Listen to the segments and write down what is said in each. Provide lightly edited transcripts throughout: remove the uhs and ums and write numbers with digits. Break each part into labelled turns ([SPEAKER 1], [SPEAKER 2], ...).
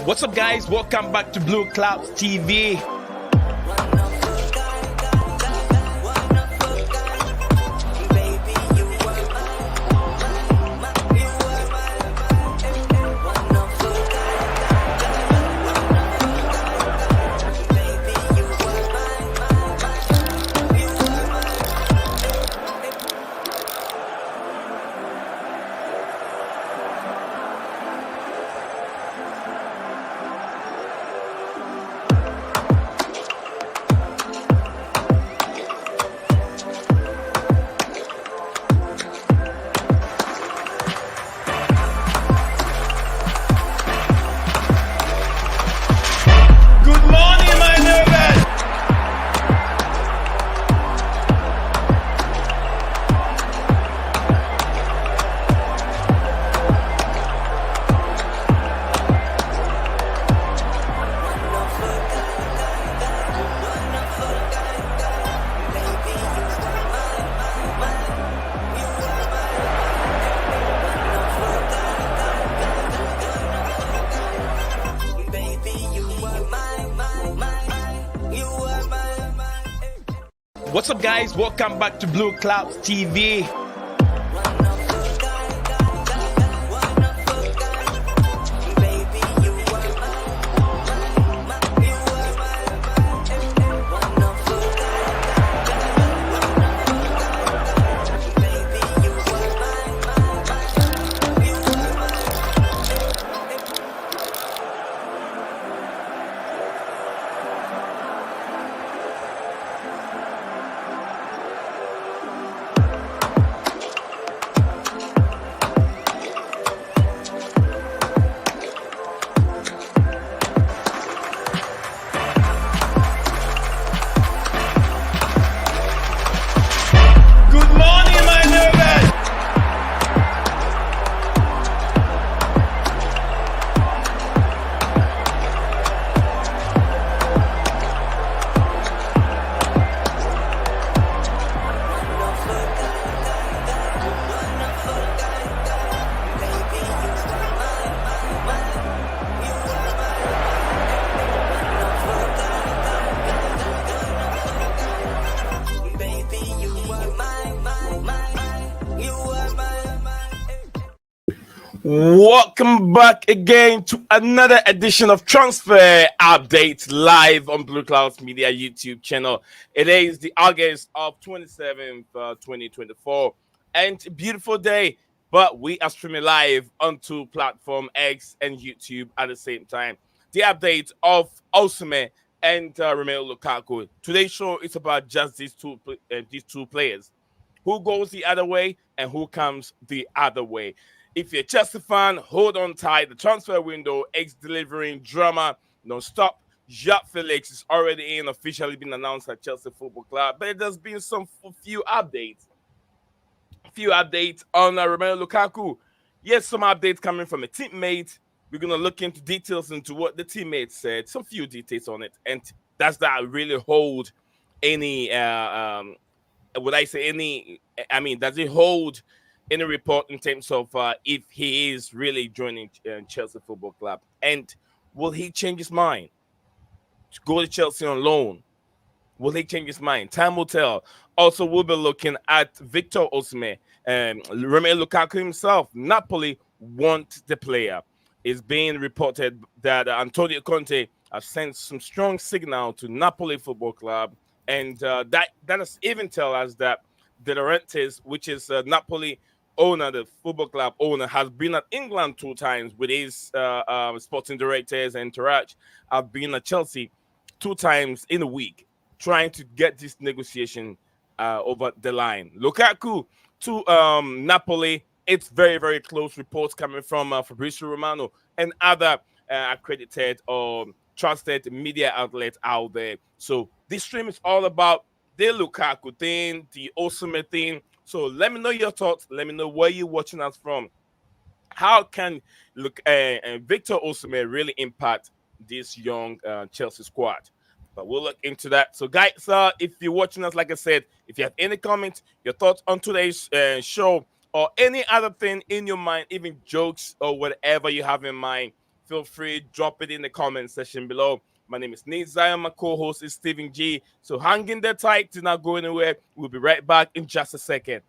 [SPEAKER 1] What's up, guys? Welcome back to Blueclouds TV. What's up, guys? Welcome back to Blueclouds TV. Welcome back again to another edition of Transfer Updates live on Blueclouds Media YouTube channel. It is the August of 27th, 2024, and a beautiful day, but we are streaming live onto platform X and YouTube at the same time. The update of Osimhen and Romelu Lukaku. Today's show is about just these two players. Who goes the other way and who comes the other way? If you're a Chelsea fan, hold on tight. The transfer window is delivering drama non-stop. Jacques Felix is already officially been announced at Chelsea Football Club, but there's been some few updates. On Romelu Lukaku. Yes, some updates coming from a teammate. We're going to look into details into what the teammate said, some few details on it, and does that really hold any, does it hold any report in terms of if he is really joining Chelsea Football Club, and will he change his mind to go to Chelsea on loan? Will he change his mind? Time will tell. Also, we'll be looking at Victor Osimhen and Romelu Lukaku himself. Napoli want the player. It's being reported that Antonio Conte has sent some strong signal to Napoli Football Club, and that has even tell us that De Laurentiis, which is Napoli owner, the football club owner, has been at England 2 times with his sporting directors and entourage. I've been at Chelsea 2 times in a week trying to get this negotiation over the line. Lukaku to Napoli. It's very, very close. Reports coming from Fabrizio Romano and other accredited or trusted media outlets out there. So this stream is all about the Lukaku thing, the Osimhen thing. So let me know your thoughts. Let me know where you're watching us from. How can Victor Osimhen really impact this young Chelsea squad? But we'll look into that. So, guys, if you're watching us, like I said, if you have any comments, your thoughts on today's show, or any other thing in your mind, even jokes or whatever you have in mind, feel free, drop it in the comment section below. My name is Nate Zion. My co-host is Stephen G. So hang in there tight. Do not go anywhere. We'll be right back in just a second.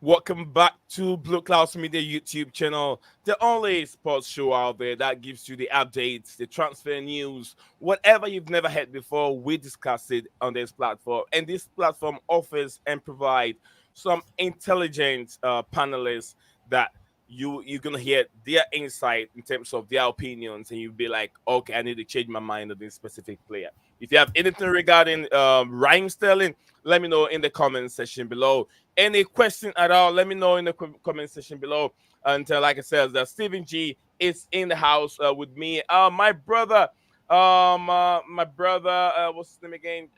[SPEAKER 1] Welcome back to Blueclouds Media YouTube channel, the only sports show out there that gives you the updates, the transfer news, whatever you've never had before. We discuss it on this platform, and this platform offers and provide some intelligent panelists that you're gonna hear their insight in terms of their opinions, and you'll be like, okay, I need to change my mind on this specific player. If you have anything regarding Raheem Sterling, let me know in the comment section below. Any question at all, let me know in the comment section below. And like I said, that Stephen G is in the house with me. My brother, what's his name again?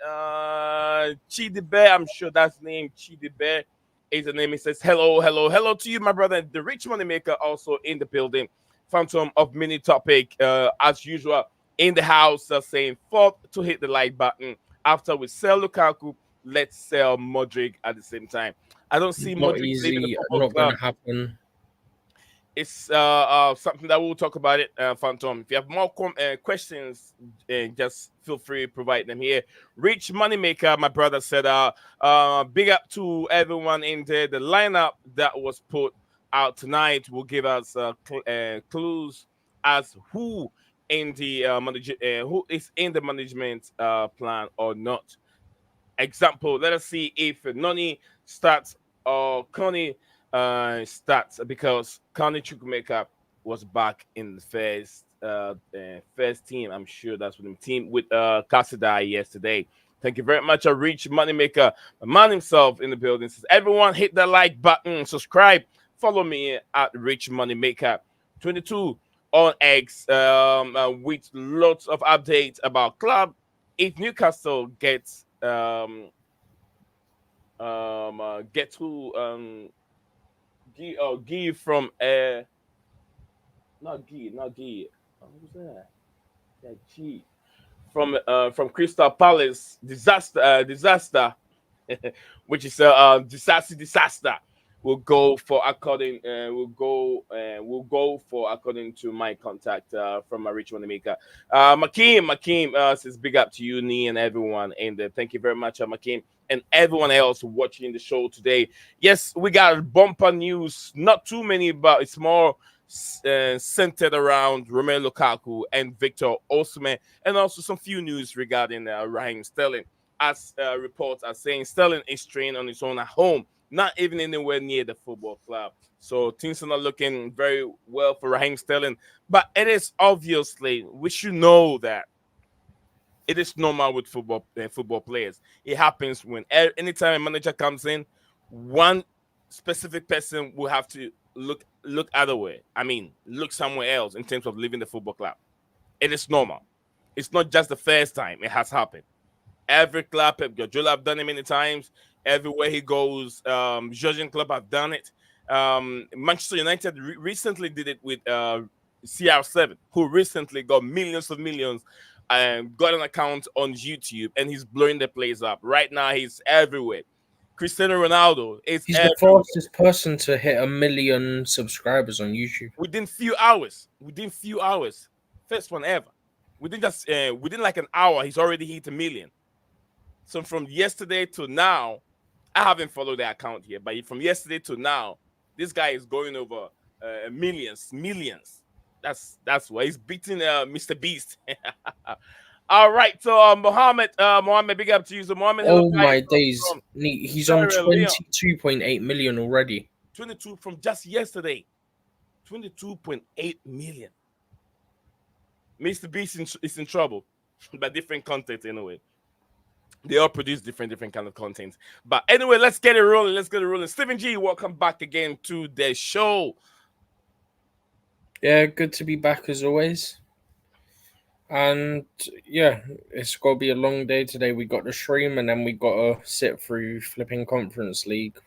[SPEAKER 1] Chidi Bear. I'm sure that's the name. Chidi Bear is the name. He says hello, hello, hello to you, my brother. The Rich Money Maker also in the building. Phantom of Mini Topic, as usual, in the house, saying fuck to hit the like button. After we sell Lukaku, let's sell Modric at the same time. I don't see
[SPEAKER 2] Not
[SPEAKER 1] Modric leaving the
[SPEAKER 2] easy,
[SPEAKER 1] football
[SPEAKER 2] not
[SPEAKER 1] club.
[SPEAKER 2] gonna happen.
[SPEAKER 1] It's something that we'll talk about it, Phantom. If you have more questions, just feel free to provide them here. Rich Moneymaker, my brother said, big up to everyone in there. The lineup that was put out tonight will give us clues as who in the who is in the management plan or not. Example, let us see if Noni starts or Connie starts, because Connie Chukwumeka was back in the first team. I'm sure that's with the team with Kasadai yesterday. Thank you very much, a Rich Moneymaker. The man himself in the building says, everyone hit the like button, subscribe, follow me at Rich Moneymaker 22 on X, with lots of updates about club. If Newcastle gets get to Guy from not Guy. What was that? Yeah, G from Crystal Palace. Disaster, which is disaster. We'll go for according. We'll go for according to my contact from my Rich Wanamaker. Makeem says big up to you, Nee, and everyone in there. Thank you very much, Makeem, and everyone else watching the show today. Yes, we got bumper news. Not too many, but it's more centered around Romelu Lukaku and Victor Osimhen, and also some few news regarding Raheem Sterling. As reports are saying, Sterling is training on his own at home, not even anywhere near the football club. So things are not looking very well for Raheem Sterling. But it is obviously, we should know that it is normal with football players. It happens when anytime a manager comes in, one specific person will have to look other way. I mean, look somewhere else in terms of leaving the football club. It is normal. It's not just the first time it has happened. Every club, Pep Guardiola have done it many times. Everywhere he goes, Jurgen Klopp have done it. Manchester United recently did it with CR7, who recently got millions of millions and got an account on YouTube, and he's blowing the place up. Right now, he's everywhere. Cristiano Ronaldo is
[SPEAKER 2] He's the
[SPEAKER 1] everywhere.
[SPEAKER 2] fastest person to hit 1 million subscribers on YouTube.
[SPEAKER 1] Within few hours. Within few hours. First one ever. Within like an hour, he's already hit 1 million. So from yesterday to now, I haven't followed the account here, but from yesterday to now, this guy is going over millions. That's why he's beating Mr. Beast. All right, so Mohammed, big up to you. So Mohammed, hello
[SPEAKER 2] Oh
[SPEAKER 1] guys
[SPEAKER 2] my days.
[SPEAKER 1] from
[SPEAKER 2] He's on
[SPEAKER 1] Sierra Leone.
[SPEAKER 2] 22.8 million already.
[SPEAKER 1] 22 from just yesterday. 22.8 million. Mr. Beast is in trouble, but different content anyway. They all produce different kind of content. But anyway, let's get it rolling. Stephen G, welcome back again to the show.
[SPEAKER 2] Yeah, good to be back as always. And yeah, it's got to be a long day today. We got the stream and then we got to sit through flipping Conference League.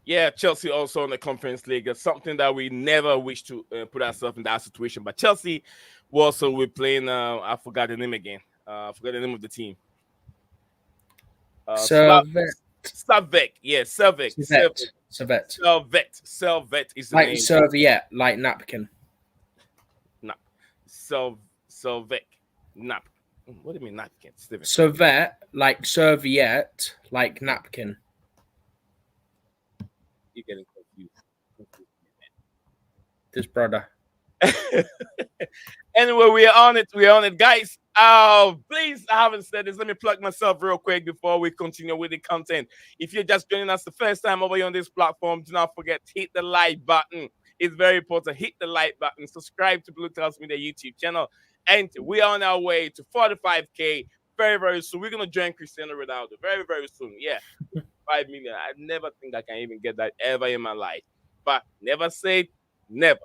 [SPEAKER 1] Yeah, Chelsea also in the Conference League. It's something that we never wish to put ourselves in that situation. But Chelsea, also we're playing. I forgot the name again. I forgot the name of the team. Slav
[SPEAKER 2] Servet,
[SPEAKER 1] Slavek. Yeah, Selvik.
[SPEAKER 2] Servet, Servet.
[SPEAKER 1] Selvet is the
[SPEAKER 2] Like
[SPEAKER 1] name.
[SPEAKER 2] serviette, like napkin.
[SPEAKER 1] Nap. Selvik. Nap. What do you mean napkin, Steven?
[SPEAKER 2] Servet, like serviette, like napkin.
[SPEAKER 1] You're getting confused.
[SPEAKER 2] This brother.
[SPEAKER 1] Anyway, we're on it. We're on it, guys. Please, I haven't said this. Let me plug myself real quick before we continue with the content. If you're just joining us the first time over here on this platform, do not forget to hit the like button. It's very important. Hit the like button. Subscribe to Blueclouds Media YouTube channel, and we are on our way to 45K very, very soon. We're gonna join Cristiano Ronaldo very, very soon. Yeah, 5 million. I never think I can even get that ever in my life, but never say never.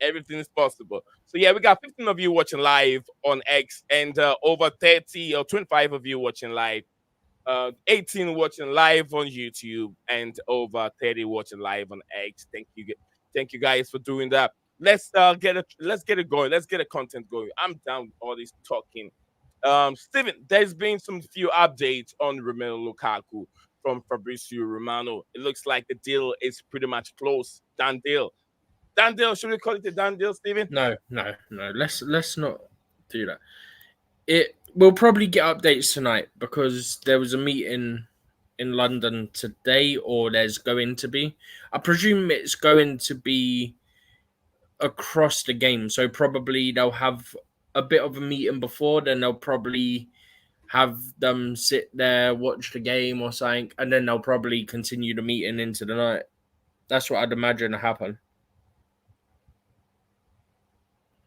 [SPEAKER 1] Everything is possible. So yeah, we got 15 of you watching live on X, and over 30 or 25 of you watching live. 18 watching live on YouTube, and over 30 watching live on X. Thank you guys for doing that. Let's get it going. Let's get the content going. I'm down with all this talking. Steven, there's been some few updates on Romelu Lukaku from Fabrizio Romano. It looks like the deal is pretty much close. Done deal. Done deal. Should we call it a done deal, Steven?
[SPEAKER 2] No, no, no. Let's not do that. It we'll probably get updates tonight because there was a meeting in London today, or there's going to be. I presume it's going to be across the game, so probably they'll have a bit of a meeting before, then they'll probably have them sit there, watch the game or something, and then they'll probably continue the meeting into the night. That's what I'd imagine to happen.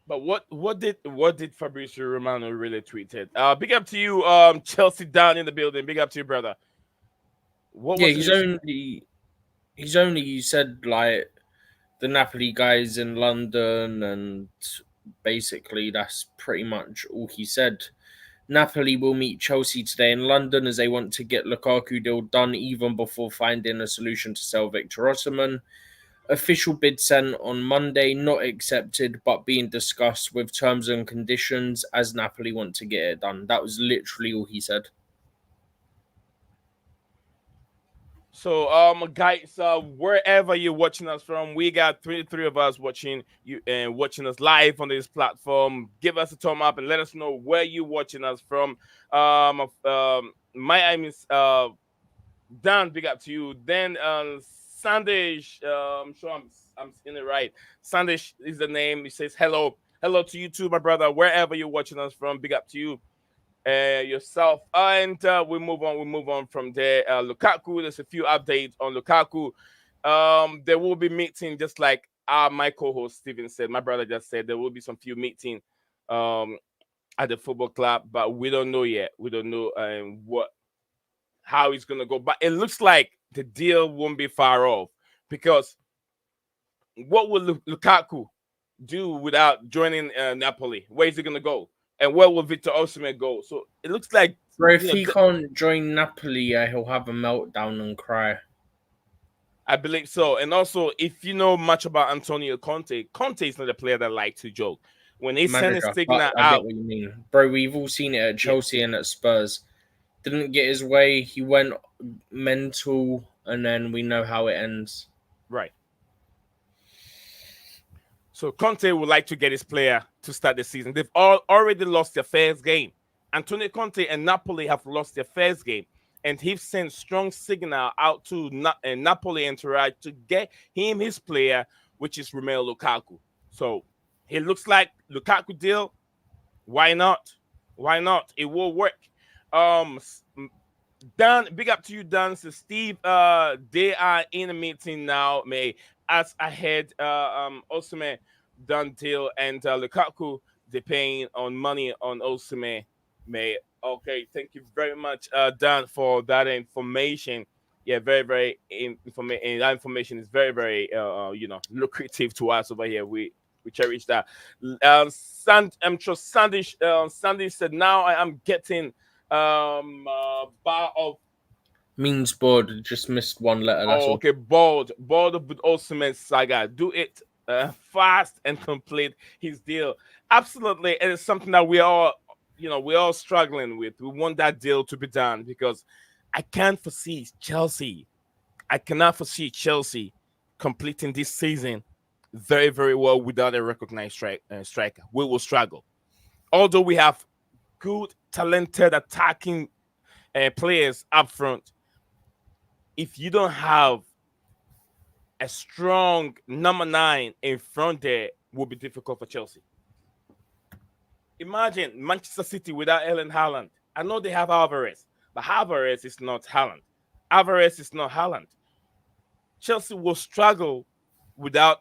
[SPEAKER 1] But what did Fabrizio Romano really tweeted? Big up to you, Chelsea down in the building. Big up to you, brother. What
[SPEAKER 2] Yeah,
[SPEAKER 1] was his?
[SPEAKER 2] he's only said like the Napoli guys in London, and basically that's pretty much all he said. Napoli will meet Chelsea today in London as they want to get Lukaku deal done even before finding a solution to sell Victor Osimhen. Official bid sent on Monday, not accepted, but being discussed with terms and conditions as Napoli want to get it done. That was literally all he said.
[SPEAKER 1] So, guys, wherever you're watching us from, we got three of us watching you and watching us live on this platform. Give us a thumb up and let us know where you're watching us from. My name is Dan. Big up to you. Then, Sandesh. I'm sure I'm saying it right. Sandesh is the name. He says hello, hello to you too, my brother. Wherever you're watching us from, big up to you. Yourself. And we move on. We move on from there. Lukaku. There's a few updates on Lukaku. There will be meeting, just like my co-host Steven said. My brother just said there will be some few meeting um, at the football club, but we don't know yet. We don't know what how it's gonna go. But it looks like the deal won't be far off because what will Lukaku do without joining Napoli? Where is he gonna go? And where will Victor Osimhen go? So it looks like
[SPEAKER 2] Bro, if
[SPEAKER 1] you know
[SPEAKER 2] he can't join Napoli, he'll have a meltdown and cry.
[SPEAKER 1] I believe so. And also, if you know much about Antonio Conte, Conte is not a player that likes to joke. When he sent his
[SPEAKER 2] Manager, but
[SPEAKER 1] signal
[SPEAKER 2] I get
[SPEAKER 1] out,
[SPEAKER 2] what you mean. Bro, we've all seen it at
[SPEAKER 1] yeah,
[SPEAKER 2] Chelsea and at Spurs. Didn't get his way, he went mental, and then we know how it ends.
[SPEAKER 1] right. So Conte would like to get his player to start the season. They've already lost their first game. Antonio Conte and Napoli have lost their first game, and he's sent strong signal out to Napoli entourage to get him his player, which is Romelu Lukaku. So it looks like Lukaku deal. Why not? Why not? It will work. Um, Dan, big up to you, Dan. So Steve, they are in a meeting now. May as ahead, Osimhen done deal and Lukaku they paying on money on Osimhen. May okay. Thank you very much, Dan, for that information. Yeah, very very information. That information is very very lucrative to us over here. We cherish that. I'm sure Sandy said now I am getting bar of
[SPEAKER 2] Means board. Just missed one letter. That's
[SPEAKER 1] Oh,
[SPEAKER 2] all.
[SPEAKER 1] okay, bold with Osimhen saga. Do it fast and complete his deal. Absolutely, and it's something that we're all struggling with. We want that deal to be done because I can't foresee Chelsea. I cannot foresee Chelsea completing this season very, very well without a recognized striker. We will struggle. Although we have good, talented attacking players up front, if you don't have a strong number 9 in front there, will be difficult for Chelsea. Imagine Manchester City without Ellen Haaland. I know they have Alvarez, but Alvarez is not Haaland. Alvarez is not Haaland. Chelsea will struggle without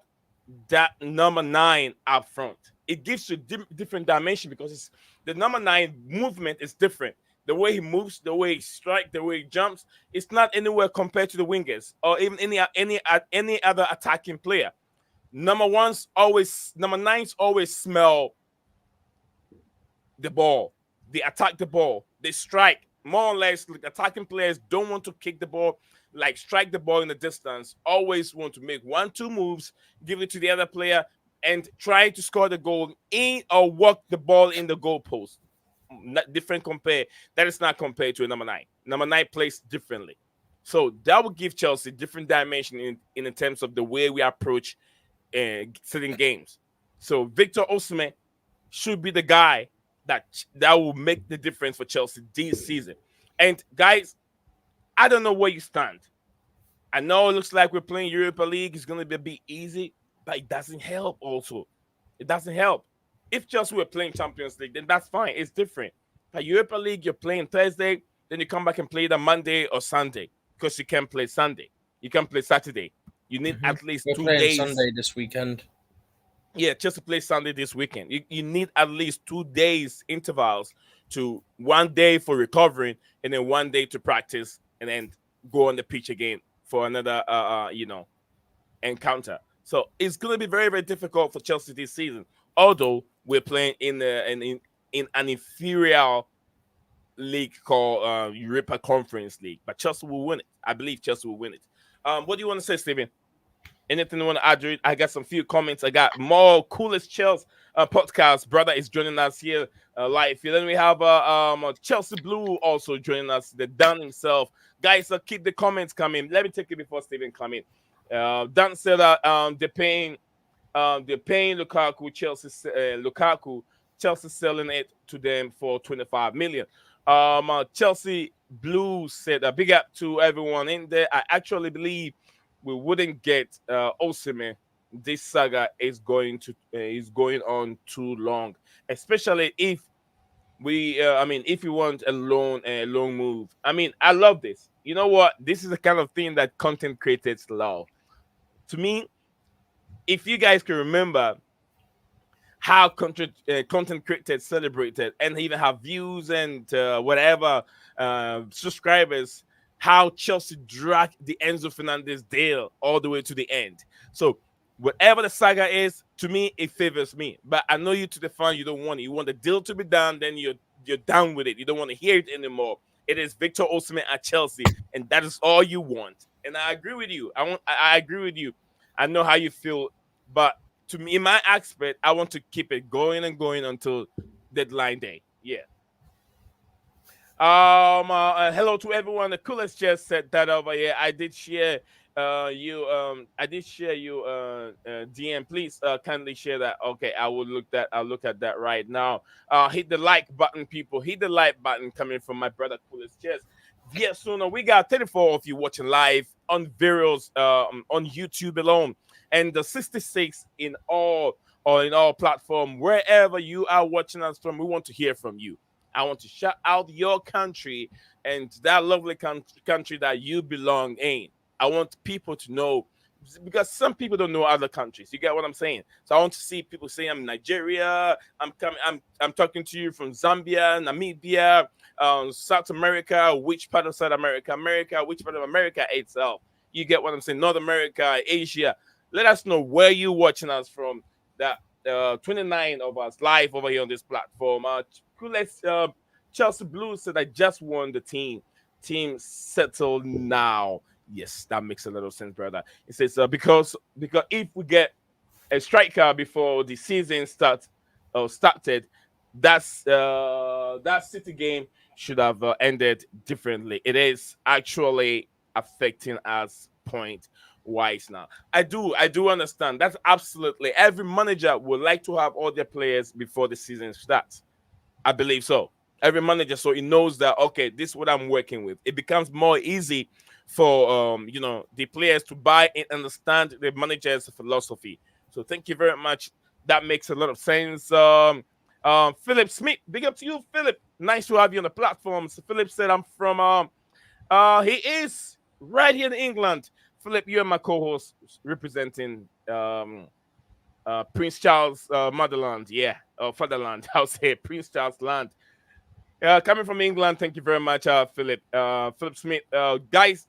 [SPEAKER 1] that number 9 up front. It gives you different dimension because the number 9 movement is different. The way he moves, the way he strikes, the way he jumps, it's not anywhere compared to the wingers or even any other attacking player. Number 9s always smell the ball. They attack the ball. They strike. More or less, like attacking players don't want to kick the ball, like strike the ball in the distance. Always want to make 1-2 moves, give it to the other player, and try to score the goal in or walk the ball in the goalpost. Not different compare. That is not compared to a number 9. Number 9 plays differently. So that would give Chelsea different dimension in terms of the way we approach certain games. So Victor Osimhen should be the guy that will make the difference for Chelsea this season. And guys, I don't know where you stand. I know it looks like we're playing Europa League. It's going to be a bit easy, but it doesn't help also. It doesn't help. If Chelsea were playing Champions League, then that's fine. It's different. But Europa League, you're playing Thursday, then you come back and play the Monday or Sunday because you can't play Sunday. You can't play Saturday. You need
[SPEAKER 2] Hmm.
[SPEAKER 1] at least
[SPEAKER 2] We're
[SPEAKER 1] two
[SPEAKER 2] playing
[SPEAKER 1] days
[SPEAKER 2] Sunday this weekend.
[SPEAKER 1] Yeah, just to play Sunday this weekend. You need at least 2 days intervals to 1 day for recovering and then 1 day to practice and then go on the pitch again for another encounter. So it's gonna be very, very difficult for Chelsea this season. Although we're playing in an inferior league called Europa Conference League, but Chelsea will win it. I believe Chelsea will win it. What do you want to say, Steven? Anything you want to add to it? I got some few comments. I got more coolest Chelsea podcast. Brother is joining us here live. Then we have Chelsea Blue also joining us. The Dan himself. Guys, keep the comments coming. Let me take it before Steven come in. Dan said that they're paying Lukaku. Chelsea selling it to them for 25 million. Chelsea Blue said a big up to everyone in there. I actually believe we wouldn't get Osimhen. This saga is going on too long, especially if if you want a loan move. I mean, I love this. You know what? This is the kind of thing that content creators love. To me, if you guys can remember how content creators celebrated and even have views and whatever subscribers, how Chelsea dragged the Enzo Fernandez deal all the way to the end. So whatever the saga is, to me, it favors me. But I know you to the fan, you don't want it. You want the deal to be done, then you're down with it. You don't want to hear it anymore. It is Victor Osimhen at Chelsea, and that is all you want. And I agree with you. I agree with you. I know how you feel, but to me, in my aspect, I want to keep it going and going until deadline day. Yeah. Hello to everyone. The coolest just said that over here. I did share you DM. Please kindly share that. Okay, I'll look at that right now. Hit the like button, people. Hit the like button coming from my brother coolest just. Yeah, so now we got 34 of you watching live on videos on YouTube alone, and the 66 in all platform wherever you are watching us from. We want to hear from you. I want to shout out your country and that lovely country that you belong in. I want people to know because some people don't know other countries. You get what I'm saying? So I want to see people say I'm in Nigeria. I'm coming. I'm talking to you from Zambia, Namibia, South America. Which part of South America? America. Which part of America itself? You get what I'm saying? North America, Asia. Let us know where you're watching us from. That 29 of us live over here on this platform. Coolest Chelsea Blues said I just won the team. team settle now. Yes, that makes a lot of sense, brother. It says because if we get a striker before the season started, that City game should have ended differently. It is actually affecting us point wise now. I do understand. That's absolutely every manager would like to have all their players before the season starts. I believe so. Every manager, so he knows that okay, this is what I'm working with. It becomes more easy for the players to buy and understand the manager's philosophy. So thank you very much. That makes a lot of sense. Philip Smith, big up to you, Philip. Nice to have you on the platform. So Philip said I'm from he is right here in England. Philip, you and my co-host representing Prince Charles motherland, yeah, fatherland. I'll say Prince Charles land. Coming from England, thank you very much, Philip. Philip Smith. Guys,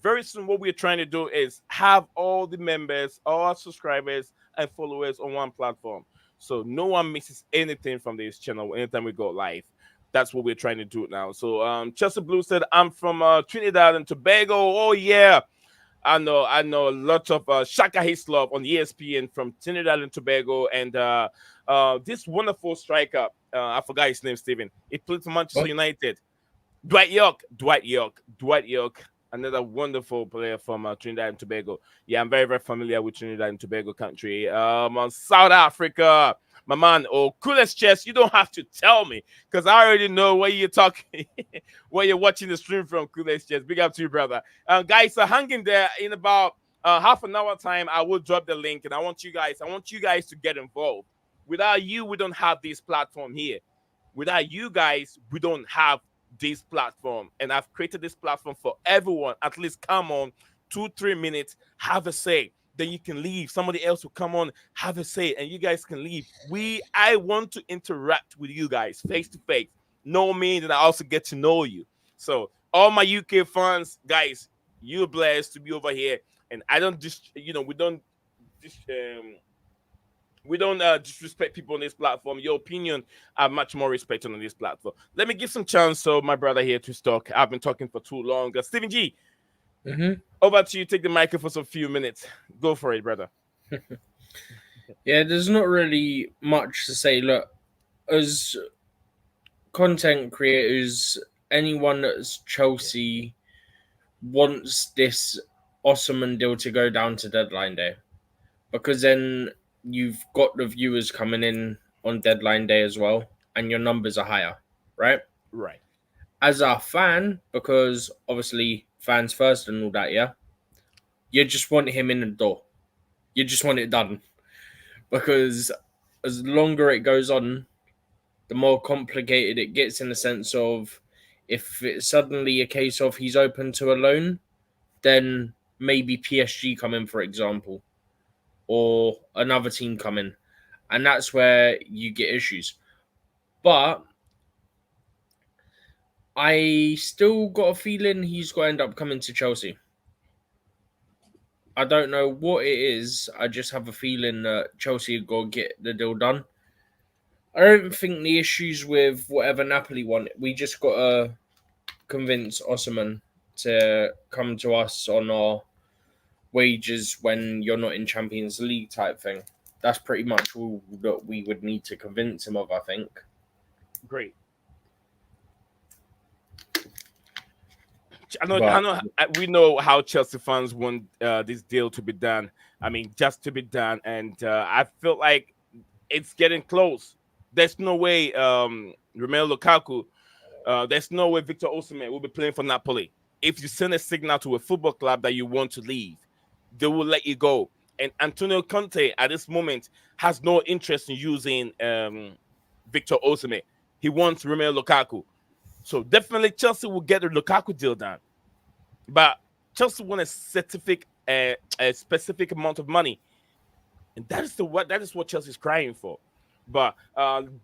[SPEAKER 1] very soon what we're trying to do is have all the members, all our subscribers and followers on one platform. So no one misses anything from this channel anytime we go live. That's what we're trying to do now. So Chelsea Blue said, I'm from Trinidad and Tobago. Oh yeah. I know a lot of Shaka Hislop on ESPN from Trinidad and Tobago, and this wonderful striker. I forgot his name, Steven. He played for Manchester
[SPEAKER 2] What?
[SPEAKER 1] United. Dwight York, another wonderful player from Trinidad and Tobago. Yeah, I'm very, very familiar with Trinidad and Tobago country. On South Africa, my man, oh, coolest chess. You don't have to tell me because I already know where you're talking, where you're watching the stream from. Coolest chess. Big up to you, brother. Guys, hanging there in about half an hour time. I will drop the link, and I want you guys to get involved. Without you, we don't have this platform here. Without you guys, we don't have this platform. And I've created this platform for everyone. At least come on, 2 3 minutes, have a say. Then you can leave. Somebody else will come on, have a say, and you guys can leave. I want to interact with you guys face to face. Know me, and I also get to know you. So all my UK fans, guys, you're blessed to be over here. And I don't just dis- um, we don't disrespect people on this platform. Your opinion are much more respected on this platform. Let me give some chance so my brother here to talk. I've been talking for too long. Stephen G,
[SPEAKER 2] Hmm.
[SPEAKER 1] over to you. Take the mic for some few minutes. Go for it, brother.
[SPEAKER 2] Yeah, there's not really much to say. Look, as content creators, anyone that's Chelsea wants this Osimhen deal to go down to deadline day, because then you've got the viewers coming in on deadline day as well, and your numbers are higher, right?
[SPEAKER 1] Right.
[SPEAKER 2] As a fan, because obviously fans first and all that, yeah, you just want him in the door. You just want it done, because as longer it goes on, the more complicated it gets in the sense of if it's suddenly a case of he's open to a loan, then maybe PSG come in, for example, or another team come in, and that's where you get issues. But I still got a feeling he's going to end up coming to Chelsea. I don't know what it is. I just have a feeling that Chelsea are going to get the deal done. I don't think the issues with whatever Napoli want. We just got to convince Osimhen to come to us on our wages when you're not in Champions League type thing. That's pretty much all that we would need to convince him of, I think.
[SPEAKER 1] Great. I know. I
[SPEAKER 2] But
[SPEAKER 1] know. We know how Chelsea fans want this deal to be done. I mean, just to be done, and I feel like it's getting close. There's no way Romelu Lukaku. There's no way Victor Osimhen will be playing for Napoli. If you send a signal to a football club that you want to leave, they will let you go. And Antonio Conte at this moment has no interest in using Victor Osimhen. He wants Romelu Lukaku. So definitely Chelsea will get the Lukaku deal done. But Chelsea want a specific amount of money, and that is what Chelsea's crying for. But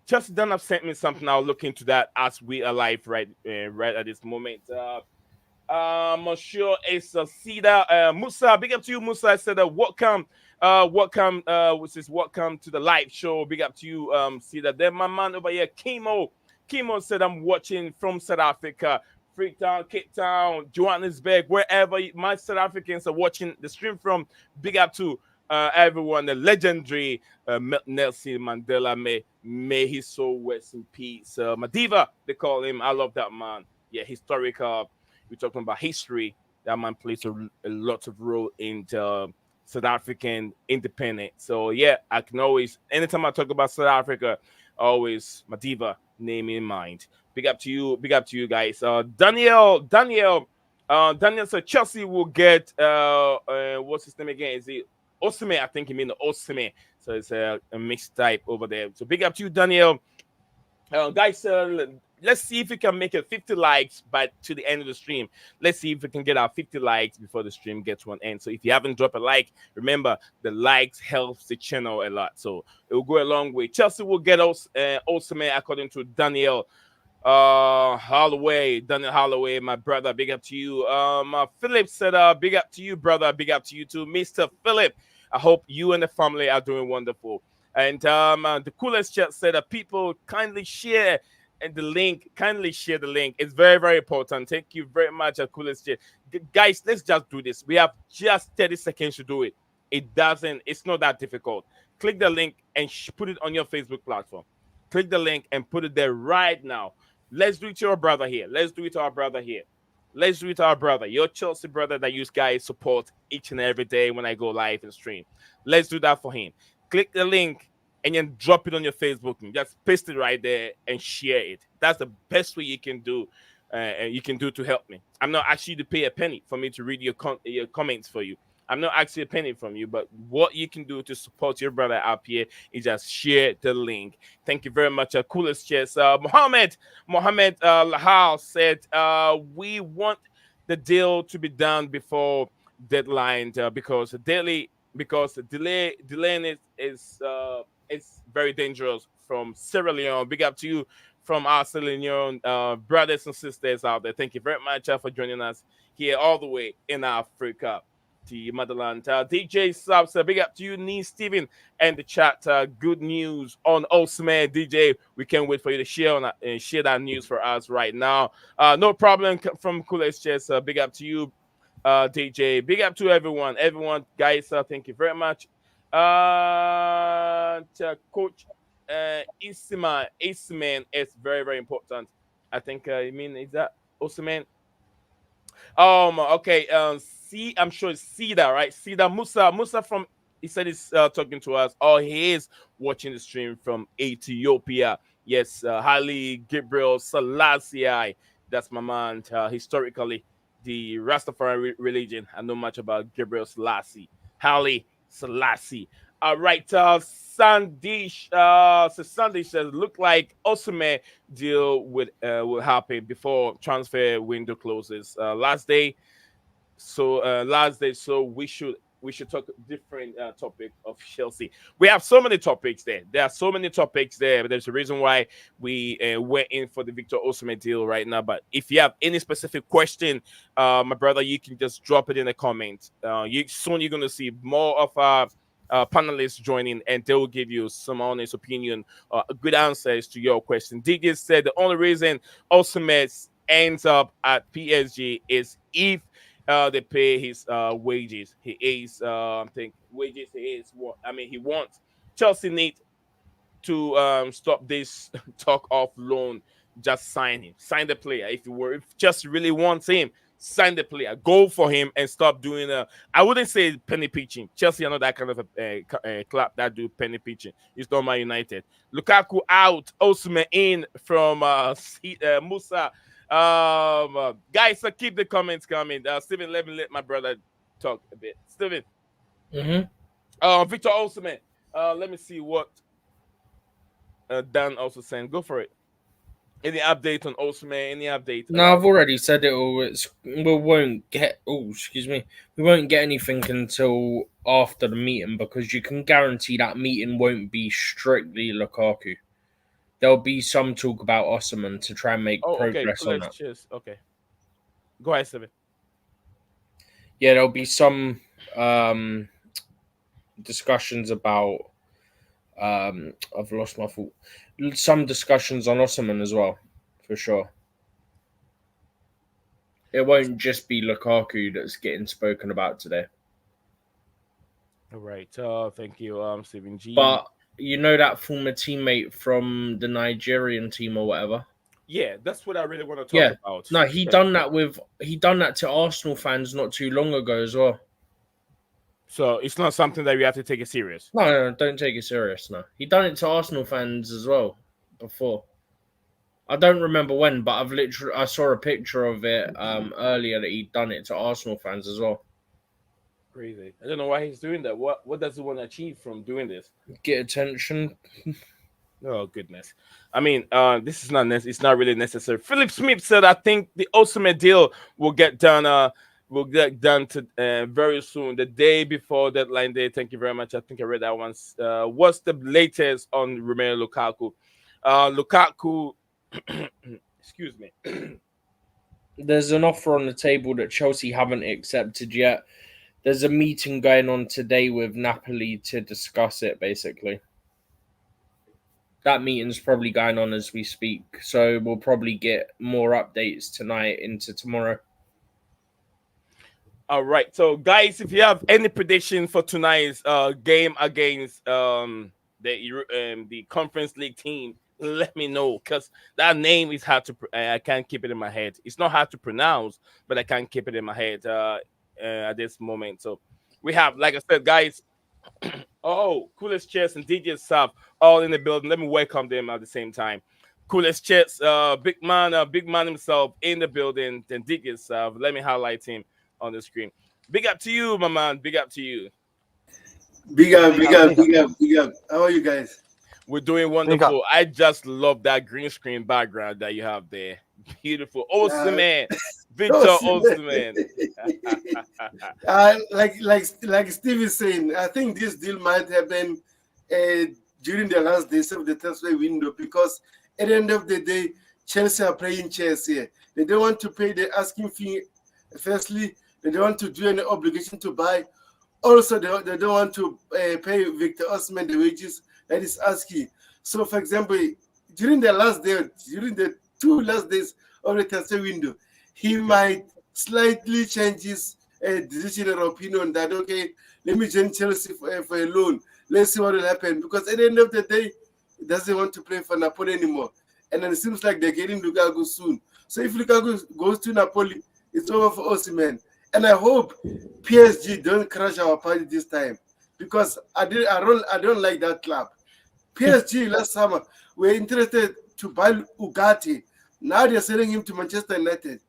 [SPEAKER 1] Chelsea done have sent me something. I'll look into that as we are live right at this moment. Monsieur Asa Sida Musa, big up to you, Musa. I said, welcome to the live show. Big up to you, Sida. Then my man over here, Kimo. Kimo said, I'm watching from South Africa. Freetown, Cape Town, Johannesburg, wherever my South Africans are watching the stream from. Big up to everyone, the legendary Nelson Mandela. May his soul rest in peace. Madiva, they call him. I love that man. Yeah, historical. We're talking about history. That man plays a lot of role in South African independence. So yeah, I can always, anytime I talk about South Africa, always Madiva name in mind. Big up to you guys. Daniel said Chelsea will get what's his name again? Is it Osimhen? I think he mean Osimhen. So it's a mixed type over there. So big up to you, Daniel. Guys, let's see if we can make it 50 likes by to the end of the stream. Let's see if we can get our 50 likes before the stream gets to an end. So if you haven't dropped a like, remember the likes helps the channel a lot. So it will go a long way. Chelsea will get us Osimhen according to Daniel Holloway, Daniel Holloway, my brother. Big up to you. Philip said, big up to you, brother. Big up to you too, Mr. Philip. I hope you and the family are doing wonderful. And the coolest chat said that people kindly share and the link. Kindly share the link. It's very, very important. Thank you very much, coolest chat. Guys, let's just do this. We have just 30 seconds to do it. It's not that difficult. Click the link and put it on your Facebook platform. Click the link and put it there right now. Let's do it to our brother here. Let's do it to our brother here. Let's do it to our brother, your Chelsea brother that you guys support each and every day when I go live and stream. Let's do that for him. Click the link and then drop it on your Facebook and just paste it right there and share it. That's the best way you can do. You can do to help me. I'm not asking you to pay a penny for me to read your comments for you. I'm not asking a penny from you, but what you can do to support your brother up here is just share the link. Thank you very much. Coolest cheers. Mohammed Lahal said, we want the deal to be done before deadline because delaying it is it's very dangerous from Sierra Leone. Big up to you from our Sierra Leone brothers and sisters out there. Thank you very much for joining us here all the way in Africa to motherland. DJ Subs, big up to you, Nee Steven, and the chat. Good news on Osimhen, DJ. We can't wait for you to share that news for us right now. No problem from Coolest Chess. Big up to you, DJ. Big up to everyone, guys. Thank you very much. To Coach Osimhen is very, very important. I think I mean is that Osimhen. Okay. I'm sure it's Sida, right? Sida Musa from. He said he's talking to us. Oh, he is watching the stream from Ethiopia. Yes, Haile Gabriel Selassie. That's my man. Historically, the Rastafari religion. I know much about Gabriel Selassie. Haile Selassie. All right, Sandish. So Sandish says, look like Osimhen deal will happen before transfer window closes. Last day. So we should talk different topic of Chelsea. We have so many topics there. There are so many topics there. But there's a reason why we went in for the Victor Osimhen deal right now. But if you have any specific question, my brother, you can just drop it in the comments. You're gonna see more of our panelists joining, and they will give you some honest opinion, good answers to your question. DJ said the only reason Osimhen ends up at PSG is if they pay his wages. He is, I think, wages. He is what I mean. He wants Chelsea need to stop this talk of loan. Just sign him, sign the player. If Chelsea really wants him, sign the player, go for him, and stop doing. I wouldn't say penny pitching. Chelsea are not that kind of a club that do penny pitching. It's not Man United. Lukaku out, Osimhen in from Musa. Guys, keep the comments coming. Steven, let my brother talk a bit. Steven, Victor Osimhen. Let me see what Dan also saying. Go for it. Any update on Osimhen? Any update?
[SPEAKER 2] No, I've already said it all. We won't get. Oh, excuse me. We won't get anything until after the meeting because you can guarantee that meeting won't be strictly Lukaku. There'll be some talk about Osimhen to try and make
[SPEAKER 1] Okay.
[SPEAKER 2] progress on
[SPEAKER 1] Let's
[SPEAKER 2] that.
[SPEAKER 1] cheers. Okay. Go ahead, Steven.
[SPEAKER 2] Yeah, there'll be some discussions about. I've lost my thought. Some discussions on Osimhen as well, for sure. It won't just be Lukaku that's getting spoken about today.
[SPEAKER 1] All right. Thank you, Stephen G.
[SPEAKER 2] But you know that former teammate from the Nigerian team or whatever.
[SPEAKER 1] Yeah, that's what I really want to talk
[SPEAKER 2] Yeah,
[SPEAKER 1] about.
[SPEAKER 2] no,
[SPEAKER 1] Yeah.
[SPEAKER 2] he done that to Arsenal fans not too long ago as well.
[SPEAKER 1] So it's not something that we have to take it serious.
[SPEAKER 2] No, don't take it serious. No, he done it to Arsenal fans as well before. I don't remember when, but I saw a picture of it earlier that he'd done it to Arsenal fans as well.
[SPEAKER 1] Crazy. I don't know why he's doing that. What does he want to achieve from doing this?
[SPEAKER 2] Get attention.
[SPEAKER 1] Oh goodness. I mean, this is not it's not really necessary. Philip Smith said, "I think the ultimate deal will get done. Will get done to very soon, the day before deadline day." Thank you very much. I think I read that once. What's the latest on Romelu Lukaku? Lukaku, excuse me.
[SPEAKER 2] There's an offer on the table that Chelsea haven't accepted yet. There's a meeting going on today with Napoli to discuss it, basically. That meeting's probably going on as we speak, so we'll probably get more updates tonight into tomorrow.
[SPEAKER 1] All right, so guys, if you have any prediction for tonight's game against the Conference League team, let me know, because that name is hard to. I can't keep it in my head. It's not hard to pronounce, but I can't keep it in my head at this moment. So we have, like I said, guys. Oh, Coolest Chess and DJ Sub all in the building. Let me welcome them at the same time. Coolest Chess, big man himself in the building. Then DJ Sub. Let me highlight him on the screen. Big up to you, my man. Big up to you.
[SPEAKER 3] Big up, big up, big up, big up. How are you guys?
[SPEAKER 1] We're doing wonderful. I just love that green screen background that you have there. Beautiful. Osimhen. Victor Osimhen.
[SPEAKER 3] Like Steve is saying, I think this deal might happen during the last days of the transfer window, because at the end of the day, Chelsea are playing chess here. They don't want to pay the asking fee. Firstly, they don't want to do any obligation to buy. Also, they don't want to pay Victor Osimhen the wages that is asking. So, for example, during the 2 last days of the transfer window, he might slightly change his decision or opinion that, okay, let me join Chelsea for a loan. Let's see what will happen. Because at the end of the day, he doesn't want to play for Napoli anymore. And then it seems like they're getting Lukaku soon. So if Lukaku goes to Napoli, it's over for Osimhen. And I hope PSG don't crash our party this time, because I don't like that club. PSG last summer were interested to buy Ugarte. Now they're selling him to Manchester United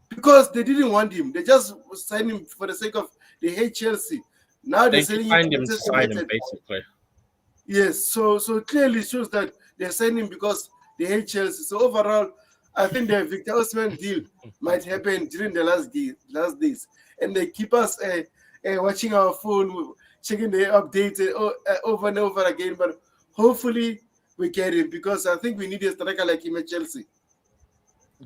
[SPEAKER 3] because they didn't want him. They just signed him for the sake of they hate Chelsea. Now they're selling him to Manchester United.
[SPEAKER 2] Basically.
[SPEAKER 3] Yes, so clearly shows that they're signing him because they hate Chelsea. So overall, I think the Victor Osimhen deal might happen during the last days, and they keep us watching our phone, checking the updates over and over again. But hopefully we get him, because I think we need a striker like him at Chelsea.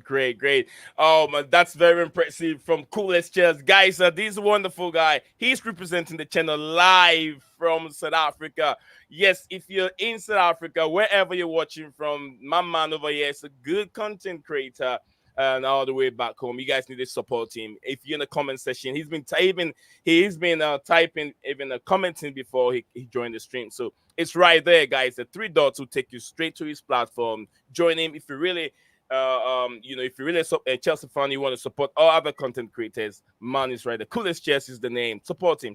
[SPEAKER 1] Great. Oh man, that's very impressive from Coolest Chess. Guys, this wonderful guy. He's representing the channel live from South Africa. Yes, if you're in South Africa, wherever you're watching from, my man over here is a good content creator. And all the way back home, you guys need to support him. If you're in the comment section, he's been typing, even commenting before he joined the stream. So it's right there, guys. The 3 dots will take you straight to his platform. Join him if you really if you're really a Chelsea fan, you want to support all other content creators, man is right. The Coolest Chess is the name. Support him.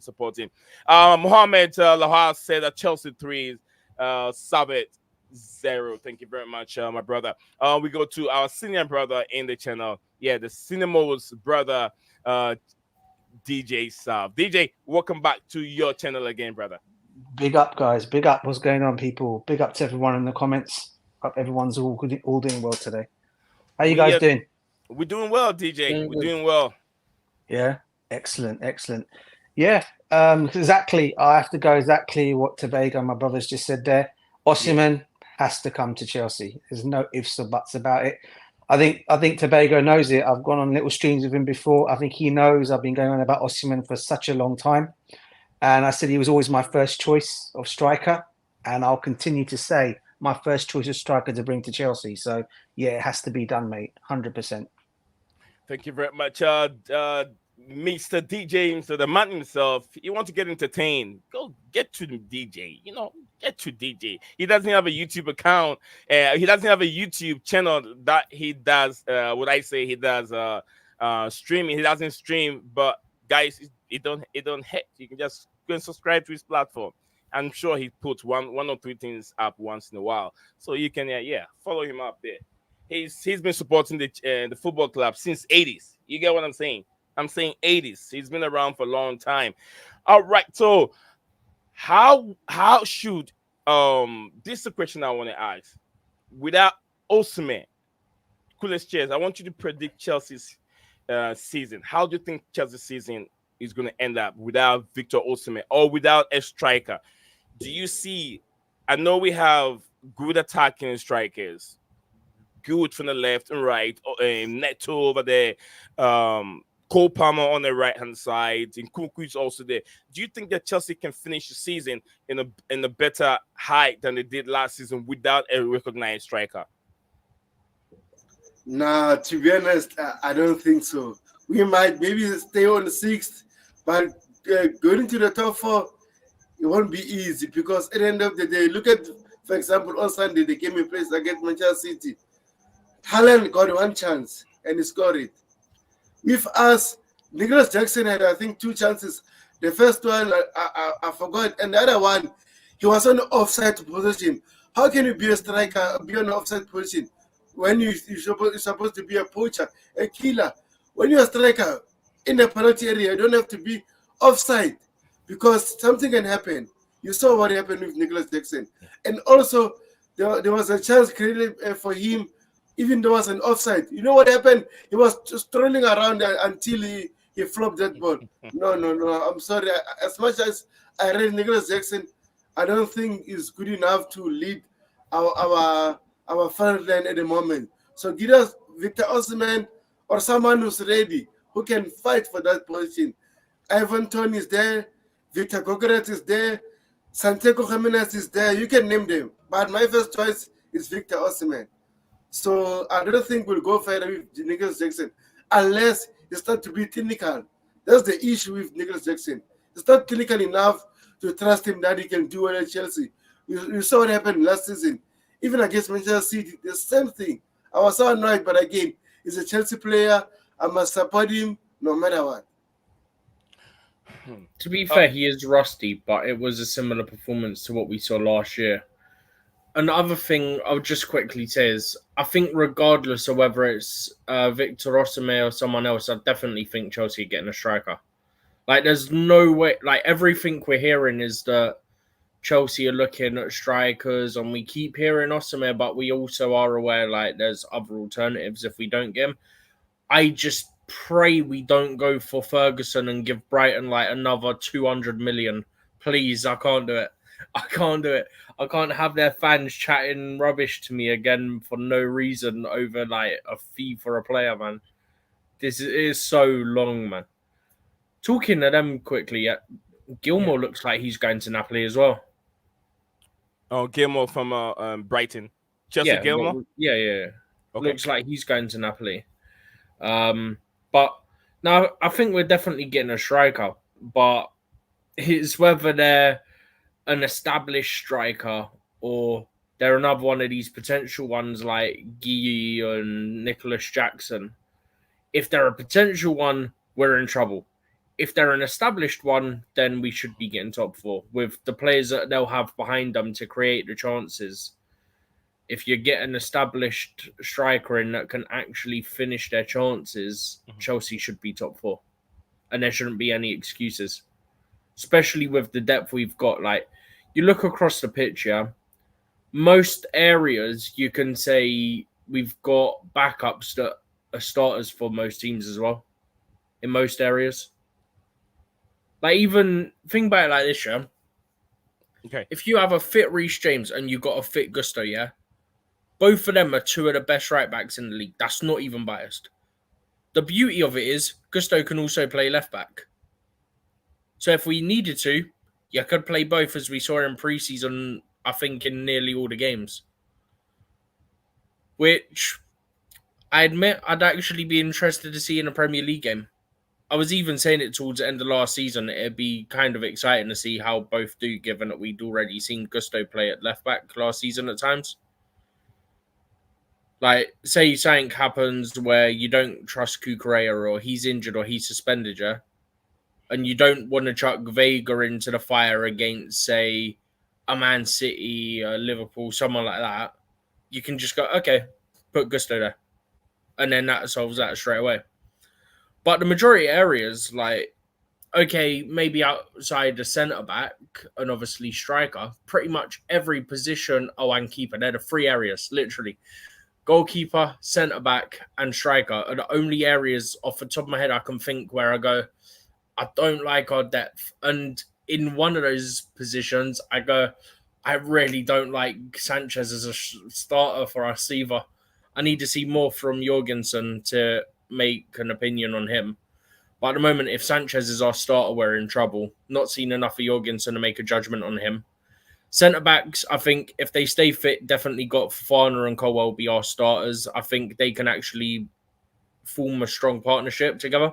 [SPEAKER 1] Mohammed Lahar said that Chelsea 3, Sabit 0. Thank you very much, my brother. We go to our senior brother in the channel. Yeah, the Cinemo's brother, DJ Sab. DJ, welcome back to your channel again, brother.
[SPEAKER 4] Big up, guys. Big up. What's going on, people? Big up to everyone in the comments. Hope everyone's all doing well today. How you guys doing?
[SPEAKER 1] We're doing well, DJ. We're doing well.
[SPEAKER 4] Yeah, excellent. Yeah, exactly. I have to go exactly what Tobago, my brother's just said there. Osimhen has to come to Chelsea. There's no ifs or buts about it. I think Tobago knows it. I've gone on little streams with him before. I think he knows I've been going on about Osimhen for such a long time. And I said he was always my first choice of striker. And I'll continue to say my first choice of striker to bring to Chelsea. So, yeah, it has to be done, mate. 100%.
[SPEAKER 1] Thank you very much, Mr. DJ, Mr. The man himself. You want to get entertained? Go get to the DJ. Get to DJ. He doesn't have a YouTube account. He doesn't have a YouTube channel that he does. What I say he does streaming. He doesn't stream, but guys, it don't hit. You can just go and subscribe to his platform. I'm sure he puts one or two things up once in a while, so you can follow him up there. He's been supporting the football club since 80s. You get what I'm saying? I'm saying 80s. He's been around for a long time. All right. So how should this is a question I want to ask. Without Osimhen, coolest chairs, I want you to predict Chelsea's season. How do you think Chelsea's season is going to end up without Victor Osimhen or without a striker? Do you see? I know we have good attacking strikers, good from the left and right. Neto over there, Cole Palmer on the right hand side, and Kuku is also there. Do you think that Chelsea can finish the season in a better height than they did last season without a recognized striker?
[SPEAKER 3] Nah, to be honest, I don't think so. We might maybe stay on the sixth, but going to the top four, it won't be easy because at the end of the day, look at, for example, on Sunday they came in place against Manchester City. Haaland got one chance and he scored it. With us, Nicholas Jackson had, I think, two chances. The first one, I forgot, and the other one, he was on the offside position. How can you be a striker, be on the offside position when you're supposed to be a poacher, a killer? When you're a striker in the penalty area, you don't have to be offside because something can happen. You saw what happened with Nicholas Jackson. And also, there was a chance created for him, even though it was an offside. You know what happened? He was just strolling around until he flopped that ball. No. I'm sorry. As much as I read Nicholas Jackson, I don't think he's good enough to lead our front line at the moment. So give us Victor Osimhen or someone who's ready, who can fight for that position. Ivan Toney is there. Victor Gokeret is there. Santiago Jimenez is there. You can name them. But my first choice is Victor Osimhen. So I don't think we'll go further with Nicholas Jackson unless he starts to be clinical. That's the issue with Nicholas Jackson. He's not clinical enough to trust him that he can do well at Chelsea. You saw what happened last season. Even against Manchester City, the same thing. I was so annoyed, but again, he's a Chelsea player. I must support him no matter what.
[SPEAKER 2] To be fair, he is rusty, but it was a similar performance to what we saw last year. Another thing I'll just quickly say is, I think regardless of whether it's Victor Osimhen or someone else, I definitely think Chelsea are getting a striker. Like, there's no way. Like, everything we're hearing is that Chelsea are looking at strikers, and we keep hearing Osimhen, but we also are aware, like, there's other alternatives if we don't get him. I just pray we don't go for Ferguson and give Brighton, like, another 200 million. Please, I can't do it. I can't do it. I can't have their fans chatting rubbish to me again for no reason over, like, a fee for a player, man. This is so long, man. Talking to them quickly, Gilmore looks like he's going to Napoli as well.
[SPEAKER 1] Oh, Gilmore from Brighton. Chelsea Gilmore?
[SPEAKER 2] Yeah.
[SPEAKER 1] Okay.
[SPEAKER 2] Looks like he's going to Napoli. But now I think we're definitely getting a striker, but it's whether they're an established striker or they're another one of these potential ones like Guy and Nicholas Jackson. If they're a potential one, we're in trouble. If they're an established one, then we should be getting top four with the players that they'll have behind them to create the chances. If you get an established striker in that can actually finish their chances, Chelsea should be top four. And there shouldn't be any excuses. Especially with the depth we've got. Like, you look across the pitch, yeah, most areas you can say we've got backups that are starters for most teams as well. In most areas. Like, even think about it like this, yeah.
[SPEAKER 1] Okay.
[SPEAKER 2] If you have a fit Reece James and you've got a fit Gusto, yeah, both of them are two of the best right backs in the league. That's not even biased. The beauty of it is Gusto can also play left back. So if we needed to, you could play both, as we saw in pre-season, I think, in nearly all the games. Which I admit I'd actually be interested to see in a Premier League game. I was even saying it towards the end of last season. It'd be kind of exciting to see how both do, given that we'd already seen Gusto play at left back last season at times. Like, say something happens where you don't trust Cucurella or he's injured or he's suspended, yeah? And you don't want to chuck Vega into the fire against, say, a Man City, a Liverpool, someone like that. You can just go, okay, put Gusto there. And then that solves that straight away. But the majority of areas, like, okay, maybe outside the centre-back and obviously striker, pretty much every position, and keeper, they're the three areas, literally. Goalkeeper, centre-back, and striker are the only areas off the top of my head I can think where I go, I don't like our depth. And in one of those positions, I go, I really don't like Sanchez as a starter for us either. I need to see more from Jorgensen to make an opinion on him. But at the moment, if Sanchez is our starter, we're in trouble. Not seen enough of Jorgensen to make a judgment on him. Centre-backs, I think if they stay fit, definitely got Fofana and Colwell be our starters. I think they can actually form a strong partnership together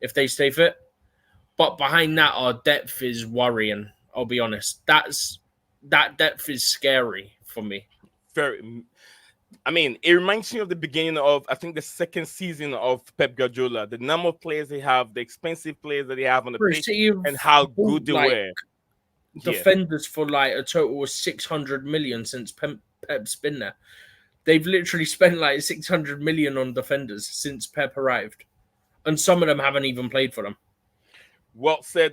[SPEAKER 2] if they stay fit. But behind that, our depth is worrying. I'll be honest. That depth is scary for me.
[SPEAKER 1] Very. I mean, it reminds me of the beginning of, I think, the second season of Pep Guardiola. The number of players they have, the expensive players that they have on the pitch, and how good they were.
[SPEAKER 2] Defenders for like a total of 600 million since Pep's been there. They've literally spent like 600 million on defenders since Pep arrived. And some of them haven't even played for them.
[SPEAKER 1] Well said.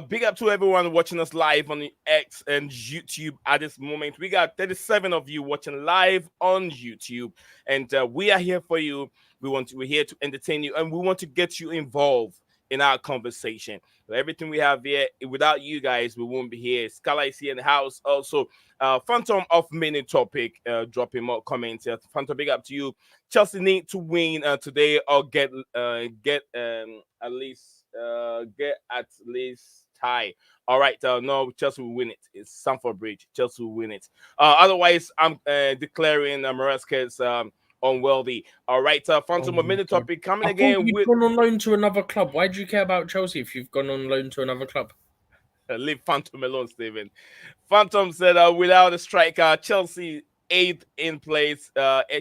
[SPEAKER 1] Big up to everyone watching us live on the X and YouTube at this moment. We got 37 of you watching live on YouTube, and we are here for you. We're here to entertain you, and we want to get you involved in our conversation. Everything we have here, without you guys, we won't be here. Scala is here in the house. Also, Phantom of Mini Topic, dropping more comments. Phantom, big up to you. Chelsea need to win today or get at least tie. All right, no, Chelsea will win it. It's Stamford Bridge. Chelsea will win it. Otherwise, I'm declaring Maresca's unworthy. All right, Phantom of Mini Topic coming again.
[SPEAKER 2] You've gone on loan to another club. Why do you care about Chelsea if you've gone on loan to another club?
[SPEAKER 1] Leave Phantom alone, Stephen. Phantom said, without a striker, Chelsea 8th in place.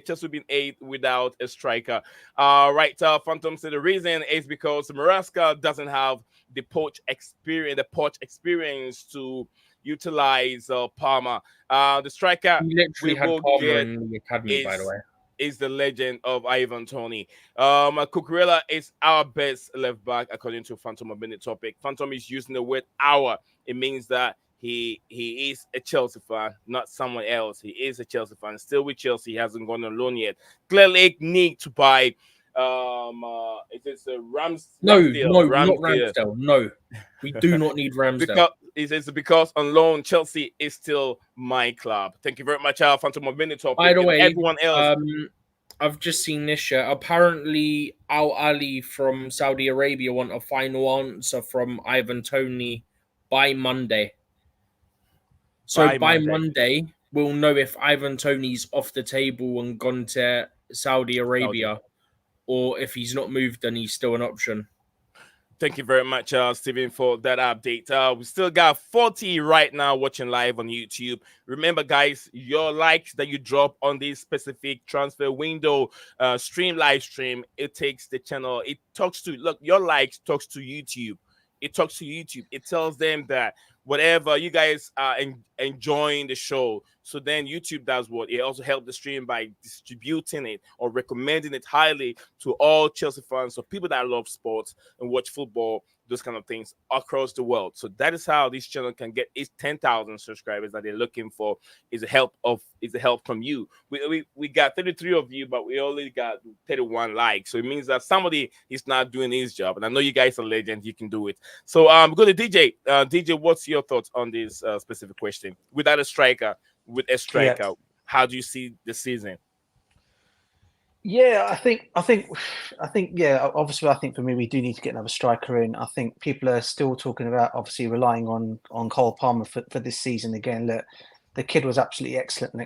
[SPEAKER 1] Chelsea been 8th without a striker. Right, Phantom said the reason is because Maresca doesn't have the poach experience to utilize Palmer. The striker
[SPEAKER 2] he literally had Palmer in the academy, by the way.
[SPEAKER 1] Is the legend of Ivan Toney. Cucurella is our best left back, according to Phantom of Minute Topic. Phantom is using the word our. It means that he is a Chelsea fan, not someone else. He is a Chelsea fan, still with Chelsea. He hasn't gone on loan yet. Clearly need to buy it is a
[SPEAKER 2] Ramsdale. Not Ramsdale. No, we do not need Ramsdale.
[SPEAKER 1] Because on loan, Chelsea is still my club. Thank you very much, Phantom of Minute Topic.
[SPEAKER 2] By the way,
[SPEAKER 1] everyone else.
[SPEAKER 2] I've just seen this shit. Apparently, Al Ali from Saudi Arabia want a final answer from Ivan Toney by Monday. So by Monday, we'll know if Ivan Toney's off the table and gone to Saudi Arabia, or if he's not moved and he's still an option.
[SPEAKER 1] Thank you very much, Stephen, for that update. We still got 40 right now watching live on YouTube. Remember, guys, your likes that you drop on this specific transfer window live stream, it takes the channel. It talks to, look, your likes talks to YouTube. It talks to YouTube. It tells them that whatever you guys are enjoying the show. So then YouTube does what? It also helps the stream by distributing it or recommending it highly to all Chelsea fans or people that love sports and watch football, those kind of things across the world. So that is how this channel can get its 10,000 subscribers that they're looking for. Is a help from you. We got 33 of you, but we only got 31 likes. So it means that somebody is not doing his job. And I know you guys are legends. You can do it. So go to DJ. DJ, what's your thoughts on this specific question? Without a striker, with a striker, how do you see the season?
[SPEAKER 4] Yeah, I think, yeah, obviously, I think for me, we do need to get another striker in. I think people are still talking about obviously relying on Cole Palmer for this season again. Look, the kid was absolutely excellent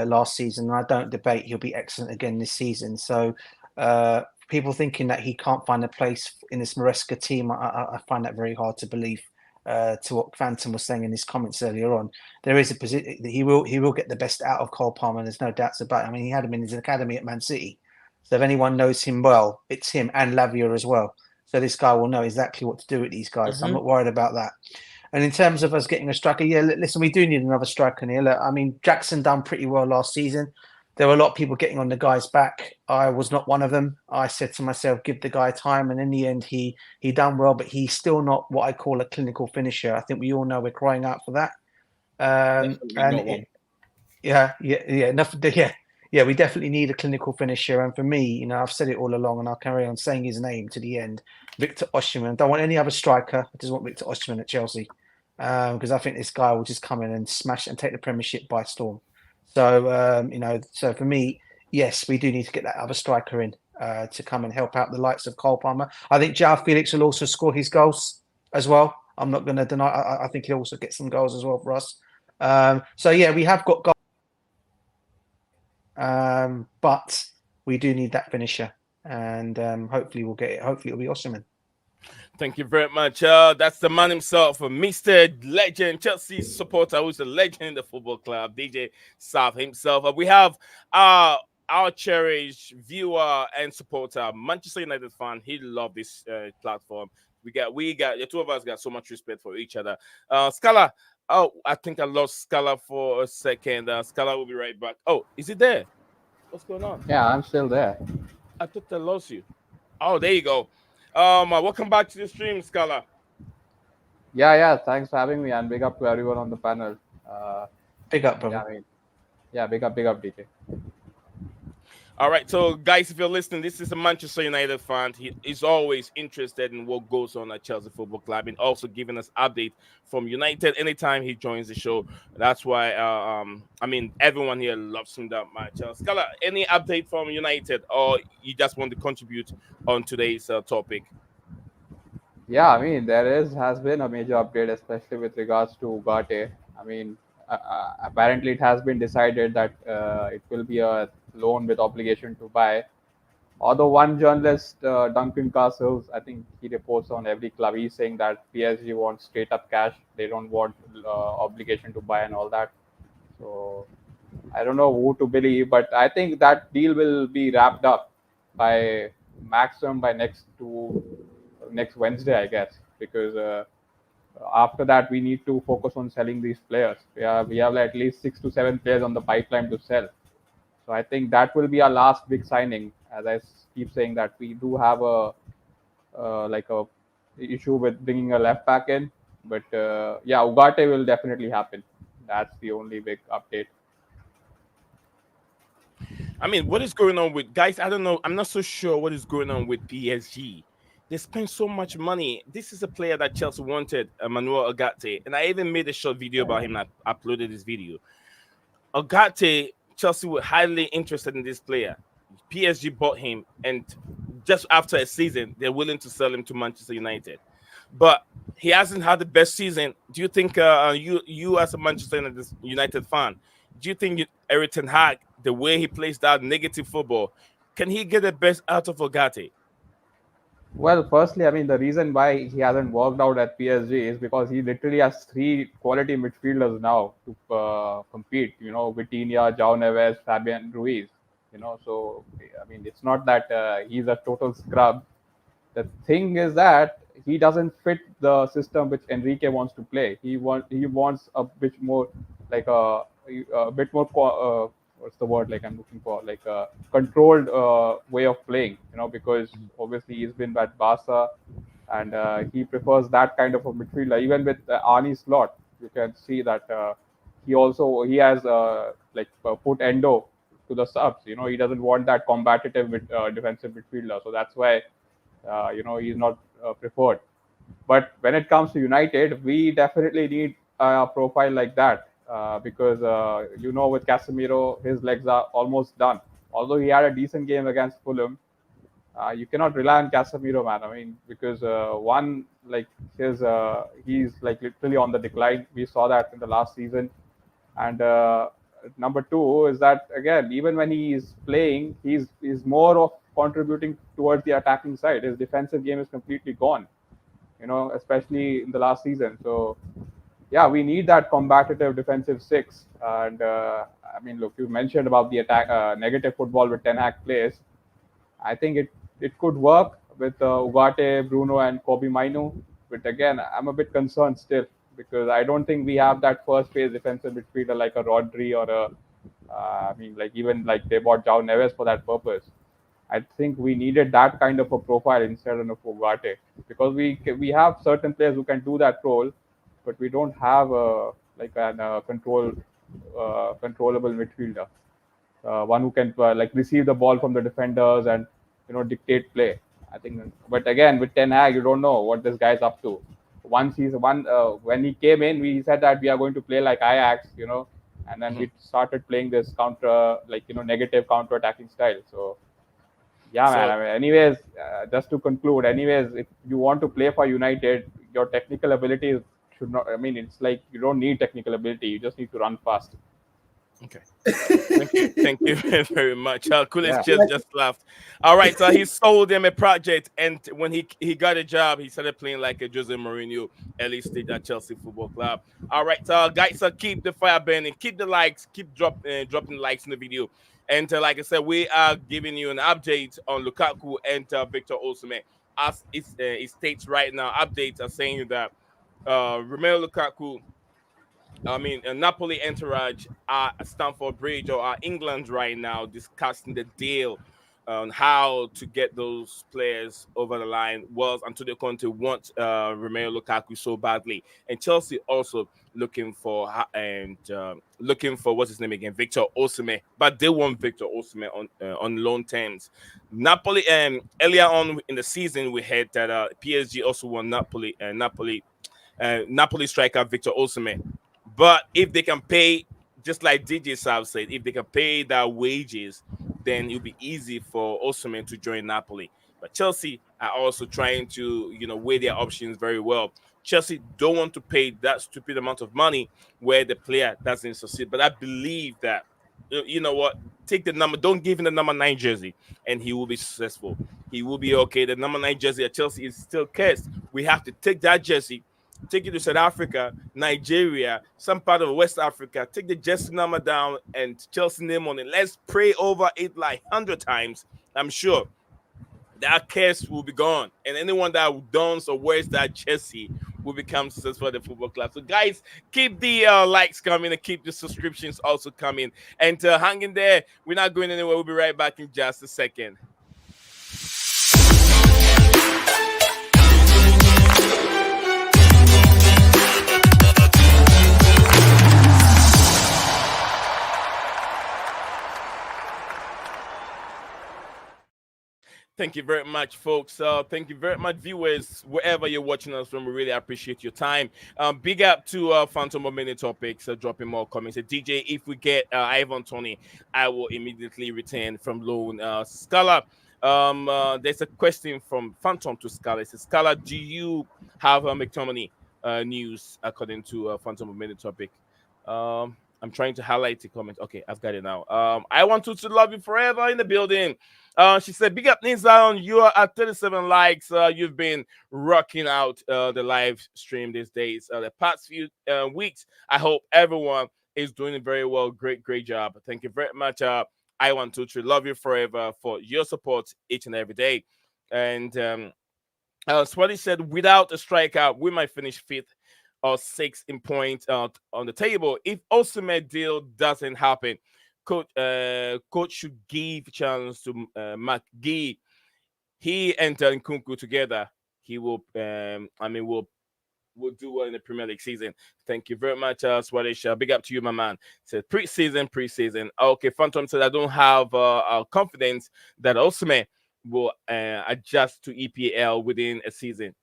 [SPEAKER 4] last season, and I don't debate he'll be excellent again this season. So people thinking that he can't find a place in this Maresca team, I find that very hard to believe. To what Phantom was saying in his comments earlier on, there is a position that he will get the best out of Cole Palmer. There's no doubts about it. I mean, he had him in his academy at Man City, so if anyone knows him well, it's him, and Lavia as well. So this guy will know exactly what to do with these guys. So I'm not worried about that. And in terms of us getting a striker, yeah, listen, we do need another striker here. Look, I mean, Jackson done pretty well last season. There were a lot of people getting on the guy's back. I was not one of them. I said to myself, give the guy time. And in the end, he done well, but he's still not what I call a clinical finisher. I think we all know we're crying out for that. We definitely need a clinical finisher. And for me, you know, I've said it all along, and I'll carry on saying his name to the end. Victor Osimhen. Don't want any other striker. I just want Victor Osimhen at Chelsea, because I think this guy will just come in and smash and take the Premiership by storm. So so for me, yes, we do need to get that other striker in to come and help out the likes of Cole Palmer. I think João Felix will also score his goals as well. I'm not going to deny. I think he'll also get some goals as well for us. So yeah, we have got goals, but we do need that finisher, and hopefully we'll get it. Hopefully it'll be Osimhen.
[SPEAKER 1] Thank you very much. That's the man himself, Mr. Legend, Chelsea supporter, who's a legend in the football club, DJ South himself. We have our cherished viewer and supporter, Manchester United fan. He loved this platform. We got the two of us got so much respect for each other. Scala, I think I lost Scala for a second. Scala will be right back. Oh, is it there? What's going on?
[SPEAKER 5] Yeah, I'm still there.
[SPEAKER 1] I thought I lost you. Oh, there you go. Welcome back to the stream, Scala.
[SPEAKER 5] Yeah. Thanks for having me, and big up to everyone on the panel.
[SPEAKER 4] Big up, brother.
[SPEAKER 5] Big up, DJ.
[SPEAKER 1] All right, so guys, if you're listening, this is a Manchester United fan. He is always interested in what goes on at Chelsea Football Club, and also giving us update from United anytime he joins the show. That's why, everyone here loves him that much. Scala, any update from United, or you just want to contribute on today's topic?
[SPEAKER 5] Yeah, I mean, has been a major update, especially with regards to Ugarte. I mean, apparently it has been decided that it will be a loan with obligation to buy. Although one journalist, Duncan Castles, I think he reports on every club, he's saying that PSG wants straight up cash. They don't want obligation to buy and all that. So I don't know who to believe, but I think that deal will be wrapped up by maximum by next Wednesday, I guess, because after that we need to focus on selling these players. We have like at least 6 to 7 players on the pipeline to sell. So I think that will be our last big signing. As I keep saying that we do have a issue with bringing a left back in, but Ugarte will definitely happen. That's the only big update.
[SPEAKER 1] I mean, what is going on with guys? I don't know. I'm not so sure what is going on with PSG. They spend so much money. This is a player that Chelsea wanted, Emmanuel Ugarte, and I even made a short video about him. I uploaded this video. Ugarte, Chelsea were highly interested in this player. PSG bought him, and just after a season, they're willing to sell him to Manchester United. But he hasn't had the best season. Do you think you as a Manchester United fan, do you think Erik ten Hag, the way he plays that negative football, can he get the best out of Ugarte?
[SPEAKER 5] Well, firstly, I mean, the reason why he hasn't worked out at PSG is because he literally has 3 quality midfielders now to compete. You know, Vitinha, João Neves, Fabian Ruiz. You know, so I mean, it's not that he's a total scrub. The thing is that he doesn't fit the system which Enrique wants to play. He wants a bit more like a bit more. What's the word like I'm looking for? Like a controlled way of playing, you know, because obviously he's been at Barca and he prefers that kind of a midfielder. Even with Arne Slot, you can see that he has put Endo to the subs. You know, he doesn't want that combative defensive midfielder. So that's why, he's not preferred. But when it comes to United, we definitely need a profile like that. Because with Casemiro, his legs are almost done. Although he had a decent game against Fulham, you cannot rely on Casemiro, man. I mean, because he's like literally on the decline. We saw that in the last season. And number two is that again, even when he is playing, he's more of contributing towards the attacking side. His defensive game is completely gone, especially in the last season. So yeah, we need that combative defensive six. And I mean, look, you mentioned about the attack negative football with Ten Hag plays. I think it could work with Ugarte, Bruno, and Kobe Mainu. But again, I'm a bit concerned still because I don't think we have that first phase defensive midfielder like a Rodri or a. I mean, like even like they bought João Neves for that purpose. I think we needed that kind of a profile instead of Ugarte because we have certain players who can do that role, but we don't have a like an controllable midfielder, one who can like receive the ball from the defenders and dictate play. I think, but again with Ten Hag, you don't know what this guy's up to. Once he's one when he came in, we said that we are going to play like Ajax, and then we started playing this counter like negative counter attacking style. So yeah, man.
[SPEAKER 1] So
[SPEAKER 5] I mean, anyways, just to conclude, anyways, if you want to play for United, your technical ability should not. I mean, it's like you don't need technical ability; you just need to run fast.
[SPEAKER 1] okay. Thank you very much. Kulis
[SPEAKER 5] Yeah.
[SPEAKER 1] just laughed. All right, so he sold them a project, and when he got a job, he started playing like a Jose Mourinho early stage at Chelsea Football Club. All right, so guys, keep the fire burning, keep the likes, keep dropping likes in the video, and like I said, we are giving you an update on Lukaku and Victor Osimhen. As it states right now, updates are saying that Romelu Lukaku, I mean, Napoli entourage are at Stamford Bridge or are England right now discussing the deal on how to get those players over the line. Well, Antonio Conte wants Romelu Lukaku so badly, and Chelsea also looking for what's his name again, Victor Osimhen, but they want Victor Osimhen on loan terms. Napoli, earlier on in the season, we heard that PSG also want Napoli striker Victor Osimhen. But if they can pay, just like DJ Sav said, if they can pay their wages, then it'll be easy for Osimhen to join Napoli. But Chelsea are also trying to, weigh their options very well. Chelsea don't want to pay that stupid amount of money where the player doesn't succeed. But I believe that, you know what, take the number, don't give him the number 9 jersey, and he will be successful. He will be okay. The number 9 jersey at Chelsea is still cursed. We have to take that jersey, take it to South Africa, Nigeria, some part of West Africa, take the jersey number down and Chelsea name on it. Let's pray over it like 100 times. I'm sure that curse will be gone. And anyone that dons or wears that jersey will become successful at the football club. So, guys, keep the likes coming and keep the subscriptions also coming. And hang in there. We're not going anywhere. We'll be right back in just a second. Thank you very much, folks. Thank you very much, viewers, wherever you're watching us from. We really appreciate your time. Big up to Phantom of Many Topics, dropping more comments. DJ, if we get Ivan Tony, I will immediately return from loan. Scala, there's a question from Phantom to Scala. It says, Scala, do you have McTominay news according to Phantom of Many Topic? I'm trying to highlight the comment. Okay, I've got it now. I want to love you forever in the building. She said, big up Nizan, you are at 37 likes. You've been rocking out the live stream these days. The past few weeks, I hope everyone is doing very well. Great job. Thank you very much. I want to love you forever for your support each and every day. And Swati said, without a striker, we might finish fifth or sixth in points on the table. If Osimhen deal doesn't happen, coach should give chance to McGee. He and Nkunku together. He will. Will do well in the Premier League season. Thank you very much, Swadish. Big up to you, my man. Said preseason. Okay, Phantom said I don't have confidence that Osimhen will adjust to EPL within a season.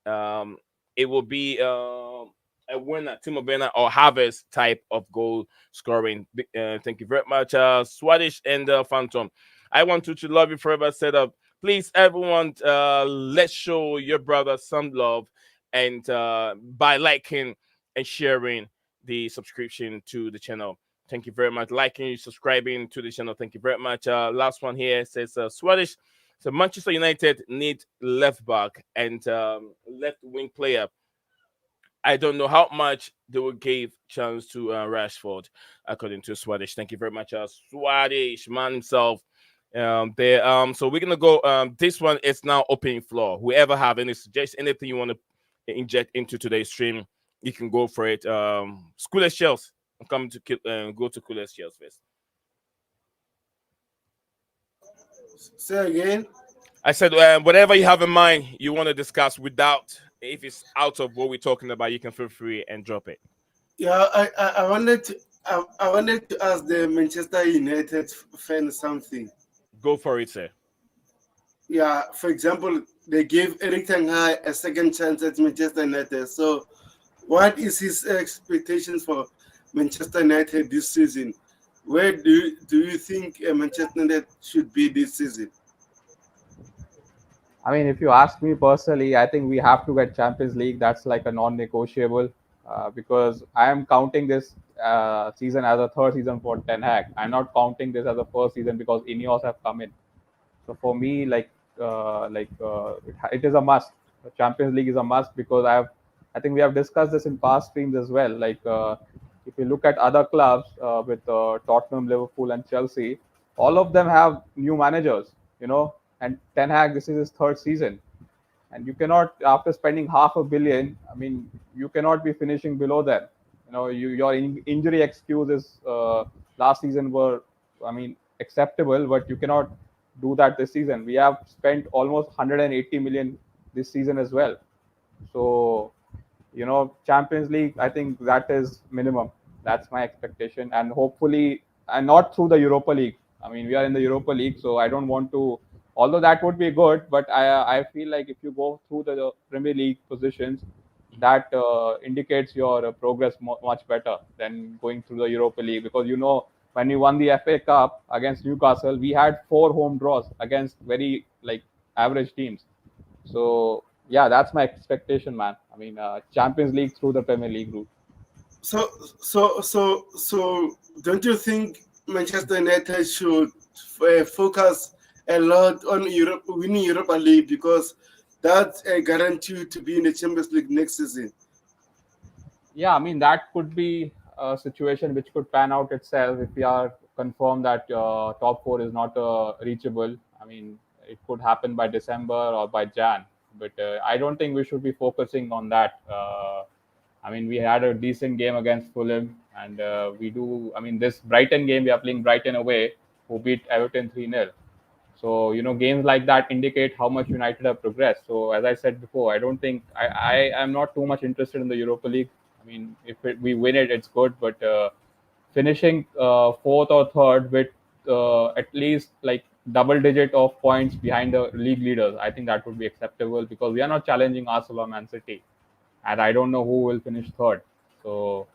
[SPEAKER 1] It will be a winner, Timo Werner or Harvest type of goal scoring. Thank you very much, Swadish and Phantom. I want to love you forever. Set up, please, everyone. Let's show your brother some love and by liking and sharing the subscription to the channel. Thank you very much. Liking, subscribing to the channel. Thank you very much. Last one here says Swedish. So Manchester United need left back and left wing player. I don't know how much they will give chance to Rashford, according to Swedish. Thank you very much, Swedish man himself. There. So we're gonna go. This one is now open floor. Whoever have any suggestions, anything you want to inject into today's stream, you can go for it. School shells. I'm coming to go to Coolest Shells first.
[SPEAKER 3] Say again.
[SPEAKER 1] I said, whatever you have in mind, you want to discuss without, if it's out of what we're talking about, you can feel free and drop it.
[SPEAKER 3] Yeah, I wanted to ask the Manchester United fan something.
[SPEAKER 1] Go for it, sir.
[SPEAKER 3] Yeah, for example, they gave Eric Ten Hag a second chance at Manchester United. So, what is his expectations for Manchester United this season? Where do you think Manchester United should be this season?
[SPEAKER 5] I mean, if you ask me personally, I think we have to get Champions League. That's like a non-negotiable because I am counting this season as a third season for Ten Hag. I'm not counting this as a first season because Ineos have come in. So for me, it is a must. The Champions League is a must because I think we have discussed this in past streams as well. If you look at other clubs with Tottenham, Liverpool, and Chelsea, all of them have new managers. And Ten Hag, this is his third season, and you cannot, after spending $500 million, I mean, you cannot be finishing below that. Your injury excuses last season were, I mean, acceptable, but you cannot do that this season. We have spent almost 180 million this season as well. So, Champions League, I think that is minimum. That's my expectation, and hopefully, and not through the Europa League. I mean, we are in the Europa League, so I don't want to. Although that would be good, but I feel like if you go through the Premier League positions, that indicates your progress much better than going through the Europa League. Because when we won the FA Cup against Newcastle, we had 4 home draws against very average teams. So yeah, that's my expectation, man. I mean, Champions League through the Premier League route.
[SPEAKER 3] So, don't you think Manchester United should focus a lot on Europe, winning Europa League, because that's a guarantee to be in the Champions League next season?
[SPEAKER 5] Yeah, I mean, that could be a situation which could pan out itself if we are confirmed that top 4 is not reachable. I mean, it could happen by December or by Jan, but I don't think we should be focusing on that. I mean, we had a decent game against Fulham, and I mean, this Brighton game, we are playing Brighton away, who beat Everton 3-0. So, games like that indicate how much United have progressed. So, as I said before, I don't think I am not too much interested in the Europa League. I mean, if we win it, it's good. But finishing fourth or third with at least double digit of points behind the league leaders, I think that would be acceptable because we are not challenging Arsenal or Man City. And I don't know who will finish third. So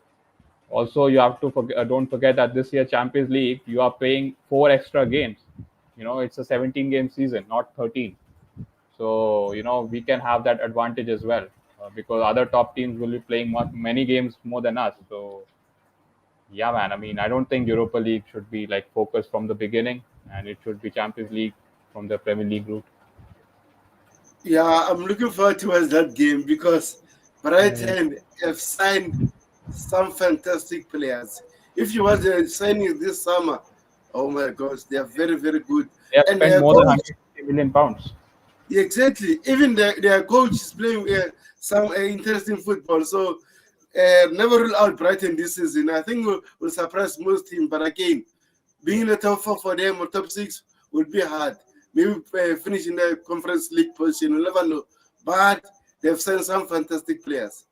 [SPEAKER 5] also you have to don't forget that this year Champions League, you are playing 4 extra games. It's a 17-game season, not 13. So we can have that advantage as well because other top teams will be playing many games more than us. So yeah, man. I mean, I don't think Europa League should be focused from the beginning, and it should be Champions League from the Premier League route.
[SPEAKER 3] Yeah, I'm looking forward towards that game because Brighton have signed some fantastic players. If you watch the signings this summer, oh my gosh, they are very, very good.
[SPEAKER 5] They have
[SPEAKER 3] And
[SPEAKER 5] spent
[SPEAKER 3] their
[SPEAKER 5] more than
[SPEAKER 3] coach,
[SPEAKER 5] £150 million.
[SPEAKER 3] exactly. Even their coach is playing some interesting football. So never rule out Brighton this season. I think will surprise most teams. But again, being in the top 4 for them or top 6 would be hard. Maybe finish in the Conference League position. We'll never know. But they've signed some fantastic players.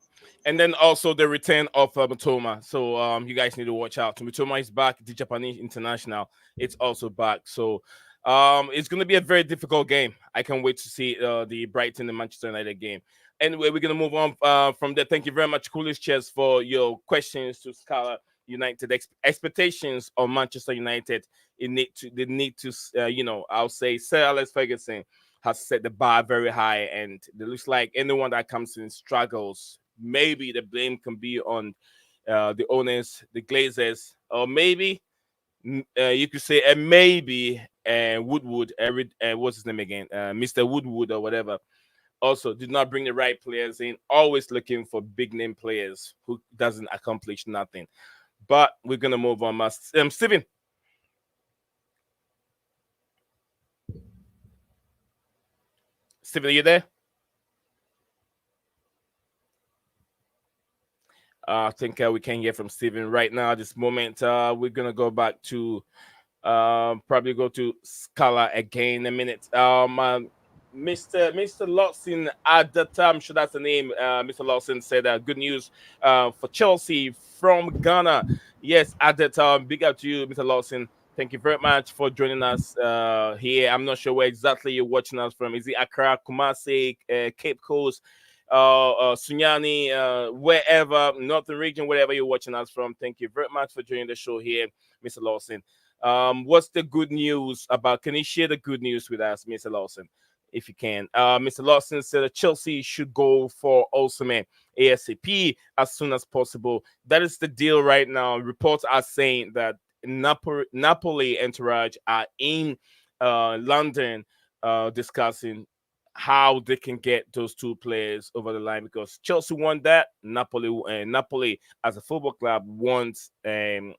[SPEAKER 1] And then also the return of Matoma. So you guys need to watch out. Matoma is back. The Japanese international, it's also back. So it's going to be a very difficult game. I can't wait to see the Brighton and Manchester United game. Anyway, we're going to move on from there. Thank you very much, Coolest Chess, for your questions to Scala United. Expectations of Manchester United. They need to I'll say Sir Alex Ferguson has set the bar very high, and it looks like anyone that comes in struggles. Maybe the blame can be on the owners, the Glazers, or maybe you could say maybe Woodward, what's his name again, Mr. Woodward or whatever, also did not bring the right players in. Always looking for big name players who doesn't accomplish nothing. But we're gonna move on. Steven. Steven, are you there? I think we can hear from Steven right now at this moment. We're gonna go back to probably go to Scala again in a minute. Mr. Lawson at the time, I'm sure that's the name. Mr. Lawson said good news for Chelsea from Ghana. Yes, at that time, big up to you, Mr. Lawson. Thank you very much for joining us here. I'm not sure where exactly you're watching us from. Is it Accra, Kumasi, Cape Coast, Sunyani, wherever, Northern region, wherever you're watching us from? Thank you very much for joining the show here, Mr. Lawson. What's the good news about? Can you share the good news with us, Mr. Lawson, if you can? Mr. Lawson said that Chelsea should go for Osimhen ASAP as soon as possible. That is the deal right now. Reports are saying that Napoli entourage are in London discussing how they can get those two players over the line, because Chelsea want that. Napoli as a football club wants Romelu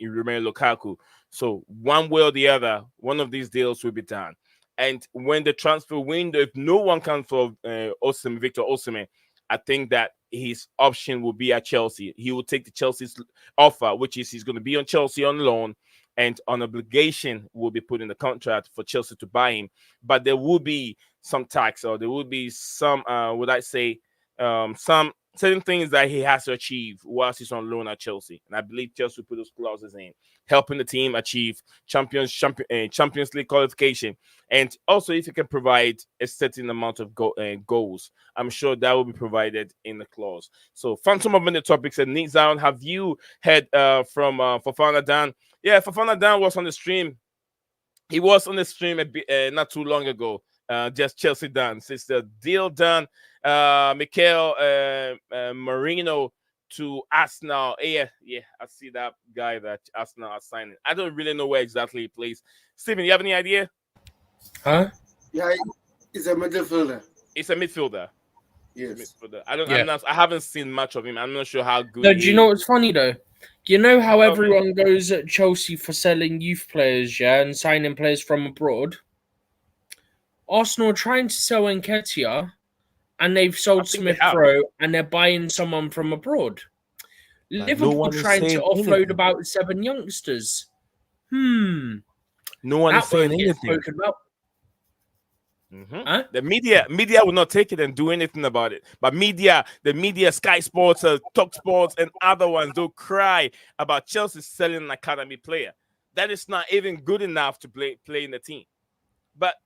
[SPEAKER 1] Lukaku. So one way or the other, one of these deals will be done. And when the transfer window, if no one comes for Victor Osimhen, I think that his option will be at Chelsea. He will take the Chelsea's offer, which is he's going to be on Chelsea on loan, and on obligation will be put in the contract for Chelsea to buy him. But there will be some tax, or there will be some, some certain things that he has to achieve whilst he's on loan at Chelsea. And I believe Chelsea will put those clauses in, helping the team achieve Champions League qualification. And also, if you can provide a certain amount of goals, I'm sure that will be provided in the clause. So, Phantom of the topics and Nick Zion, have you heard from Fofana Dan? Yeah, Fofana Dan was on the stream. He was on the stream a bit, not too long ago. Just Chelsea done. Since the deal done, Mikel Marino to Arsenal. Yeah, I see that guy that Arsenal are signing. I don't really know where exactly he plays. Steven, you have any idea?
[SPEAKER 2] Huh?
[SPEAKER 3] Yeah, he's a midfielder.
[SPEAKER 1] It's a midfielder.
[SPEAKER 3] Yes.
[SPEAKER 1] I haven't seen much of him. I'm not sure how good.
[SPEAKER 2] No, do you know what's funny though? You know how everyone goes at Chelsea for selling youth players, yeah, and signing players from abroad? Arsenal are trying to sell Nketiah, and they've sold Smith Rowe, and they're buying someone from abroad. Liverpool trying to offload about 7 youngsters.
[SPEAKER 1] No one is saying anything. Huh? The media will not take it and do anything about it. But the media, Sky Sports, Talk Sports, and other ones, they'll cry about Chelsea selling an academy player. That is not even good enough to play in the team. But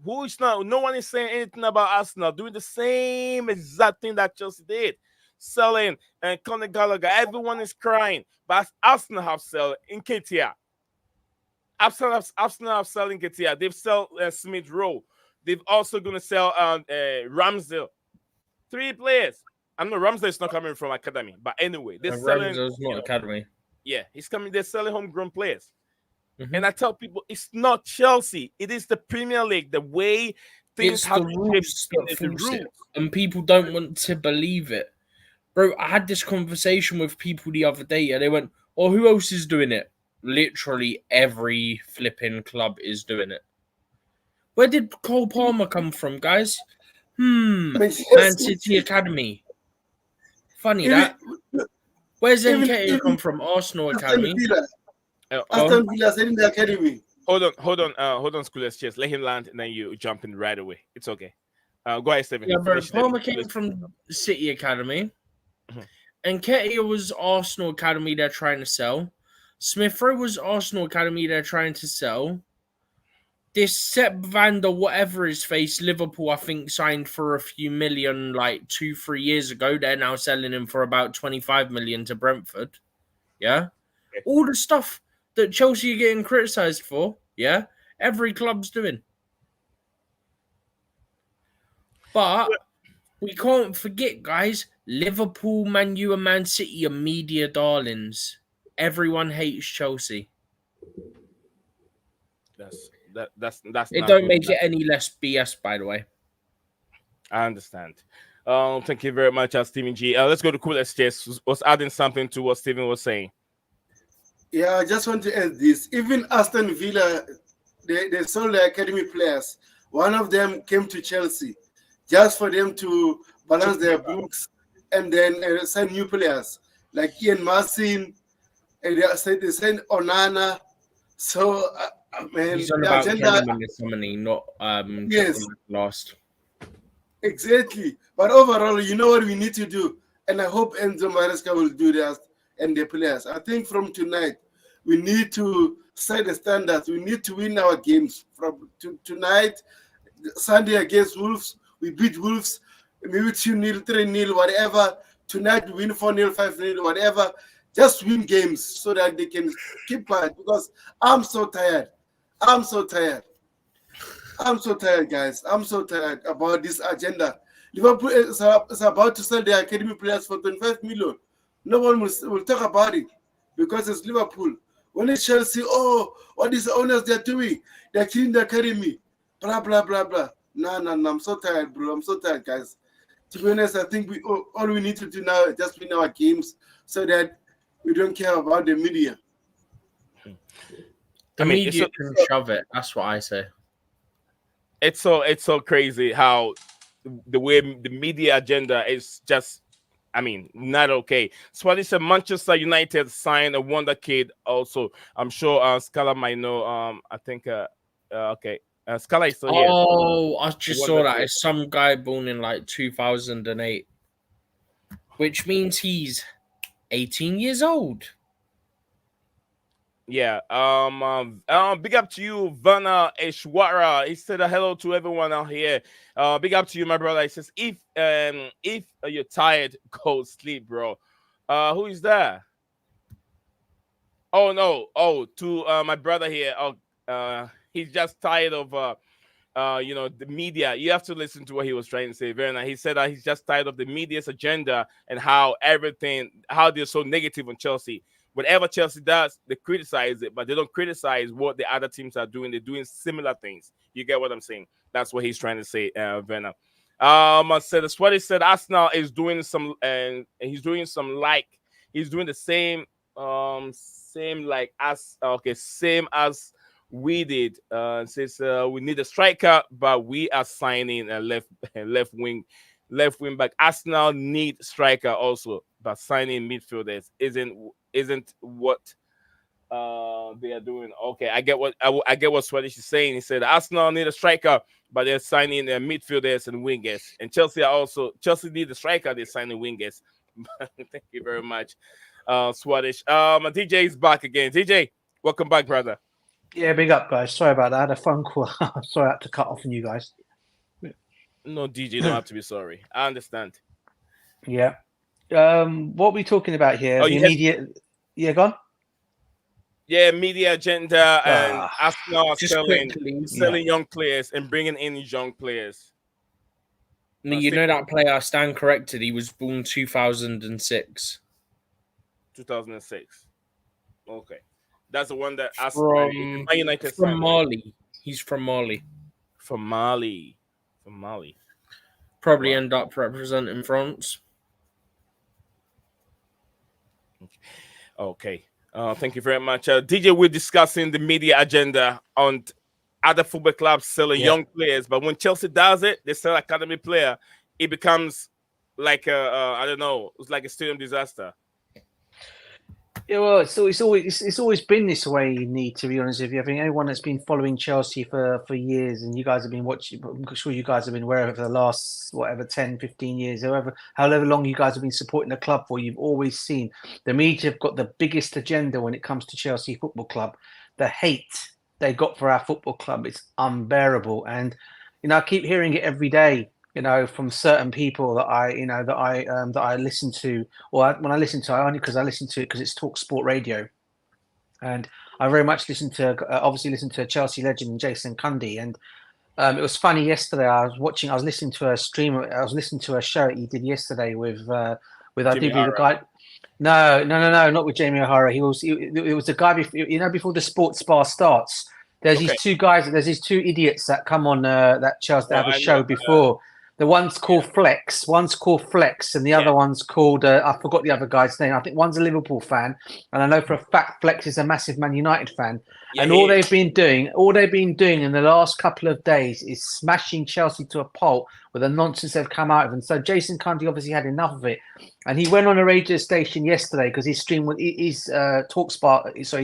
[SPEAKER 1] no one is saying anything about Arsenal doing the same exact thing that Chelsea did. Selling and Conor Gallagher. Everyone is crying. But Arsenal have sold Nketiah. Arsenal have selling Nketiah. They've sold Smith Rowe. They've also going to sell Ramsdale. 3 players. I know Ramsdale is not coming from academy, but anyway, they're selling.
[SPEAKER 2] Ramsdale's not academy.
[SPEAKER 1] Yeah, he's coming. They're selling homegrown players. Mm-hmm. And I tell people, it's not Chelsea. It is the Premier League. The way things have
[SPEAKER 2] the rules, and people don't want to believe it. Bro, I had this conversation with people the other day, and they went, "Oh, who else is doing it?" Literally every flipping club is doing it. Where did Cole Palmer come from, guys? Man City Academy. Funny that. Where's Nketiah come from? Arsenal Academy.
[SPEAKER 3] Aston Villa in the academy.
[SPEAKER 1] Hold on, Schoolers. Just let him land, and then you jump in right away. It's okay. Go ahead, Steven.
[SPEAKER 2] Yeah, bro. Palmer came from City Academy. And Nketiah was Arsenal Academy they're trying to sell. Smith Rowe was Arsenal Academy they're trying to sell. This Sepp van der whatever his face, Liverpool, I think, signed for a few million like 2-3 years ago. They're now selling him for about 25 million to Brentford. Yeah? Okay. All the stuff that Chelsea are getting criticised for, yeah? Every club's doing. But we can't forget, guys, Liverpool, Man U, and Man City are media darlings. Everyone hates Chelsea.
[SPEAKER 1] That's
[SPEAKER 2] It
[SPEAKER 1] not
[SPEAKER 2] don't
[SPEAKER 1] good
[SPEAKER 2] make
[SPEAKER 1] enough.
[SPEAKER 2] it any less BS, by the way.
[SPEAKER 1] I understand. Thank you very much, Stephen G. Let's go to Coolest Jess. Was adding something to what Stephen was saying.
[SPEAKER 3] Yeah, I just want to add this. Even Aston Villa, they sold their academy players. One of them came to Chelsea just for them to balance their books and then sign new players like Ian Marcin, and they sent Onana. So, man,
[SPEAKER 2] He's on
[SPEAKER 3] the
[SPEAKER 2] about
[SPEAKER 3] agenda,
[SPEAKER 2] Johnny Minnesomany, not
[SPEAKER 3] yes,
[SPEAKER 2] Tottenham last.
[SPEAKER 3] exactly. But overall, you know what we need to do? And I hope Enzo Maresca will do that and the players. I think from tonight, we need to set the standards. We need to win our games. From tonight, Sunday against Wolves, we beat Wolves, maybe 2-0, 3-0, whatever. Tonight, we win 4-0, 5-0, whatever. Just win games so that they can keep quiet because I'm so tired. I'm so tired. I'm so tired, guys. I'm so tired about this agenda. Liverpool is about to sell their academy players for 25 million. No one will talk about it because it's Liverpool. When it's Chelsea, oh, what these owners they're doing? They're killing the academy. Blah, blah, blah, blah. No. I'm so tired, bro. I'm so tired, guys. To be honest, I think all we need to do now is just win our games so that we don't care about the media.
[SPEAKER 2] The media can shove it. That's what I say.
[SPEAKER 1] It's so crazy how the way the media agenda is just, I mean, not okay. Swati said Manchester United signed a wonder kid. Also, I'm sure Scala might know. I think okay, Scala is still here.
[SPEAKER 2] Oh, I just saw that. It's some guy born in like 2008, which means he's 18 years old.
[SPEAKER 1] Yeah. Big up to you, Vanna Eshwara. He said hello to everyone out here. Big up to you, my brother. He says if you're tired, go sleep, bro. Who is that? Oh no. Oh, to my brother here. Oh, he's just tired of the media. You have to listen to what he was trying to say. Very nice. He said that he's just tired of the media's agenda and how they're so negative on Chelsea. Whatever Chelsea does, they criticize it, but they don't criticize what the other teams are doing. They're doing similar things. You get what I'm saying? That's what he's trying to say, Werner. I said that's what he said. Arsenal is doing some, and he's doing he's doing the same, same as we did. Says we need a striker, but we are signing a left wing back. Arsenal need striker also, but signing midfielders isn't what they are doing. Okay, I get what Swedish is saying. He said Arsenal need a striker, but they're signing midfielders and wingers. And Chelsea need a striker. They're signing wingers. Thank you very much, Swedish. DJ is back again. DJ, welcome back, brother.
[SPEAKER 4] Yeah, big up, guys. Sorry about that. I had a phone call. Sorry, I had to cut off on you guys.
[SPEAKER 1] No, DJ, don't have to be sorry. I understand.
[SPEAKER 4] Yeah. What are we talking about here?
[SPEAKER 1] Oh,
[SPEAKER 4] the immediate. Yeah, go on.
[SPEAKER 1] Yeah, media agenda and Arsenal selling young players and bringing in young players.
[SPEAKER 2] You know that player, I stand corrected. He was born 2006.
[SPEAKER 1] 2006. Okay. That's the one that
[SPEAKER 2] from Mali. He's from Mali.
[SPEAKER 1] From Mali.
[SPEAKER 2] Probably end up representing France.
[SPEAKER 1] Okay. Thank you very much. DJ, we're discussing the media agenda on other football clubs selling young players, but when Chelsea does it, they sell academy player. It becomes like I don't know, it's like a stadium disaster.
[SPEAKER 4] Yeah, well, it's always been this way, Need, to be honest with you. I think anyone that's been following Chelsea for years, and you guys have been watching, I'm sure you guys have been wherever for the last, 10, 15 years, however long you guys have been supporting the club for, you've always seen the media have got the biggest agenda when it comes to Chelsea Football Club. The hate they got for our football club is unbearable. And, I keep hearing it every day, from certain people that I listen to, or when I listen to, I only because I listen to it because it's Talk Sport Radio, and I very much obviously listen to Chelsea legend Jason Cundy, and It was funny yesterday. I was listening to a stream. I was listening to a show he did yesterday with I do
[SPEAKER 1] Jimmy
[SPEAKER 4] believe the
[SPEAKER 1] Hara.
[SPEAKER 4] guy. No, not with Jamie O'Hara. It was the guy before the sports bar starts. There's
[SPEAKER 1] Okay.
[SPEAKER 4] these two guys. There's these two idiots that come on that Chelsea that
[SPEAKER 1] Oh,
[SPEAKER 4] have a
[SPEAKER 1] I
[SPEAKER 4] show
[SPEAKER 1] know.
[SPEAKER 4] before. The one's called Flex. One's called Flex, and the other one's called I forgot the other guy's name. I think one's a Liverpool fan, and I know for a fact Flex is a massive Man United fan.
[SPEAKER 1] Yeah,
[SPEAKER 4] And
[SPEAKER 1] he
[SPEAKER 4] all
[SPEAKER 1] is.
[SPEAKER 4] they've been doing in the last couple of days is smashing Chelsea to a pulp with the nonsense they've come out of. And so Jason Cundy obviously had enough of it, and he went on a radio station yesterday because his stream, his Talkspot, so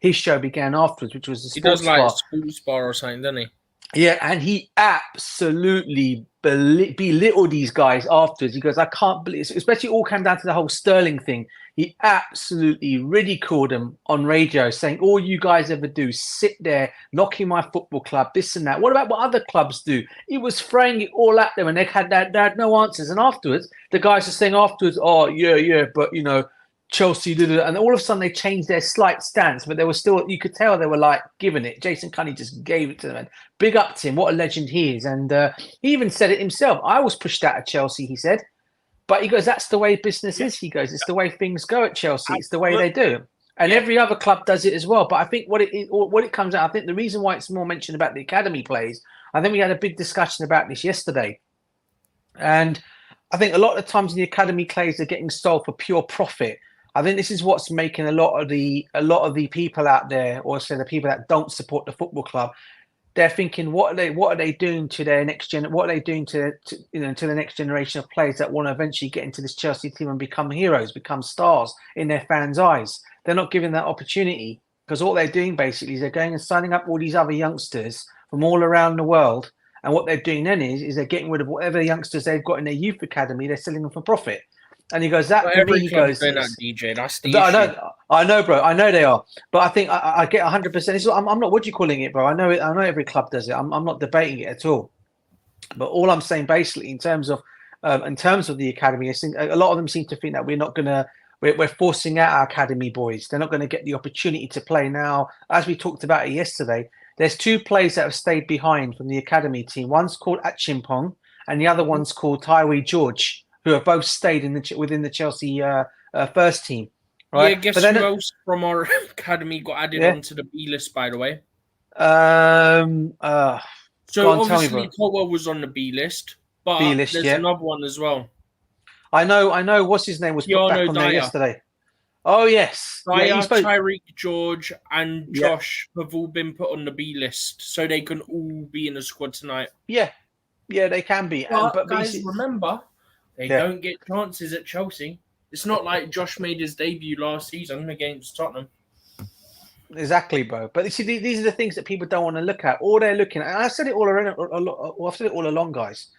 [SPEAKER 4] his show began afterwards, which was the
[SPEAKER 2] He does
[SPEAKER 4] Sports
[SPEAKER 2] like
[SPEAKER 4] Bar.
[SPEAKER 2] sports bar or something, doesn't he?
[SPEAKER 4] Yeah, and he absolutely belittled these guys afterwards. He goes, I can't believe, especially all came down to the whole Sterling thing. He absolutely ridiculed them on radio, saying, all you guys ever do, sit there, knocking my football club, this and that. What about what other clubs do? He was throwing it all at them, and they had no answers. And afterwards, the guys are saying afterwards, oh, yeah, but, you know, Chelsea did it, and all of a sudden they changed their slight stance, but they were still, you could tell they were like giving it. Jason Cunny just gave it to them, and big up to him. What a legend he is. And he even said it himself. I was pushed out of Chelsea, he said, but he goes, that's the way business is. He goes, it's the way things go at Chelsea. It's the way they do. And every other club does it as well. But I think what it comes out, I think the reason why it's more mentioned about the academy plays, I think we had a big discussion about this yesterday. And I think a lot of the times in the academy plays are getting sold for pure profit. I think this is what's making a lot of the people out there, or say the people that don't support the football club, they're thinking, what are they doing to their next gen? What are they doing to the next generation of players that want to eventually get into this Chelsea team and become heroes, become stars in their fans' eyes? They're not giving that opportunity, because all they're doing basically is they're going and signing up all these other youngsters from all around the world. And what they're doing then is they're getting rid of whatever youngsters they've got in their youth academy. They're selling them for profit. And he goes, that
[SPEAKER 2] But
[SPEAKER 4] for
[SPEAKER 2] every
[SPEAKER 4] me, he
[SPEAKER 2] club's
[SPEAKER 4] goes,
[SPEAKER 2] doing that, DJ. That's the issue.
[SPEAKER 4] I know, bro. I know they are, but I think I get 100%. I'm not. What you calling it, bro? I know it. I know every club does it. I'm not debating it at all. But all I'm saying, basically, in terms of the academy, I think a lot of them seem to think that we're forcing out our academy boys. They're not going to get the opportunity to play now. As we talked about it yesterday, there's two players that have stayed behind from the academy team. One's called Achimpong, and the other one's called Taiwi George, who have both stayed within the Chelsea first team. Right?
[SPEAKER 2] Yeah, guess who else from our academy got added onto the B list, by the way? So obviously Colwell was on the B list, but there's another one as well.
[SPEAKER 4] I know. What's his name was put back on there yesterday. Oh yes,
[SPEAKER 2] Tyreek, George, and Josh have all been put on the B list, so they can all be in the squad tonight.
[SPEAKER 4] Yeah, they can be.
[SPEAKER 2] But guys, remember, they don't get chances at Chelsea. It's not like Josh made his debut last season against Tottenham.
[SPEAKER 4] Exactly, bro. But you see, these are the things that people don't want to look at. All they're looking at, and I said it I've said it all along, guys.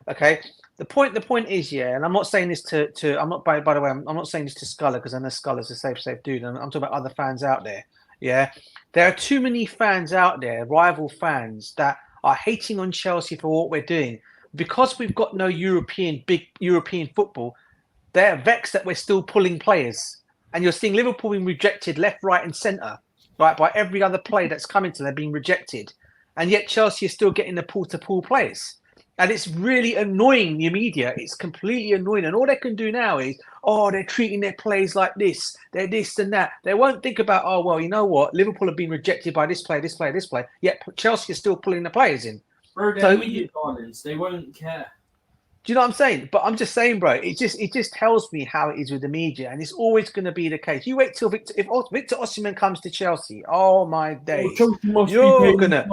[SPEAKER 4] Okay. The point is, and I'm not saying this to I'm not by the way, I'm not saying this to Sculler, because I know Sculler's a safe dude, and I'm talking about other fans out there. Yeah. There are too many fans out there, rival fans, that are hating on Chelsea for what we're doing. Because we've got no big European football, they're vexed that we're still pulling players. And you're seeing Liverpool being rejected left, right, and centre, right, by every other player that's coming to them being rejected. And yet Chelsea is still getting the pull players. And it's really annoying the media. It's completely annoying. And all they can do now is, they're treating their players like this. They're this and that. They won't think about, well, you know what? Liverpool have been rejected by this player, this player, this player. Yet Chelsea is still pulling the players in.
[SPEAKER 2] Bro, they're media darlings. They won't care.
[SPEAKER 4] Do you know what I'm saying? But I'm just saying, bro, it just tells me how it is with the media, and it's always going to be the case. You wait till Victor Osimhen comes to Chelsea. Oh my days! You're gonna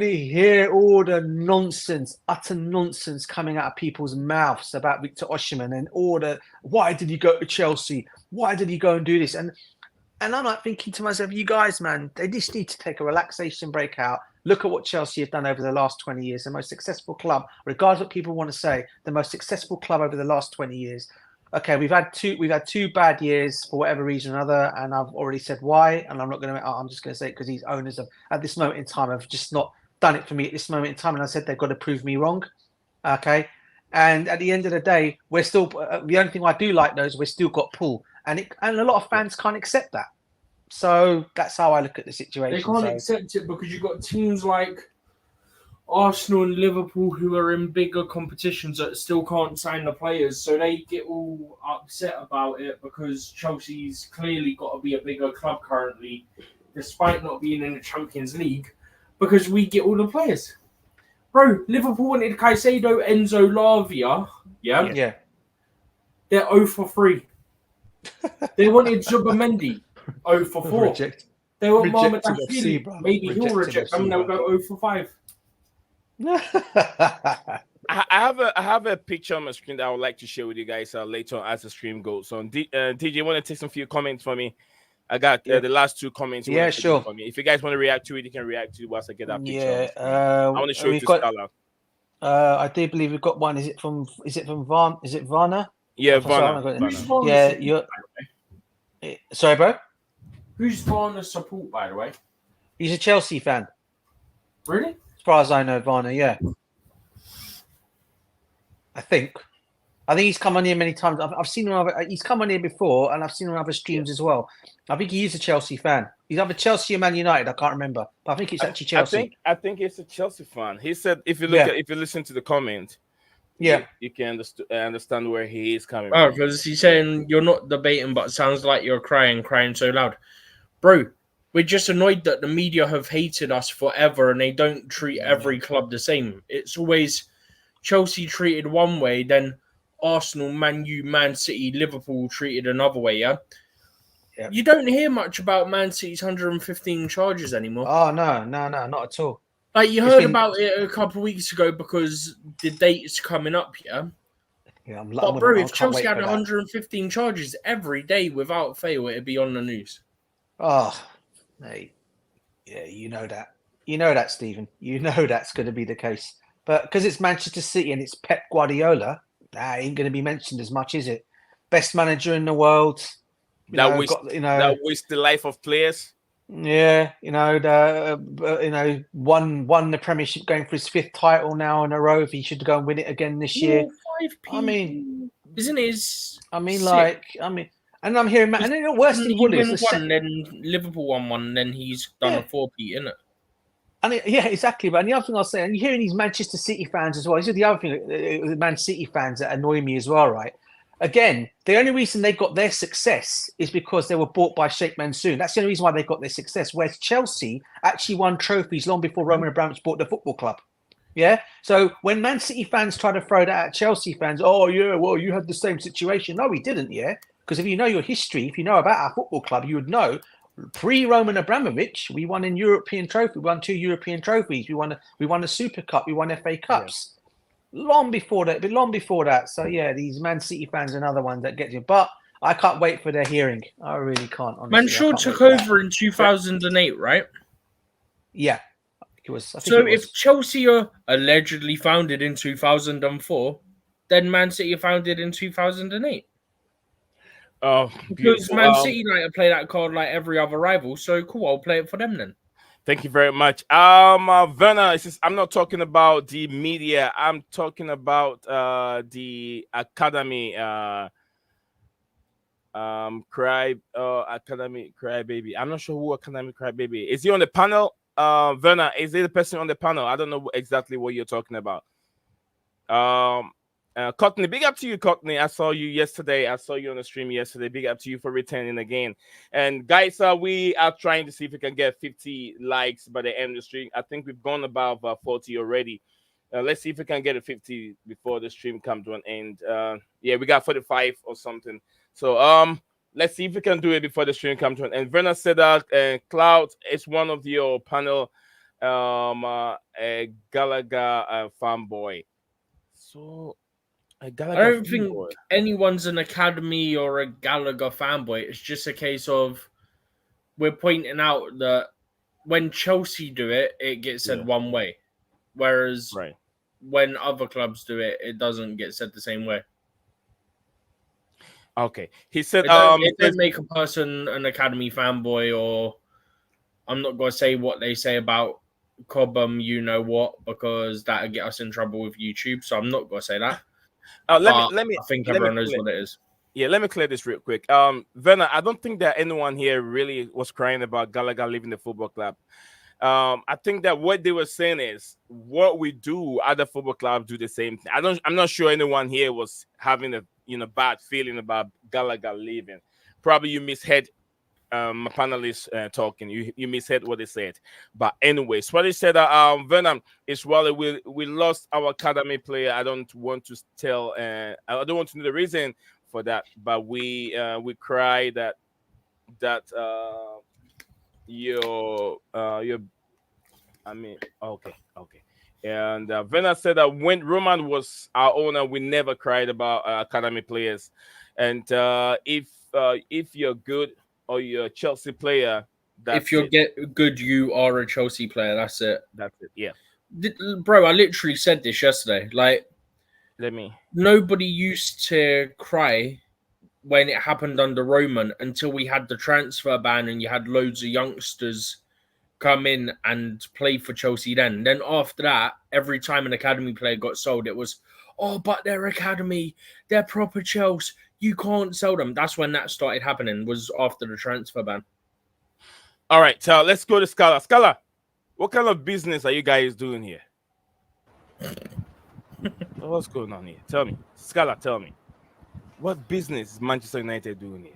[SPEAKER 4] hear all the nonsense, utter nonsense coming out of people's mouths about Victor Osimhen and all the why did he go to Chelsea? Why did he go and do this? And I'm like thinking to myself, you guys, man, they just need to take a relaxation break out. Look at what Chelsea have done over the last 20 years. The most successful club, regardless of what people want to say, the most successful club over the last 20 years. Okay, we've had two bad years for whatever reason or another, and I've already said why, and I'm just going to say it because these owners have, at this moment in time, have just not done it for me at this moment in time, and I said they've got to prove me wrong. Okay, and at the end of the day, we're still the only thing I do like though is we've still got pull, and a lot of fans can't accept that. So that's how I look at the
[SPEAKER 2] They
[SPEAKER 4] situation.
[SPEAKER 2] can't
[SPEAKER 4] So,
[SPEAKER 2] accept it because you've got teams like Arsenal and Liverpool who are in bigger competitions that still can't sign the players, so they get all upset about it because Chelsea's clearly got to be a bigger club currently, despite not being in the Champions League, because we get all the players. Bro, Liverpool wanted Caicedo, Enzo, Lavia, yeah?
[SPEAKER 4] yeah.
[SPEAKER 2] They're 0 for 3. They wanted Zubamendi, 0 for 4.
[SPEAKER 4] Reject.
[SPEAKER 2] They want
[SPEAKER 4] Rejected
[SPEAKER 2] Marmotashvili.
[SPEAKER 4] FC, bro.
[SPEAKER 2] Maybe he'll reject them and they'll go 0 for 5.
[SPEAKER 1] I have a picture on my screen that I would like to share with you guys later on as the stream goes. So, DJ, you want to take some few comments for me? I got the last 2 comments.
[SPEAKER 4] Yeah, sure.
[SPEAKER 1] For me. If you guys want to react to it, you can react to it once I get that picture.
[SPEAKER 4] Yeah,
[SPEAKER 1] I want to show it to Stella.
[SPEAKER 4] I do believe we've got one. Is it from Varna? Is it Varna?
[SPEAKER 1] Yeah,
[SPEAKER 2] Who's Varna
[SPEAKER 4] Yeah,
[SPEAKER 2] support,
[SPEAKER 4] you're.
[SPEAKER 2] by the way?
[SPEAKER 4] Sorry, bro.
[SPEAKER 2] Who's Varna support, by the way?
[SPEAKER 4] He's a Chelsea fan,
[SPEAKER 2] Really?
[SPEAKER 4] as far as I know. Varna, yeah. I think he's come on here many times. I've seen him. He's come on here before, and I've seen him on other streams as well. I think he is a Chelsea fan. He's either Chelsea or Man United. I can't remember, but I think it's actually Chelsea.
[SPEAKER 1] I think it's a Chelsea fan. He said if you look at if you listen to the comment, you can understand where he is coming from.
[SPEAKER 2] Oh, because he's saying you're not debating, but it sounds like you're crying so loud, bro. We're just annoyed that the media have hated us forever, and they don't treat every club the same. It's always Chelsea treated one way, then Arsenal, Man U, Man City, Liverpool treated another way, yeah? You don't hear much about Man City's 115 charges anymore.
[SPEAKER 4] Oh, no, not at all.
[SPEAKER 2] Like, you heard about it a couple of weeks ago because the date's coming up, yeah?
[SPEAKER 4] Yeah,
[SPEAKER 2] but, bro, if Chelsea had 115 charges every day without fail, it'd be on the news.
[SPEAKER 4] Oh, mate. Yeah, you know that. You know that, Stephen. You know that's going to be the case. But because it's Manchester City and it's Pep Guardiola, that ain't going to be mentioned as much, is it? Best manager in the world.
[SPEAKER 1] That wastes the life of players.
[SPEAKER 4] Yeah, won the Premiership, going for his 5th title now in a row. If he should go and win it again this year,
[SPEAKER 2] 5 I mean, isn't his?
[SPEAKER 4] And I'm hearing, and then the worst thing is,
[SPEAKER 2] then Liverpool won one, then he's done a 4-peat, isn't it?
[SPEAKER 4] And exactly. But the other thing I'll say, and you're hearing these Manchester City fans as well. These are the other thing, Man City fans that annoy me as well, right? Again, the only reason they got their success is because they were bought by Sheikh Mansour. That's the only reason why they got their success. Whereas Chelsea actually won trophies long before Roman Abramovich bought the football club. Yeah. So when Man City fans try to throw that at Chelsea fans, oh yeah, well you had the same situation. No, we didn't. Yeah, because if you know your history, if you know about our football club, you would know. Pre-Roman Abramovich, we won in European trophy. We won 2 European trophies. We won a Super Cup. We won FA Cups. Yeah. Long before that. So yeah, these Man City fans are another one that get you. But I can't wait for their hearing. I really can't. Honestly.
[SPEAKER 2] Mansour took over in 2008, right?
[SPEAKER 4] Yeah, it was.
[SPEAKER 2] If Chelsea are allegedly founded in 2004, then Man City are founded in 2008.
[SPEAKER 1] Oh,
[SPEAKER 2] because Man City like to play that card like every other rival. So cool, I'll play it for them then.
[SPEAKER 1] Thank you very much. Werner, I'm not talking about the media. I'm talking about the academy. Academy Crybaby. I'm not sure who Academy Crybaby is. He on the panel? Werner, is he the person on the panel? I don't know exactly what you're talking about. Courtney, big up to you, Courtney. I saw you yesterday. I saw you on the stream yesterday. Big up to you for returning again. And guys, we are trying to see if we can get 50 likes by the end of the stream. I think we've gone above 40 already. Let's see if we can get a 50 before the stream comes to an end. Yeah, we got 45 or something. So let's see if we can do it before the stream comes to an end. Verna said that Cloud is one of your panel, a Gallagher fanboy. So I
[SPEAKER 2] don't think anyone's an Academy or a Gallagher fanboy. It's just a case of we're pointing out that when Chelsea do it, it gets said one way. Whereas when other clubs do it, it doesn't get said the same way.
[SPEAKER 1] Okay. He said
[SPEAKER 2] it don't make a person an Academy fanboy, or I'm not going to say what they say about Cobham, you know what, because that would get us in trouble with YouTube. So I'm not going to say that.
[SPEAKER 1] Let me.
[SPEAKER 2] I think everyone knows what it is.
[SPEAKER 1] Yeah, let me clear this real quick. Verna, I don't think that anyone here really was crying about Gallagher leaving the football club. I think that what they were saying is what we do, other football clubs do the same thing. I'm not sure anyone here was having a bad feeling about Gallagher leaving. Probably you misheard my panelists talking. You misheard what they said. But anyways, what they said that Venom is well, we lost our academy player. I don't want to tell I don't want to know the reason for that, but we cry that your I mean, okay. And Vena said that when Roman was our owner, we never cried about academy players. And if you're good or you're a Chelsea player,
[SPEAKER 2] If
[SPEAKER 1] that's
[SPEAKER 2] you're
[SPEAKER 1] it.
[SPEAKER 2] get good, you are a Chelsea player. That's it.
[SPEAKER 1] That's it. Yeah.
[SPEAKER 2] Bro, I literally said this yesterday. Like,
[SPEAKER 1] Let me.
[SPEAKER 2] nobody used to cry when it happened under Roman until we had the transfer ban and you had loads of youngsters come in and play for Chelsea then after that, every time an academy player got sold, it was, oh, but they're academy, they're proper Chelsea, you can't sell them. That's when that started happening, was after the transfer ban.
[SPEAKER 1] All right, so let's go to Scala. Scala, what kind of business are you guys doing here? What's going on here? Tell me. Scala, tell me. What business is Manchester United doing here?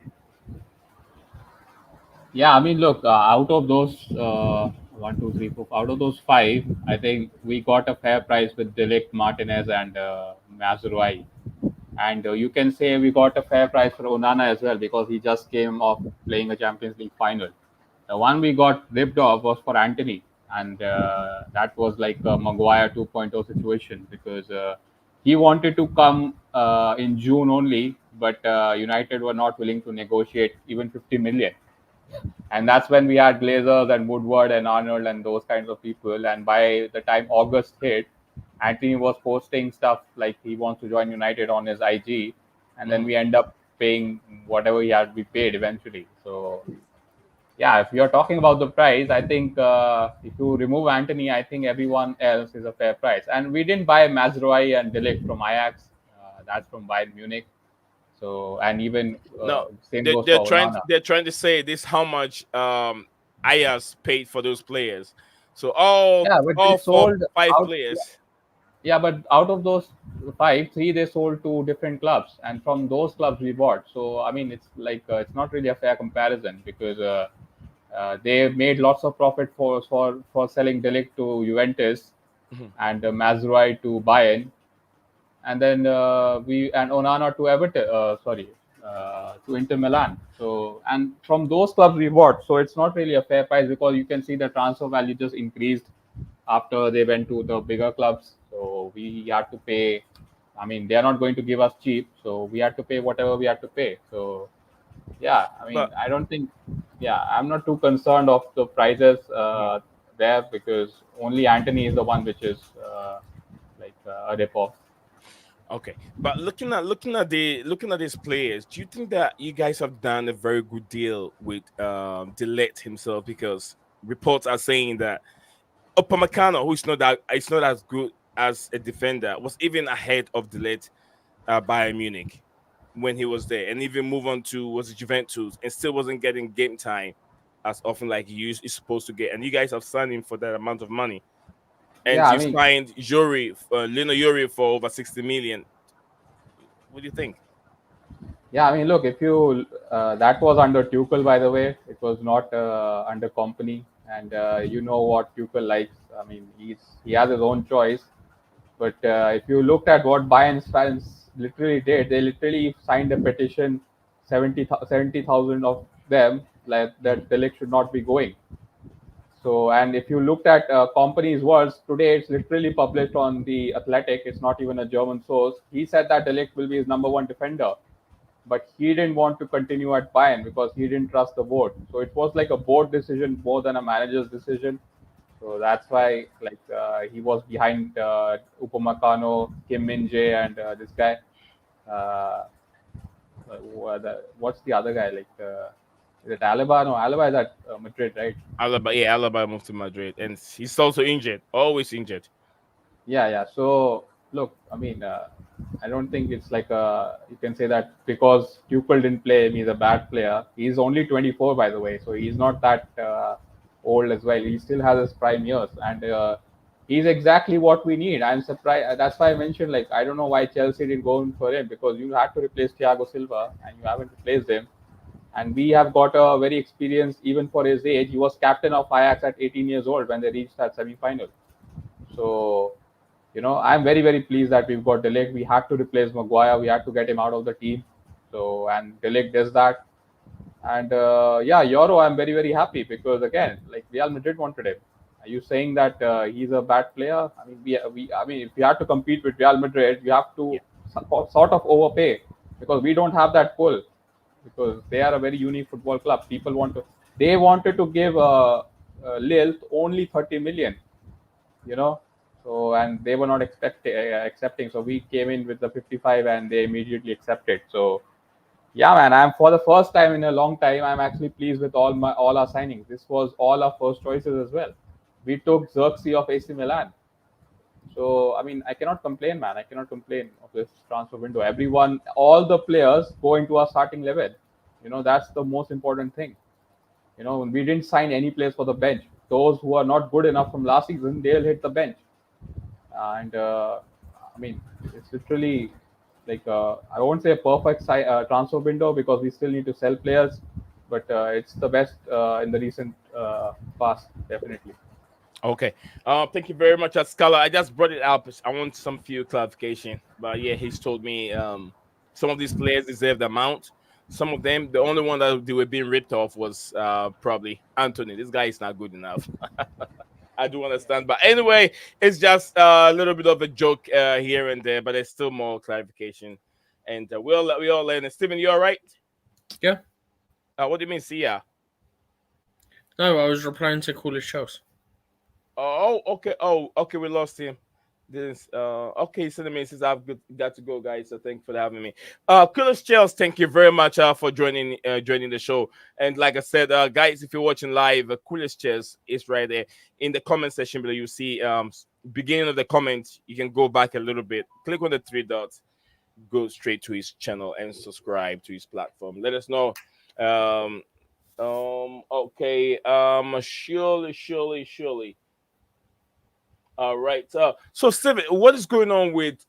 [SPEAKER 5] Yeah, I mean, look, out of those one, two, three, four, out of those five, I think we got a fair price with Delict, Martinez, and Mazraoui. And you can say we got a fair price for Onana as well because he just came off playing a Champions League final. The one we got ripped off was for Anthony, and that was like a Maguire 2.0 situation because he wanted to come in June only, but United were not willing to negotiate even 50 million. And that's when we had Glazers and Woodward and Arnold and those kinds of people. And by the time August hit, Anthony was posting stuff like he wants to join United on his IG, and then we end up paying whatever he had to be paid eventually. So yeah, if you're talking about the price, I think if you remove Anthony, I think everyone else is a fair price. And we didn't buy Mazraoui and Delict from Ajax. That's from Bayern Munich. So and even
[SPEAKER 1] No,
[SPEAKER 5] same goes for Onana.
[SPEAKER 1] they're trying to say this how much Ayas paid for those players. So all
[SPEAKER 5] Yeah, but they
[SPEAKER 1] all four
[SPEAKER 5] sold
[SPEAKER 1] five
[SPEAKER 5] out.
[SPEAKER 1] players.
[SPEAKER 5] Yeah, but out of those five, three they sold to different clubs, and from those clubs we bought. So I mean, it's like it's not really a fair comparison because they made lots of profit for selling Delict to Juventus
[SPEAKER 1] Mhm.
[SPEAKER 5] and Mazraoui to Bayern, and then we and Onana to Everton. To Inter Milan. So and from those clubs we bought. So it's not really a fair price because you can see the transfer value just increased after they went to the bigger clubs. So we had to pay. I mean, they are not going to give us cheap, so we had to pay whatever we had to pay. So yeah, I mean,
[SPEAKER 1] But
[SPEAKER 5] I don't think. Yeah, I'm not too concerned of the prices
[SPEAKER 1] mhm.
[SPEAKER 5] there because only Anthony is the one which is a rip off.
[SPEAKER 1] Okay, but looking at these players, do you think that you guys have done a very good deal with Delete himself? Because reports are saying that Upamecano, who is not that it's not as good as a defender, was even ahead of Delete Bayern Munich when he was there, and even move on to was it Juventus, and still wasn't getting game time as often like he's supposed to get. And you guys have signed him for that amount of money, and
[SPEAKER 5] Yeah, I
[SPEAKER 1] you
[SPEAKER 5] mean,
[SPEAKER 1] signed Lino Yuri for over 60 million. What do you think?
[SPEAKER 5] yeah, I mean, look, if you that was under Tuchel, by the way, it was not under company, and you know what Tuchel likes. I mean, he has his own choice. But if you looked at what Bayern's fans literally did, they literally signed a petition, 70,000 of them, like
[SPEAKER 1] Mhm.
[SPEAKER 5] that the league should not be going. So, and if you looked at company's words today, it's literally published on the Athletic. It's not even a German source. He said that Delict will be his number one defender, but he didn't want to continue at Bayern because he didn't trust the board. So it was like a board decision more than a manager's decision. So that's why, like, he was behind Upamecano, Kim Min Jae, and this guy. Uh, what's the other guy? Like, is it Alaba? No, Alaba is at Madrid, right?
[SPEAKER 1] Alaba, yeah, Alaba moved to Madrid, and he's also injured, always injured.
[SPEAKER 5] Yeah, yeah. So look, I mean, I don't think it's like you can say that because Tuchel didn't play him, he's a bad player. He's only 24, by the way, so he's not that old as well. He still has his prime years, and he's exactly what we need. I'm surprised. That's why I mentioned, like, I don't know why Chelsea didn't go in for him, because you had to replace Thiago Silva and you haven't replaced him. And we have got a very experienced, even for his age. He was captain of Ajax at 18 years old when they reached that semi-final. So, I'm very, very pleased that we've got De Ligt. We had to replace Maguire. We had to get him out of the team. So, and De Ligt does that. And Euro, I'm very, very happy because, again, like Real Madrid wanted him. Are you saying that he's a bad player? I mean, I mean, if you have to compete with Real Madrid, you have to sort of overpay because we don't have that pull, because they are a very unique football club. They wanted to give Lille only 30 million, you know, so, and they were not accepting. So we came in with the 55 and they immediately accepted. So, yeah, man, I'm for the first time in a long time, I'm actually pleased with all our signings. This was all our first choices as well. We took Xerxes of AC Milan. So, I mean, I cannot complain, man. I cannot complain of this transfer window. All the players go into our starting 11. That's the most important thing. We didn't sign any players for the bench. Those who are not good enough from last season, they'll hit the bench. And I mean, it's literally like I won't say a perfect transfer window because we still need to sell players, but it's the best in the recent past, definitely.
[SPEAKER 1] Okay. Thank you very much, Scala. I just brought it up. I want some few clarification, but yeah, he's told me some of these players deserve the amount. Some of them, the only one that they were being ripped off was probably Anthony. This guy is not good enough. I do understand, but anyway, it's just a little bit of a joke here and there, but there's still more clarification, and we all learn. Steven, you all right?
[SPEAKER 2] Yeah.
[SPEAKER 1] What do you mean, see ya?
[SPEAKER 2] No, I was replying to Coolest Shells.
[SPEAKER 1] Oh, okay. Oh, okay. We lost him. This okay. So the message got to go, guys. So thank you for having me. Coolest Shells, thank you very much for joining the show. And like I said, guys, if you're watching live, Coolest Shells is right there in the comment section below. You see beginning of the comment. You can go back a little bit, click on the three dots, go straight to his channel and subscribe to his platform. Let us know. Okay. Surely. All right. So Steven, what is going on with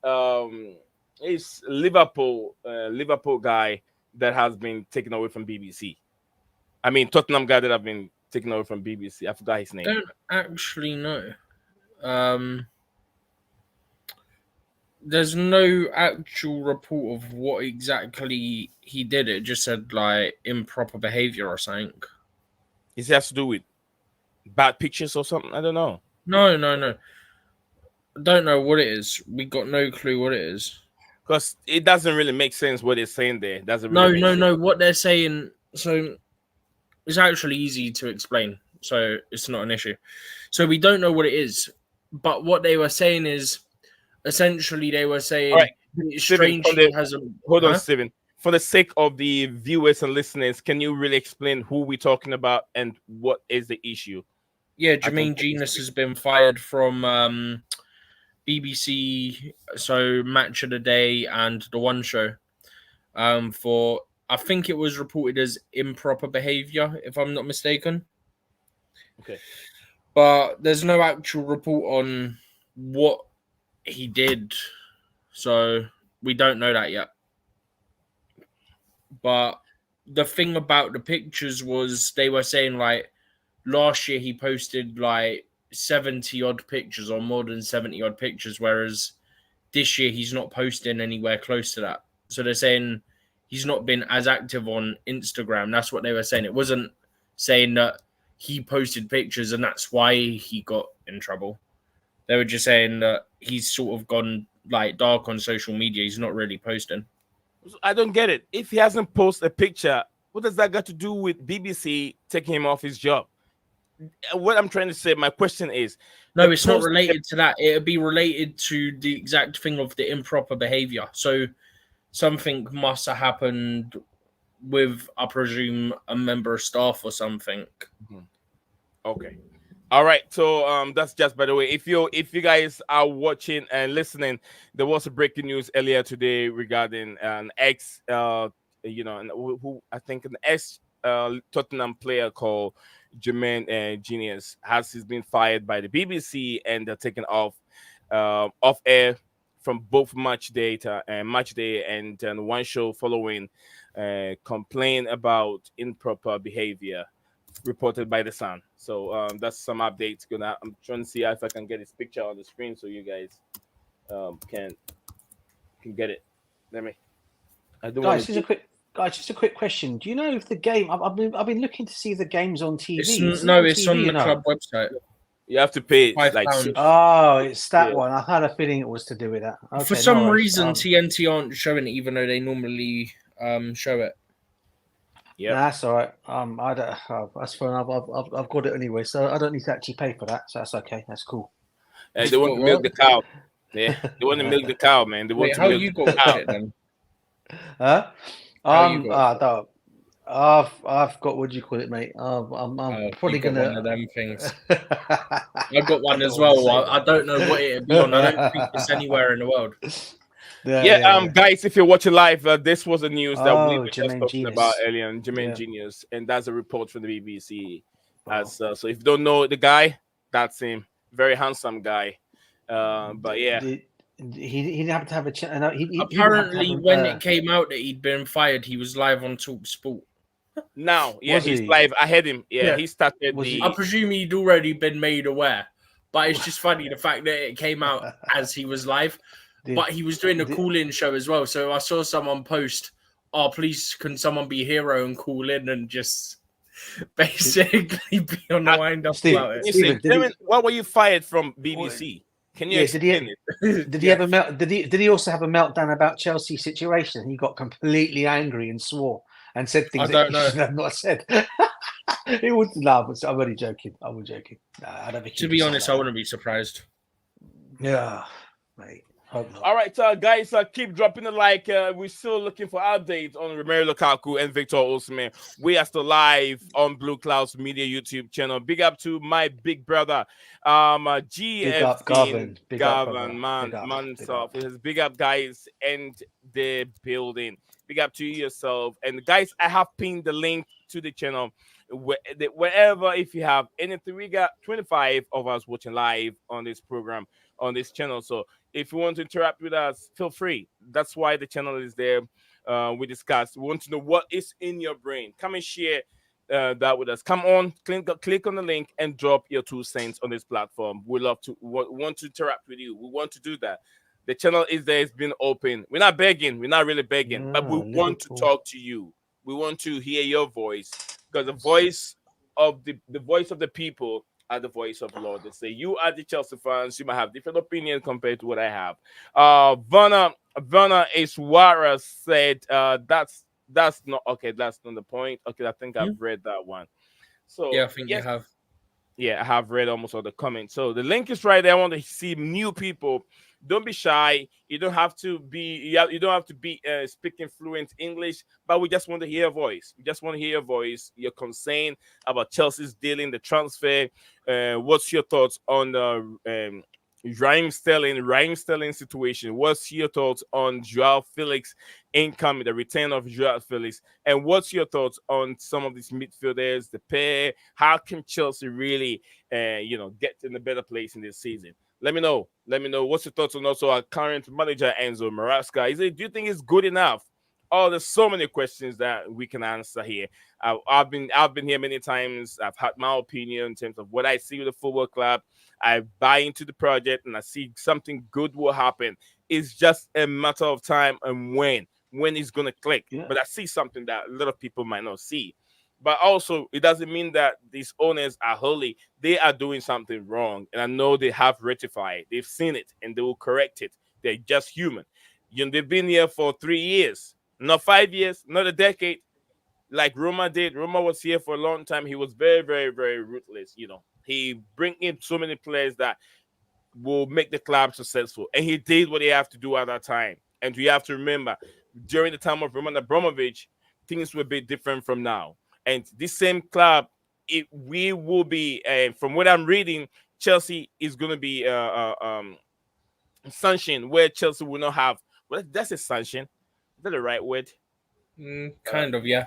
[SPEAKER 1] is Liverpool guy that has been taken away from BBC? I mean Tottenham guy that have been taken away from BBC. I forgot his name.
[SPEAKER 2] Don't actually know. There's no actual report of what exactly he did. It just said like improper behavior or something.
[SPEAKER 1] It has to do with bad pictures or something. I don't know.
[SPEAKER 2] No. Don't know what it is. We got no clue what it is.
[SPEAKER 1] Because it doesn't really make sense what they're saying there. Doesn't really
[SPEAKER 2] No. What they're saying, so it's actually easy to explain. So it's not an issue. So we don't know what it is, but what they were saying is, essentially, they were saying,
[SPEAKER 1] right.
[SPEAKER 2] strangely has a
[SPEAKER 1] hold on, Steven. For the sake of the viewers and listeners, can you really explain who we're talking about and what is the issue?
[SPEAKER 2] Yeah, Jermaine Genius has been fired from BBC, so Match of the Day and The One Show, for, I think it was reported as improper behavior, if I'm not mistaken.
[SPEAKER 1] Okay.
[SPEAKER 2] But there's no actual report on what he did, so we don't know that yet. But the thing about the pictures was they were saying like last year he posted like 70 odd pictures or more than 70 odd pictures, whereas this year he's not posting anywhere close to that. So they're saying he's not been as active on Instagram. That's what they were saying. It wasn't saying that he posted pictures and that's why he got in trouble. They were just saying that he's sort of gone like dark on social media. He's not really posting.
[SPEAKER 1] I don't get it. If he hasn't posted a picture, what does that got to do with BBC taking him off his job? What I'm trying to say, my question is,
[SPEAKER 2] no, it's not related to that. It'd be related to the exact thing of the improper behavior. So something must have happened with, I presume, a member of staff or something.
[SPEAKER 1] Okay. All right, so that's just by the way. If you guys are watching and listening, there was a breaking news earlier today regarding an ex, who I think an ex Tottenham player called Jermaine Genius has he's been fired by the BBC and they're taken off air from both match day and one show following complain about improper behavior reported by the Sun. So that's some updates. I'm trying to see if I can get this picture on the screen so you guys can get it. Let me. I don't want
[SPEAKER 4] Guys, just a quick question. Do you know if the game? I've been looking to see the games on TV.
[SPEAKER 2] It's
[SPEAKER 4] on
[SPEAKER 2] it's on the club website.
[SPEAKER 1] You have to pay it, like
[SPEAKER 2] £5.
[SPEAKER 4] Oh, it's that
[SPEAKER 1] Yeah.
[SPEAKER 4] one. I had a feeling it was to do with that. Okay,
[SPEAKER 2] For
[SPEAKER 4] no
[SPEAKER 2] some
[SPEAKER 4] worries.
[SPEAKER 2] reason, TNT aren't showing it, even though they normally show it.
[SPEAKER 1] yeah.
[SPEAKER 4] Nah, that's all right. I don't. That's fine. I've got it anyway, so I don't need to actually pay for that. So that's okay. That's cool.
[SPEAKER 1] They want to milk the cow. Yeah, they want to milk the cow, man. They want
[SPEAKER 2] Wait,
[SPEAKER 1] to
[SPEAKER 2] how
[SPEAKER 1] milk
[SPEAKER 2] you
[SPEAKER 1] the
[SPEAKER 2] got
[SPEAKER 1] cow.
[SPEAKER 2] it then?
[SPEAKER 4] Huh?
[SPEAKER 2] How you got
[SPEAKER 4] No, I've got what do you call it, mate? I'm probably
[SPEAKER 2] you got
[SPEAKER 4] gonna
[SPEAKER 2] one of them things.
[SPEAKER 4] I
[SPEAKER 2] I got one as well. I don't know what it'd be on. I don't think it's anywhere in the world.
[SPEAKER 1] Yeah, guys, if you're watching live, this was the news that we
[SPEAKER 4] Oh,
[SPEAKER 1] were just
[SPEAKER 4] Jermaine
[SPEAKER 1] talking about
[SPEAKER 4] Genius.
[SPEAKER 1] earlier, and Jermaine
[SPEAKER 4] Yeah.
[SPEAKER 1] Genius, and that's a report from the BBC.
[SPEAKER 4] Wow.
[SPEAKER 1] So if you don't know the guy, that's him. Very handsome guy. But yeah,
[SPEAKER 4] He didn't have to have a chat. No, he didn't have to
[SPEAKER 2] Apparently,
[SPEAKER 4] have
[SPEAKER 2] when it came out that he'd been fired, he was live on Talk Sport.
[SPEAKER 1] now
[SPEAKER 4] Was
[SPEAKER 1] he's
[SPEAKER 4] he?
[SPEAKER 1] live. I had him. Yeah,
[SPEAKER 2] Yeah.
[SPEAKER 1] he started
[SPEAKER 4] Was
[SPEAKER 1] the.
[SPEAKER 4] he?
[SPEAKER 2] I presume he'd already been made aware, but it's just funny the fact that it came out as he was live.
[SPEAKER 4] Did-
[SPEAKER 2] But he was doing a
[SPEAKER 4] did-
[SPEAKER 2] call-in show as well. So I saw someone post, "Oh, please, can someone be a hero and call in and just basically be on the wind up
[SPEAKER 4] Steve,
[SPEAKER 2] about it?"
[SPEAKER 1] You
[SPEAKER 4] Steven,
[SPEAKER 1] see, Jermaine, why were you fired from BBC? Can you
[SPEAKER 4] Yeah, did he-
[SPEAKER 1] explain it?
[SPEAKER 4] Did he have a melt? Did he also have a meltdown about Chelsea situation? He got completely angry and swore and said things
[SPEAKER 2] I
[SPEAKER 4] that
[SPEAKER 2] don't
[SPEAKER 4] he
[SPEAKER 2] know.
[SPEAKER 4] should have not said. He would no, but I'm only joking. I was joking. No, I don't think.
[SPEAKER 2] To be honest, I wouldn't be surprised.
[SPEAKER 4] Yeah, mate. Hope not.
[SPEAKER 1] All right, guys, keep dropping the like. We're still looking for updates on Romelu Lukaku and Victor Osimhen. We are still live on Blueclouds Media YouTube channel. Big up to my big brother, GFC
[SPEAKER 4] Big up, Gavin. Big up, brother.
[SPEAKER 1] Gavin, man,
[SPEAKER 4] Big up,
[SPEAKER 1] man,
[SPEAKER 4] big
[SPEAKER 1] soft.
[SPEAKER 4] up.
[SPEAKER 1] It is big up, guys, and the building. Big up to yourself, and guys, I have pinned the link to the channel. Wherever, if you have anything, we got 25 of us watching live on this program on this channel. So if you want to interact with us, feel free. That's why the channel is there. We discuss. We want to know what is in your brain. Come and share that with us. Come on, click on the link and drop your 2 cents on this platform. We love to want to interact with you. We want to do that. The channel is there. It's been open. We're not begging. We're not really begging, but we
[SPEAKER 4] No,
[SPEAKER 1] want to talk to you. We want to hear your voice because the voice of the people are the voice of the Lord. They say you are the Chelsea fans. You might have different opinions compared to what I have. Verna Iswara said that's not okay. That's not the point. Okay, I think I've read that one. So
[SPEAKER 2] Yeah, I think you have.
[SPEAKER 1] yeah, I have read almost all the comments. So the link is right there. I want to see new people. Don't be shy. You don't have to be. You don't have to be speaking fluent English. But we just want to hear your voice. We just want to hear your voice. Your concern about Chelsea's dealing the transfer. What's your thoughts on the Raheem Sterling situation? What's your thoughts on Joao Felix income, the return of Joao Felix? And what's your thoughts on some of these midfielders, the pair? How can Chelsea really, get in a better place in this season? Let me know. What's your thoughts on also our current manager, Enzo Maresca? Do you think it's good enough? Oh, there's so many questions that we can answer here. I've been here many times. I've had my opinion in terms of what I see with the football club. I buy into the project and I see something good will happen. It's just a matter of time and when it's gonna click.
[SPEAKER 4] Yeah.
[SPEAKER 1] But I see something that a lot of people might not see. But also, it doesn't mean that these owners are holy. They are doing something wrong, and I know they have rectified. They've seen it, and they will correct it. They're just human. They've been here for 3 years, not 5 years, not a decade, like Roma did. Roma was here for a long time. He was very, very, very ruthless. He bring in so many players that will make the club successful, and he did what he have to do at that time. And we have to remember, during the time of Roman Abramovich, things were a bit different from now. And this same club we will be, from what I'm reading, Chelsea is going to be sunshine, where Chelsea will not have. Well, that's a sunshine. Is that the right word?
[SPEAKER 2] Kind of, yeah.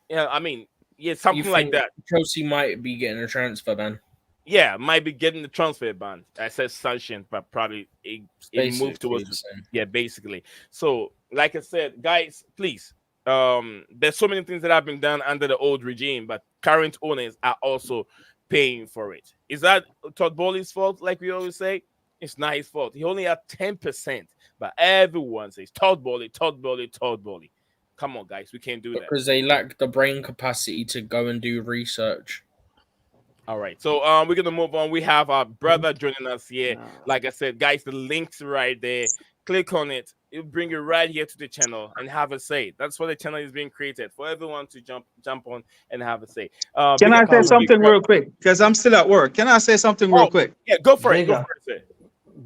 [SPEAKER 1] Yeah, I mean, yeah,
[SPEAKER 2] You
[SPEAKER 1] something like
[SPEAKER 2] think
[SPEAKER 1] that.
[SPEAKER 2] Chelsea might be getting a transfer ban?
[SPEAKER 1] Yeah, might be getting the transfer ban. I said sunshine, but probably it moved
[SPEAKER 2] Basically
[SPEAKER 1] towards
[SPEAKER 2] the same.
[SPEAKER 1] yeah, basically. So, like I said, guys, please. There's so many things that have been done under the old regime, but current owners are also paying for it. Is that Todd Bowley's fault? Like we always say, it's not his fault. He only had 10%, but everyone says Todd Bowley, Todd Bowley, Todd Bowley. Come on, guys, we can't do that.
[SPEAKER 2] Because they lack the brain capacity to go and do research.
[SPEAKER 1] All right, so we're gonna move on. We have our brother joining us here. Like I said, guys, the link's right there. Click on it. It'll bring you right here to the channel and have a say. That's why the channel is being created, for everyone to jump on and have a say.
[SPEAKER 6] Can I say something real quick? Because I'm still at work. Can I say something real quick?
[SPEAKER 1] Yeah, go for it.
[SPEAKER 4] Big
[SPEAKER 1] Go
[SPEAKER 4] up.
[SPEAKER 1] for it.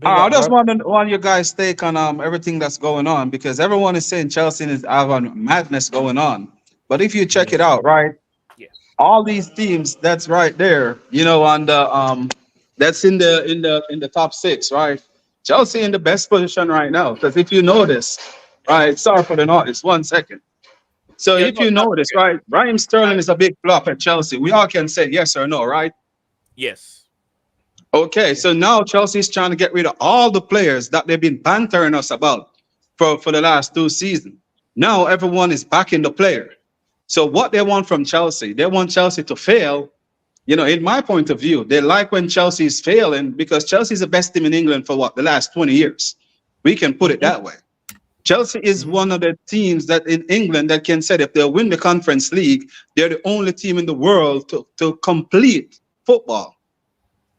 [SPEAKER 6] I just want your guys' take on everything that's going on, because everyone is saying Chelsea is having madness going on. But if you check it out, right?
[SPEAKER 1] Yeah.
[SPEAKER 6] All these teams that's right there, on the that's in the top 6, right? Chelsea in the best position right now. Because if you notice, right, sorry for the noise, 1 second. So
[SPEAKER 1] Yeah,
[SPEAKER 6] if you notice, right, Raheem Sterling is a big flop at Chelsea. We all can say yes or no, right?
[SPEAKER 1] Yes.
[SPEAKER 6] Okay, so now Chelsea is trying to get rid of all the players that they've been bantering us about for the last 2 seasons. Now everyone is backing the player. So what they want from Chelsea, they want Chelsea to fail. In my point of view, they like when Chelsea is failing, because Chelsea is the best team in England for the last 20 years. We can put it that way. Chelsea is one of the teams that in England that can say if they'll win the Conference League, they're the only team in the world to complete football.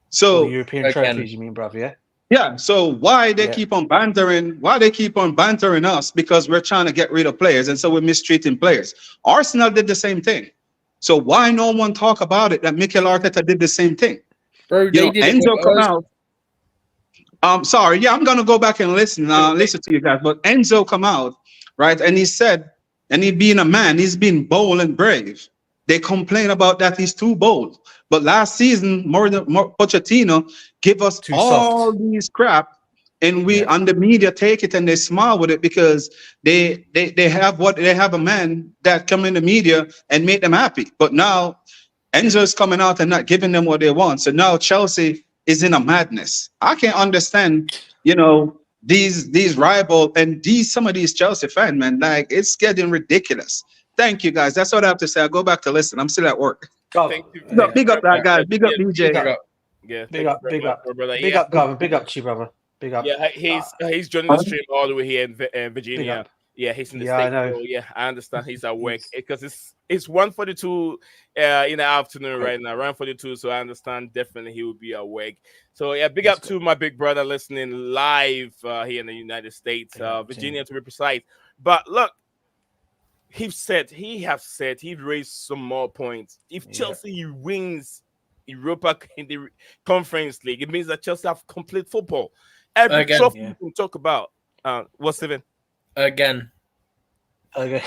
[SPEAKER 6] So
[SPEAKER 4] European trophies, you mean, brother? Yeah.
[SPEAKER 6] yeah. So why they keep on bantering? Why they keep on bantering us? Because we're trying to get rid of players, and so we're mistreating players. Arsenal did the same thing. So why no one talk about it? That Mikel Arteta did the same thing.
[SPEAKER 2] Bro, they did it
[SPEAKER 6] Enzo
[SPEAKER 2] with
[SPEAKER 6] come
[SPEAKER 2] us.
[SPEAKER 6] out. Sorry. Yeah, I'm gonna go back and listen to you guys. But Enzo come out, right, and he said, and he being a man, he's been bold and brave. They complain about that he's too bold. But last season, more Pochettino give us
[SPEAKER 4] Too
[SPEAKER 6] all
[SPEAKER 4] soft.
[SPEAKER 6] these crap, and we on the media take it and they smile with it, because they have a man that come in the media and make them happy. But now Enzo is coming out and not giving them what they want. So now Chelsea is in a madness. I can't understand, these rival and some of these Chelsea fans, man. Like, it's getting ridiculous. Thank you, guys. That's what I have to say. I'll go back to listen. I'm still at work.
[SPEAKER 1] Thank you.
[SPEAKER 6] Big up that guy. Big up DJ.
[SPEAKER 1] Yeah,
[SPEAKER 4] Big up,
[SPEAKER 1] brother.
[SPEAKER 4] big up, Gavin. Big up to you, brother. Big up.
[SPEAKER 1] Yeah, he's joining the stream all the way here in Virginia. Yeah, he's in the
[SPEAKER 4] Yeah, I
[SPEAKER 1] States.
[SPEAKER 4] know.
[SPEAKER 1] So yeah, I understand he's at work, because it's 1:42 in the afternoon right now, around 42. So I understand definitely he will be at work. So yeah, big up to my big brother listening live here in the United States, Virginia to be precise. But look, he raised some more points. If Chelsea wins Europa in the Conference League, it means that Chelsea have complete football. Every trophy we can talk about. What's Steven?
[SPEAKER 2] Again.
[SPEAKER 4] Okay.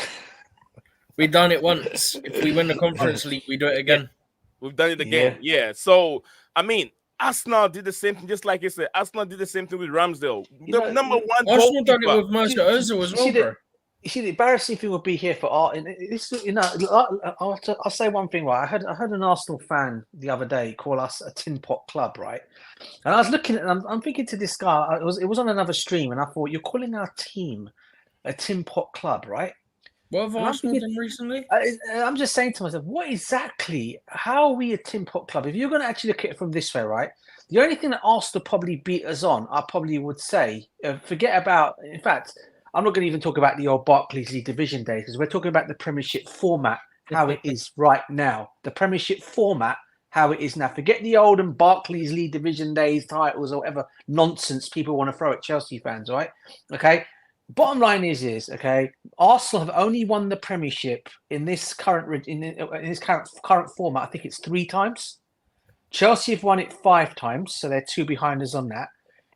[SPEAKER 2] We've done it once. If we win the Conference League, we do it again.
[SPEAKER 1] We've done it again. Yeah. So, I mean, Arsenal did the same thing, just like you said. Arsenal did the same thing with Ramsdale. The number one
[SPEAKER 2] Arsenal done
[SPEAKER 1] goalkeeper.
[SPEAKER 2] it with Mesut Ozil as well, bro.
[SPEAKER 4] You see, the embarrassing thing would be here for art. This, I'll say one thing, right? I heard an Arsenal fan the other day call us a tin pot club, right? And I was looking at, I'm thinking to this guy. It was on another stream, and I thought, you're calling our team a tin pot club, right?
[SPEAKER 2] What have Arsenal done recently?
[SPEAKER 4] I'm just saying to myself, what exactly? How are we a tin pot club? If you're going to actually look at it from this way, right? The only thing that Arsenal probably beat us on, I probably would say, forget about. In fact, I'm not going to even talk about the old Barclays League division days, because we're talking about the Premiership format, how it is right now. The Premiership format, how it is now. Forget the old and Barclays League division days titles or whatever nonsense people want to throw at Chelsea fans, right? Okay. Bottom line is okay. Arsenal have only won the Premiership in this current current format. I think it's 3 times. Chelsea have won it 5 times, so they're 2 behind us on that.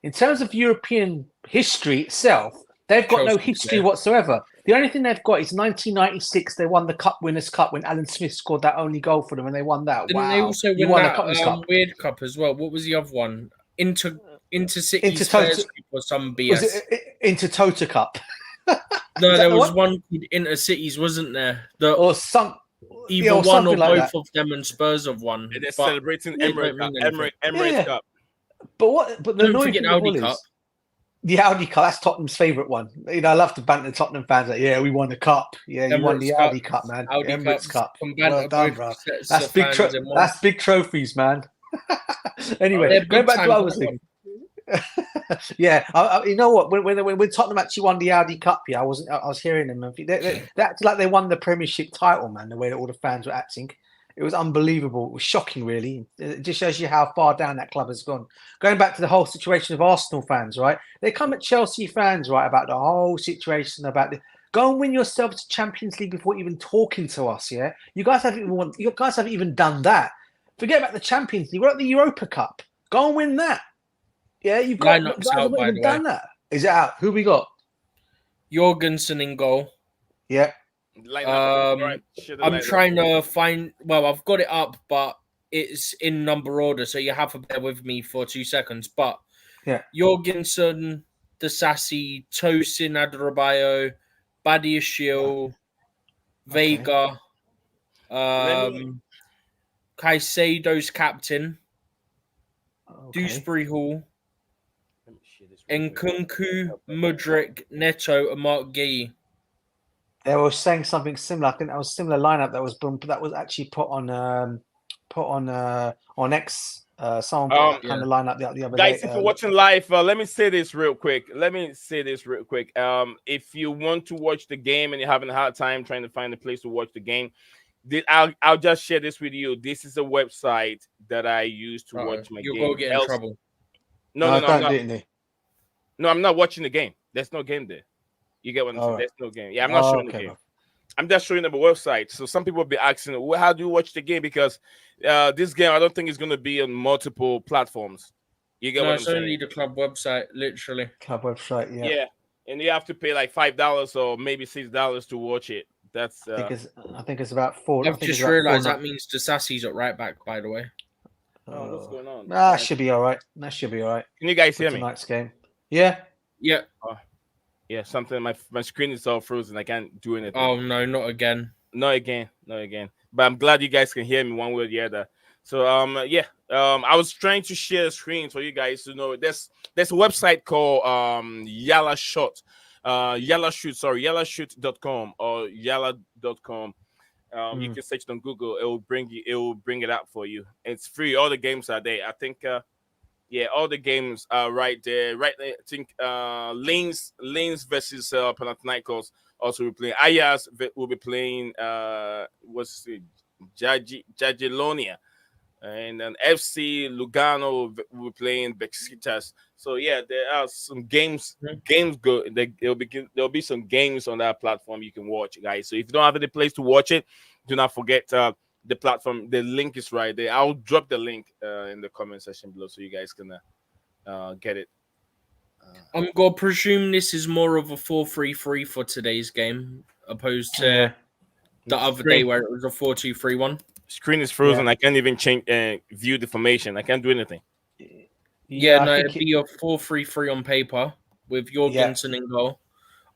[SPEAKER 4] In terms of European history itself, they've got no history whatsoever. The only thing they've got is 1996. They won the Cup Winners' Cup when Alan Smith scored that only goal for them, and they won that.
[SPEAKER 2] Didn't
[SPEAKER 4] Wow!
[SPEAKER 2] they also
[SPEAKER 4] You
[SPEAKER 2] win
[SPEAKER 4] won the
[SPEAKER 2] that
[SPEAKER 4] Cup Winners' Cup.
[SPEAKER 2] weird cup as well? What was the other one? Into City's
[SPEAKER 4] Intertoto-
[SPEAKER 2] Fairs Cup or some BS?
[SPEAKER 4] Was it Intertoto Cup?
[SPEAKER 2] No,
[SPEAKER 4] Is that
[SPEAKER 2] there
[SPEAKER 4] the
[SPEAKER 2] was
[SPEAKER 4] one?
[SPEAKER 2] one called Intercities, wasn't there?
[SPEAKER 4] Or some
[SPEAKER 2] Either
[SPEAKER 4] yeah, or
[SPEAKER 2] one or
[SPEAKER 4] something like
[SPEAKER 2] both
[SPEAKER 4] that.
[SPEAKER 2] of them and Spurs have won.
[SPEAKER 1] They're
[SPEAKER 2] But
[SPEAKER 1] celebrating
[SPEAKER 2] it
[SPEAKER 1] Emirates
[SPEAKER 2] don't
[SPEAKER 1] Cup.
[SPEAKER 2] mean anything.
[SPEAKER 1] Emirates
[SPEAKER 4] Yeah.
[SPEAKER 1] Cup.
[SPEAKER 4] But the
[SPEAKER 2] Don't
[SPEAKER 4] annoying
[SPEAKER 2] forget
[SPEAKER 4] thing
[SPEAKER 2] the
[SPEAKER 4] of all
[SPEAKER 2] Audi Cup.
[SPEAKER 4] is the Audi Cup. That's Tottenham's favourite one. You know, I love to banter Tottenham fans. Like, yeah, we won the cup. Yeah, you won
[SPEAKER 2] Emirates
[SPEAKER 4] the
[SPEAKER 2] Cup,
[SPEAKER 4] Audi Cup, man.
[SPEAKER 2] Audi
[SPEAKER 4] Emirates Cup.
[SPEAKER 2] Can banter
[SPEAKER 4] Well done,
[SPEAKER 2] both
[SPEAKER 4] bro.
[SPEAKER 2] sets
[SPEAKER 4] That's
[SPEAKER 2] of
[SPEAKER 4] big.
[SPEAKER 2] fans in one.
[SPEAKER 4] That's big trophies, man. Anyway,
[SPEAKER 2] They're
[SPEAKER 4] going
[SPEAKER 2] big
[SPEAKER 4] back to
[SPEAKER 2] time
[SPEAKER 4] what I was saying. Yeah, you know what? When Tottenham actually won the Audi Cup, I was hearing them. They acted like they won the Premiership title, man. The way that all the fans were acting, it was unbelievable. It was shocking, really. It just shows you how far down that club has gone. Going back to the whole situation of Arsenal fans, right? They come at Chelsea fans, right, about the whole situation about the. Go and win yourselves the Champions League before even talking to us. Yeah, you guys haven't even done that. Forget about the Champions League. What about the Europa Cup? Go and win that. Yeah, you've got
[SPEAKER 2] Lineup's
[SPEAKER 4] guys
[SPEAKER 2] out,
[SPEAKER 4] haven't
[SPEAKER 2] by
[SPEAKER 4] even
[SPEAKER 2] the
[SPEAKER 4] done
[SPEAKER 2] way.
[SPEAKER 4] that. Is it out? Who we got?
[SPEAKER 2] Jorgensen in goal.
[SPEAKER 4] Yeah.
[SPEAKER 2] I'm trying to find. Well, I've got it up, but it's in number order, so you have to bear with me for 2 seconds. But
[SPEAKER 4] Yeah.
[SPEAKER 2] Jorgensen, Disasi, Tosin Adarabioyo, Badiashile, Vega, Caicedo's captain, Dewsbury Hall, Nkunku, Mudryk, Neto, and Mark Guehi.
[SPEAKER 4] They were saying something similar. I think that was a similar lineup that was actually put on X. Someone put that kind of lineup the other
[SPEAKER 1] Guys,
[SPEAKER 4] day.
[SPEAKER 1] if you're watching live, let me say this real quick. If you want to watch the game and you're having a hard time trying to find a place to watch the game, I'll just share this with you. This is a website that I use to watch my game.
[SPEAKER 2] You're going to get in trouble.
[SPEAKER 4] No, don't do it.
[SPEAKER 1] No, I'm not watching the game. There's no game there. You get what I'm saying? There's no game. Yeah, I'm not showing the game. I'm just showing them a website. So some people will be asking, well, how do you watch the game? Because this game, I don't think is going to be on multiple platforms. You get what I'm saying?
[SPEAKER 2] No, it's only the club website, literally.
[SPEAKER 4] Club website, yeah.
[SPEAKER 1] Yeah, and you have to pay like $5 or maybe $6 to watch it. That's.
[SPEAKER 4] I think it's about $4.
[SPEAKER 2] I've just realised that means Disasi's at right back, by the way.
[SPEAKER 1] Oh, what's going on?
[SPEAKER 4] That should be all right. Can
[SPEAKER 1] you guys hear me?
[SPEAKER 4] Tonight's game. Yeah.
[SPEAKER 2] Yeah.
[SPEAKER 1] Yeah, something. My screen is all frozen. I can't do anything.
[SPEAKER 2] Oh no, not again.
[SPEAKER 1] Not again. But I'm glad you guys can hear me one way or the other. So I was trying to share the screen for you guys to know. There's a website called yallashoot.com or yalla.com. You can search it on Google. It will bring it up for you. It's free. All the games are there. I think all the games are right there. Right there. I think Lanes versus Panathinaikos also will be playing. Ayas will be playing Jagiellonia. And then FC Lugano will be playing Besiktas. So yeah, there are some games. Games go. There'll be some games on that platform you can watch, guys. So if you don't have any place to watch it, do not forget the platform. The link is right there. I'll drop the link in the comment section below so you guys can get it.
[SPEAKER 2] I'm gonna presume this is more of a 4-3-3 for today's game, opposed to the other day where it was a 4-2-3-1.
[SPEAKER 1] Screen is frozen. I can't even change view the formation. I can't do anything.
[SPEAKER 2] It'd be a 4-3-3 on paper with Jorgensen in goal.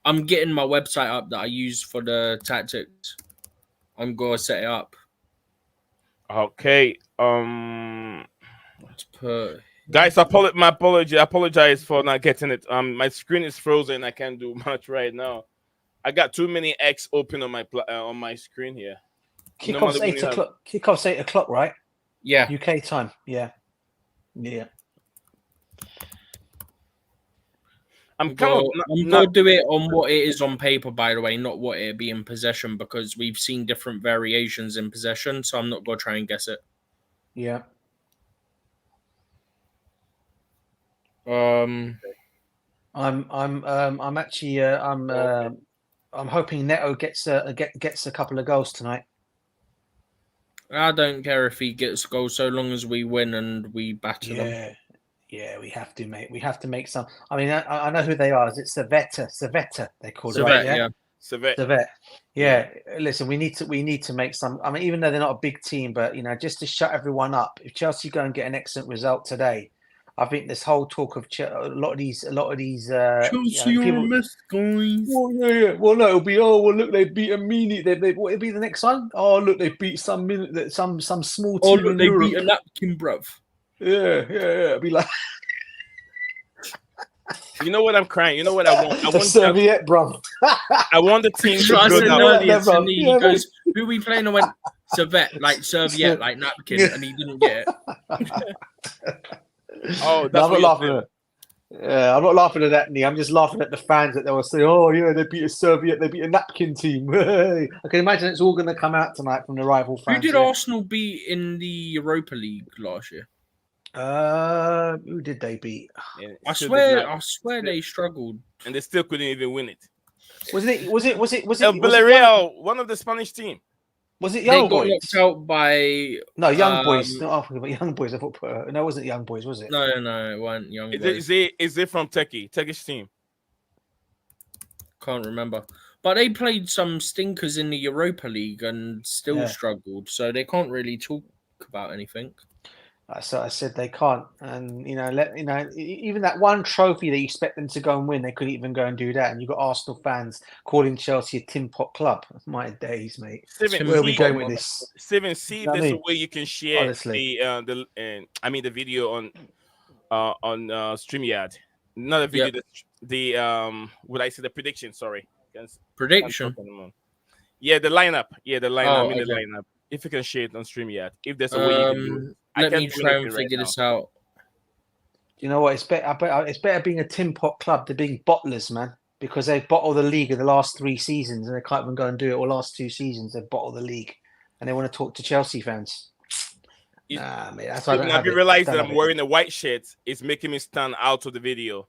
[SPEAKER 2] I'm getting my website up that I use for the tactics. I'm gonna set it up.
[SPEAKER 1] Okay.
[SPEAKER 2] Let's put.
[SPEAKER 1] Guys, I apologize for not getting it. My screen is frozen. I can't do much right now. I got too many X open on my screen here.
[SPEAKER 4] Kickoff's 8 o'clock. Kickoff's 8 o'clock, right?
[SPEAKER 2] Yeah.
[SPEAKER 4] UK time. Yeah.
[SPEAKER 2] I'm going to do it on what it is on paper, by the way, not what it'd be in possession, because we've seen different variations in possession, so I'm not going to try and guess it.
[SPEAKER 4] Yeah.
[SPEAKER 2] I'm
[SPEAKER 4] actually I'm hoping Neto gets a couple of goals tonight.
[SPEAKER 2] I don't care if he gets goals so long as we win and we batter them.
[SPEAKER 4] Yeah, we have to, mate. We have to make some. I mean, I know who they are. Is it Savetta? They call it, right? Yeah.
[SPEAKER 1] Servette.
[SPEAKER 4] Servette. Yeah, listen, we need to make some. I mean, even though they're not a big team, but just to shut everyone up. If Chelsea go and get an excellent result today, I think this whole talk of a lot of these
[SPEAKER 2] Chelsea are a
[SPEAKER 4] people.
[SPEAKER 2] mess, guys.
[SPEAKER 4] Well, yeah. Well, no, it'll be look, they beat a mini. What will be the next one? Oh, look, they beat some small
[SPEAKER 2] Oh,
[SPEAKER 4] team
[SPEAKER 2] look,
[SPEAKER 4] in
[SPEAKER 2] they
[SPEAKER 4] Europe.
[SPEAKER 2] beat a napkin, bruv.
[SPEAKER 4] Yeah. It'll be like
[SPEAKER 1] You know what I'm crying? You know what I want? I
[SPEAKER 4] a
[SPEAKER 1] want
[SPEAKER 4] serviette, bro.
[SPEAKER 1] I want the team
[SPEAKER 2] That's
[SPEAKER 1] to
[SPEAKER 2] what I
[SPEAKER 1] build
[SPEAKER 2] said
[SPEAKER 1] up.
[SPEAKER 2] earlier
[SPEAKER 4] bro.
[SPEAKER 2] to me. He
[SPEAKER 4] Yeah,
[SPEAKER 2] goes, who we playing? I went, Servette, like serviette, like napkin, and he didn't get it.
[SPEAKER 1] Oh,
[SPEAKER 4] No,
[SPEAKER 1] that's
[SPEAKER 4] I'm
[SPEAKER 1] what
[SPEAKER 4] not
[SPEAKER 1] you're
[SPEAKER 4] laughing
[SPEAKER 1] saying.
[SPEAKER 4] at. Yeah, I'm not laughing at that, Nee. I'm just laughing at the fans that they will say, "Oh, yeah, they beat a serviette, they beat a napkin team." I can imagine it's all going to come out tonight from the rival
[SPEAKER 2] Who
[SPEAKER 4] fans.
[SPEAKER 2] did
[SPEAKER 4] Yeah.
[SPEAKER 2] Arsenal beat in the Europa League last year?
[SPEAKER 4] Who did they beat?
[SPEAKER 1] Yeah,
[SPEAKER 2] I
[SPEAKER 1] still did
[SPEAKER 2] swear
[SPEAKER 1] not-
[SPEAKER 2] they struggled.
[SPEAKER 1] and they still couldn't even win it.
[SPEAKER 4] Was it
[SPEAKER 1] El
[SPEAKER 4] young,
[SPEAKER 1] Villarreal, one of the Spanish team.
[SPEAKER 4] was it
[SPEAKER 2] They
[SPEAKER 4] Young
[SPEAKER 2] got
[SPEAKER 4] Boys?
[SPEAKER 2] knocked out by
[SPEAKER 4] No, Young Boys. No, but Young Boys. I thought no, it wasn't Young Boys, was it?
[SPEAKER 2] no, it weren't Young
[SPEAKER 1] Is
[SPEAKER 2] Boys.
[SPEAKER 1] it from Turkish team?
[SPEAKER 2] Can't remember. But they played some stinkers in the Europa League and still struggled, so they can't really talk about anything.
[SPEAKER 4] So I said they can't, and even that one trophy that you expect them to go and win, they couldn't even go and do that. And you've got Arsenal fans calling Chelsea a tin pot club. My days, mate.
[SPEAKER 1] Steven,
[SPEAKER 4] Where are we
[SPEAKER 1] see-
[SPEAKER 4] going with this?
[SPEAKER 1] Steven, see if
[SPEAKER 4] You know what I
[SPEAKER 1] there's a
[SPEAKER 4] mean?
[SPEAKER 1] way you can share
[SPEAKER 4] Honestly.
[SPEAKER 1] the video on StreamYard. Not a video.
[SPEAKER 2] Yep.
[SPEAKER 1] Would I say the prediction? Sorry.
[SPEAKER 2] Prediction.
[SPEAKER 1] Yeah, the lineup. Yeah, the lineup.
[SPEAKER 2] Oh,
[SPEAKER 1] the
[SPEAKER 2] okay.
[SPEAKER 1] lineup. If you can share it on StreamYard, if there's a way you can do it.
[SPEAKER 2] Let me try and figure this out.
[SPEAKER 4] You know what? It's better being a tin pot club than being bottlers, man. Because they've bottled the league in the last 3 seasons, and they can't even go and do it. Or last 2 seasons, they've bottled the league, and they want to talk to Chelsea fans. Nah, mate. That's why I don't have
[SPEAKER 1] you
[SPEAKER 4] it.
[SPEAKER 1] realize
[SPEAKER 4] I don't
[SPEAKER 1] that
[SPEAKER 4] have
[SPEAKER 1] I'm
[SPEAKER 4] it.
[SPEAKER 1] wearing a white shirt? It's making me stand out of the video.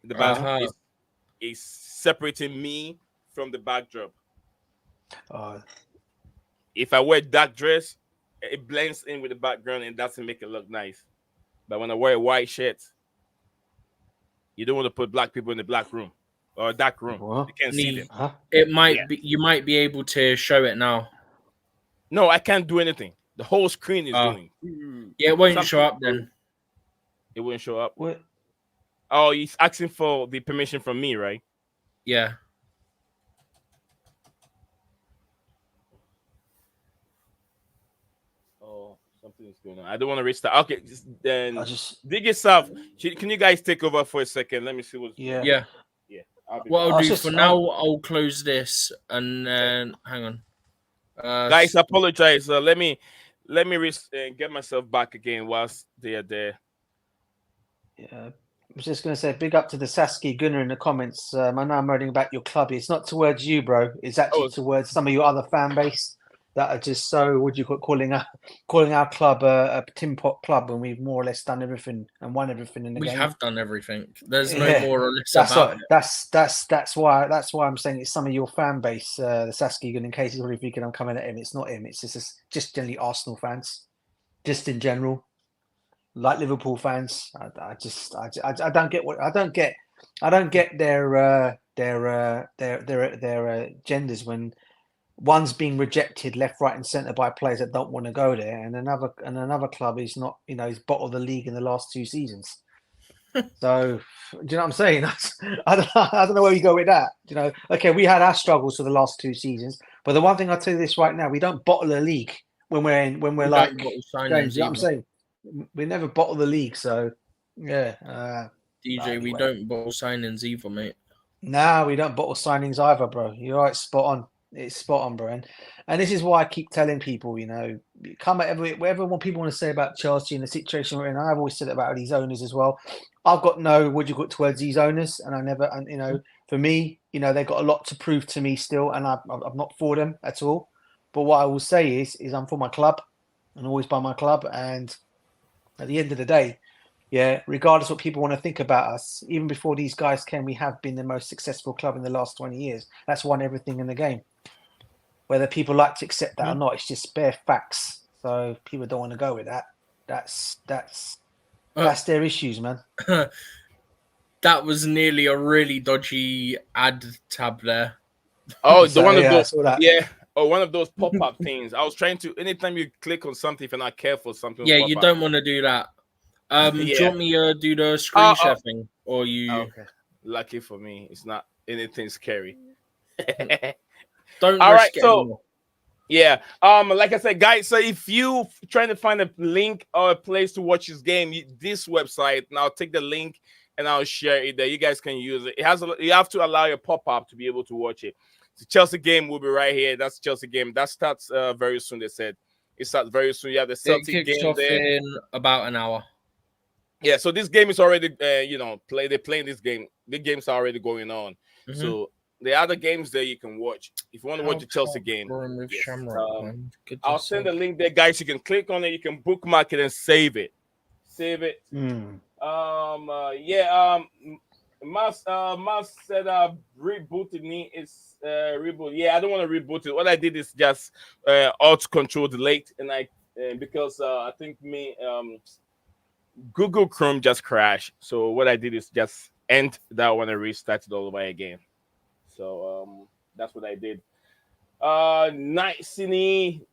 [SPEAKER 1] The backdrop is separating me from the backdrop. If I wear dark dress, it blends in with the background and doesn't make it look nice. But when I wear a white shirt, you don't want to put black people in the black room or a dark room.
[SPEAKER 4] What?
[SPEAKER 1] You can't see them.
[SPEAKER 4] Huh?
[SPEAKER 2] It might be. You might be able to show it now.
[SPEAKER 1] No, I can't do anything. The whole screen is doing.
[SPEAKER 2] Yeah, it won't show up then.
[SPEAKER 1] It won't show up.
[SPEAKER 4] What?
[SPEAKER 1] Oh, he's asking for the permission from me, right?
[SPEAKER 2] Yeah.
[SPEAKER 1] Oh, something is going on. I don't want to restart. Okay, then
[SPEAKER 4] just
[SPEAKER 1] dig yourself. Can you guys take over for a second? Let me see what's
[SPEAKER 2] Yeah. What I'll do for now, I'll close this and then hang on.
[SPEAKER 1] Guys, I apologize. Let me get myself back again whilst they are there.
[SPEAKER 4] Yeah. I was just going to say, big up to the Saskia Gunnar in the comments. I know I'm writing about your club. It's not towards you, bro. It's actually towards some of your other fan base that are just so, what do you call, calling our club a tin pot club when we've more or less done everything and won everything in the game.
[SPEAKER 2] We have done everything. There's no more or less about it.
[SPEAKER 4] That's why I'm saying it's some of your fan base, the Saskia Gunnar. In case he's already thinking I'm coming at him, it's not him. It's just generally Arsenal fans, just in general. Like Liverpool fans, I don't get their agendas when one's being rejected left, right, and centre by players that don't want to go there, and another club is not, he's bottled the league in the last 2 seasons. So, do you know what I'm saying? I don't know where you go with that. Okay, we had our struggles for the last 2 seasons, but the one thing I'll tell you this right now: we don't bottle the league when we're like games. You know what I'm saying? We never bottle the league, so yeah.
[SPEAKER 2] DJ,
[SPEAKER 4] anyway.
[SPEAKER 2] We don't bottle signings either, mate.
[SPEAKER 4] Nah, we don't bottle signings either, bro. You're right, spot on. It's spot on, bro. And this is why I keep telling people, come at whatever people want to say about Chelsea and the situation we're in. I've always said it about these owners as well. I've got no what you got towards these owners, and for me, they've got a lot to prove to me still, and I'm not for them at all. But what I will say is I'm for my club, and always by my club, and at the end of the day, regardless what people want to think about us, even before these guys came, we have been the most successful club in the last 20 years. That's won everything in the game. Whether people like to accept that or not, it's just bare facts. So people don't want to go with that. That's their issues, man.
[SPEAKER 2] That was nearly a really dodgy ad tab there.
[SPEAKER 1] Oh, the
[SPEAKER 4] So,
[SPEAKER 1] one of
[SPEAKER 4] yeah, I
[SPEAKER 1] those.
[SPEAKER 4] saw that.
[SPEAKER 1] Yeah. Oh, one of those pop-up things. I was trying to. Anytime you click on something, if you're not careful, something.
[SPEAKER 2] Yeah,
[SPEAKER 1] will
[SPEAKER 2] you
[SPEAKER 1] pop up.
[SPEAKER 2] don't want to do that. Do you
[SPEAKER 1] Yeah.
[SPEAKER 2] want me to do the screen share thing, or you?
[SPEAKER 1] Okay. Lucky for me, it's not anything scary.
[SPEAKER 2] Don't
[SPEAKER 1] All right.
[SPEAKER 2] risk it
[SPEAKER 1] So
[SPEAKER 2] anymore.
[SPEAKER 1] yeah. Like I said, guys. So if you trying to find a link or a place to watch this game, this website, and I'll take the link and I'll share it there. You guys can use it. It has. You have to allow your pop-up to be able to watch it. The Chelsea game will be right here. That's Chelsea game. That starts very soon. They said it starts very soon. You have the
[SPEAKER 2] It
[SPEAKER 1] Celtic
[SPEAKER 2] kicks
[SPEAKER 1] game
[SPEAKER 2] off
[SPEAKER 1] there.
[SPEAKER 2] in about an hour.
[SPEAKER 1] Yeah, so this game is already, they're playing this game. The games are already going on.
[SPEAKER 2] Mhm.
[SPEAKER 1] So the other games there you can watch. If you want to watch the Chelsea game,
[SPEAKER 2] With
[SPEAKER 1] yes,
[SPEAKER 2] Shamrock, man.
[SPEAKER 1] I'll send the link there, guys. You can click on it. You can bookmark it and save it. Save it.
[SPEAKER 4] Mm.
[SPEAKER 1] Mas said rebooted me is reboot. Yeah, I don't want to reboot it. What I did is just alt control delete, and because I think Google Chrome just crashed. So what I did is just end that one and restart it all over again. So that's what I did. Nicely,